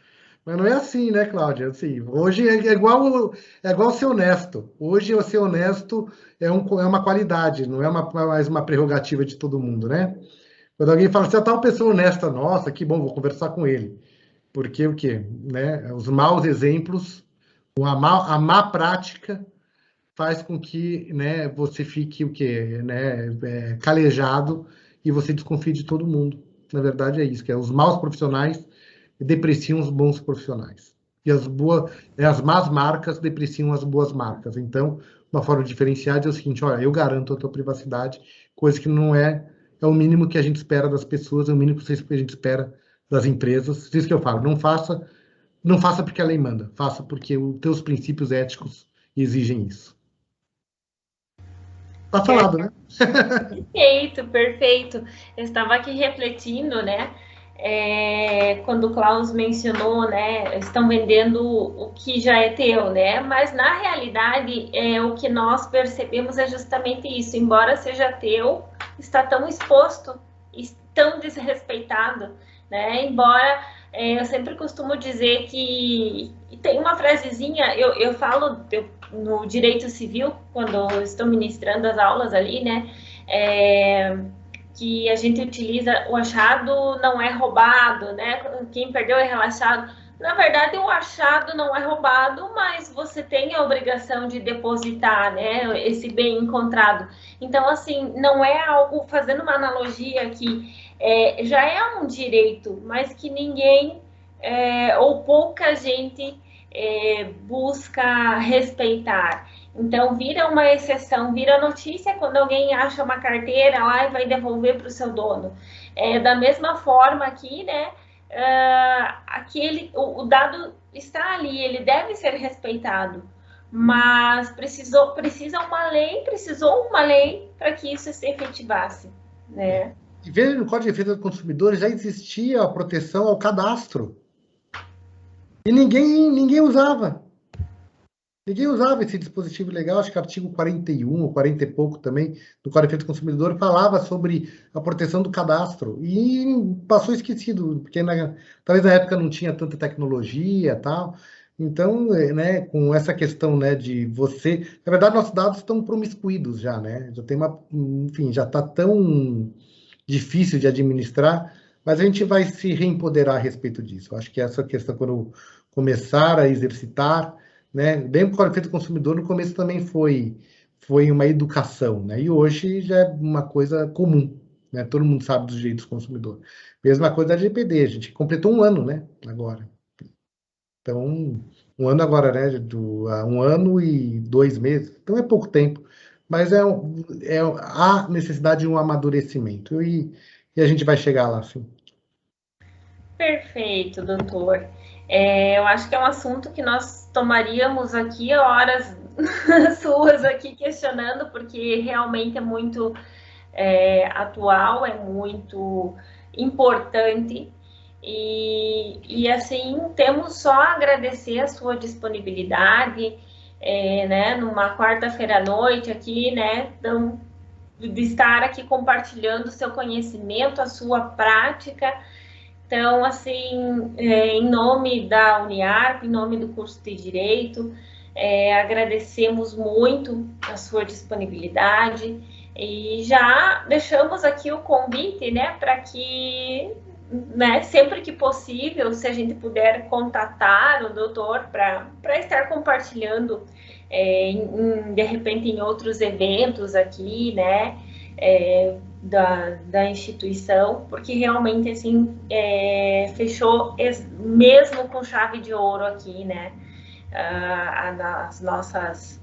Mas não é assim, né, Cláudia? Assim, hoje é igual ser honesto. Hoje ser honesto é uma qualidade, não é mais uma prerrogativa de todo mundo, né? Quando alguém fala assim, tal pessoa honesta, nossa, que bom, vou conversar com ele. Porque o quê? Né? Os maus exemplos, a má prática faz com que, né, você fique o quê? Né, calejado e você desconfie de todo mundo. Na verdade é isso, que é os maus profissionais depreciam os bons profissionais. E as más marcas depreciam as boas marcas. Então, uma forma de diferenciar é o seguinte, olha, eu garanto a tua privacidade, coisa que não é o mínimo que a gente espera das pessoas, é o mínimo que a gente espera das empresas. Isso que eu falo, não faça porque a lei manda, faça porque os teus princípios éticos exigem isso. Tá falado, né? Perfeito, perfeito. Eu estava aqui refletindo, né? Quando o Klaus mencionou, né? Estão vendendo o que já é teu, né? Mas na realidade, o que nós percebemos é justamente isso. Embora seja teu, está tão exposto, tão desrespeitado, né? Embora eu sempre costumo dizer que tem uma frasezinha, eu falo no direito civil, quando eu estou ministrando as aulas ali, né? Que a gente utiliza o achado não é roubado, né? Quem perdeu é relaxado. Na verdade, o achado não é roubado, mas você tem a obrigação de depositar, né, esse bem encontrado. Então, assim, não é algo, fazendo uma analogia aqui, já é um direito, mas que ninguém ou pouca gente busca respeitar. Então, vira uma exceção, vira notícia quando alguém acha uma carteira lá e vai devolver para o seu dono. Da mesma forma aqui, né? O dado está ali, ele deve ser respeitado, mas precisou uma lei para que isso se efetivasse, né? E veja, no Código de Defesa do Consumidor já existia a proteção ao cadastro. E ninguém usava. Ninguém usava esse dispositivo legal, acho que o artigo 41, ou 40 e pouco também, do Código de Defesa do Consumidor, falava sobre a proteção do cadastro. E passou esquecido, porque talvez na época não tinha tanta tecnologia e tal. Então, né, com essa questão, né, de você... Na verdade, nossos dados estão promiscuídos já, né? Já tem enfim, já está tão difícil de administrar, mas a gente vai se reempoderar a respeito disso. Eu acho que essa questão, quando começar a exercitar, né, dentro do Código de Defesa do Consumidor, no começo também foi uma educação, né, e hoje já é uma coisa comum, né, todo mundo sabe dos direitos do consumidor. Mesma coisa da LGPD, a gente completou um ano, né, agora. Então, um ano agora, né, um ano e 2 meses, então é pouco tempo, mas há necessidade de um amadurecimento, e a gente vai chegar lá, sim. Perfeito, doutor. Eu acho que é um assunto que nós tomaríamos aqui horas suas aqui questionando, porque realmente é muito atual, é muito importante. E assim, temos só a agradecer a sua disponibilidade, né, numa quarta-feira à noite aqui, né, então, de estar aqui compartilhando o seu conhecimento, a sua prática. Então, assim, em nome da Uniarp, em nome do curso de Direito, agradecemos muito a sua disponibilidade e já deixamos aqui o convite, né, para que, né, sempre que possível, se a gente puder contatar o doutor para estar compartilhando, de repente, em outros eventos aqui, né, da instituição, porque realmente, assim, fechou mesmo com chave de ouro aqui, né, as nossas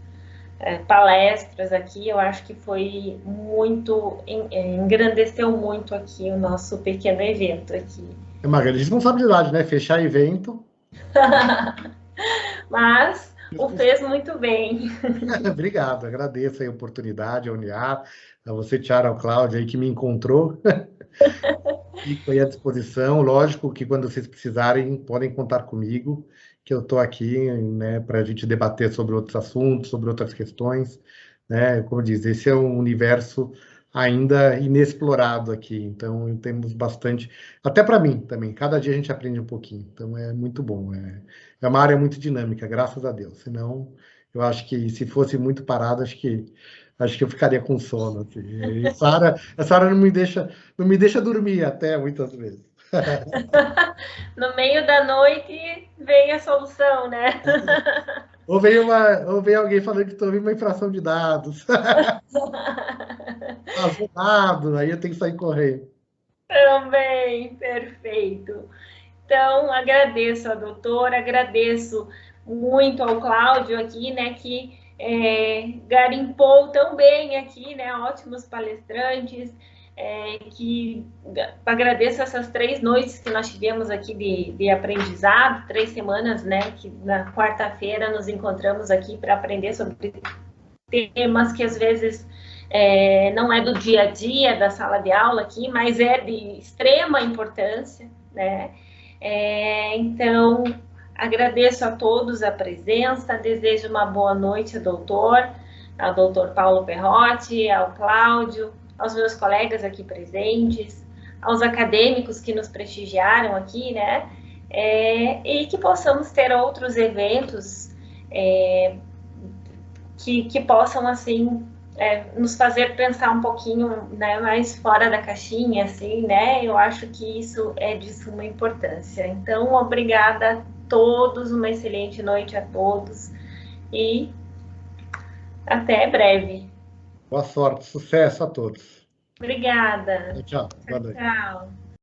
palestras aqui. Eu acho que foi muito, engrandeceu muito aqui o nosso pequeno evento aqui. É uma grande responsabilidade, né, fechar evento. Mas o fez muito bem. Obrigado, agradeço a oportunidade, a Uniar, a você, Tiara, ao Cláudio, aí que me encontrou. Fico aí à disposição. Lógico que quando vocês precisarem, podem contar comigo, que eu estou aqui, né, para a gente debater sobre outros assuntos, sobre outras questões, né? Como diz, esse é um universo ainda inexplorado aqui. Então, temos bastante, até para mim também, cada dia a gente aprende um pouquinho. Então, é muito bom. É uma área muito dinâmica, graças a Deus. Senão, eu acho que se fosse muito parado, acho que eu ficaria com sono. Assim. E essa área não me deixa dormir até muitas vezes. No meio da noite vem a solução, né? Ou vem alguém falando que estou uma infração de dados. Vazou dado, aí eu tenho que sair correndo. Também, perfeito. Então, agradeço a doutora, agradeço muito ao Cláudio aqui, né, que garimpou tão bem aqui, né, ótimos palestrantes, que agradeço essas 3 noites que nós tivemos aqui de aprendizado, 3 semanas, né, que na quarta-feira nos encontramos aqui para aprender sobre temas que às vezes não é do dia a dia da sala de aula aqui, mas é de extrema importância, né? Então, agradeço a todos a presença, desejo uma boa noite ao doutor Paulo Perrotti, ao Cláudio, aos meus colegas aqui presentes, aos acadêmicos que nos prestigiaram aqui, né? E que possamos ter outros eventos que possam, assim, nos fazer pensar um pouquinho, né, mais fora da caixinha, assim, né? Eu acho que isso é de suma importância. Então, obrigada a todos, uma excelente noite a todos e até breve. Boa sorte, sucesso a todos. Obrigada. Tchau. Boa noite. Tchau.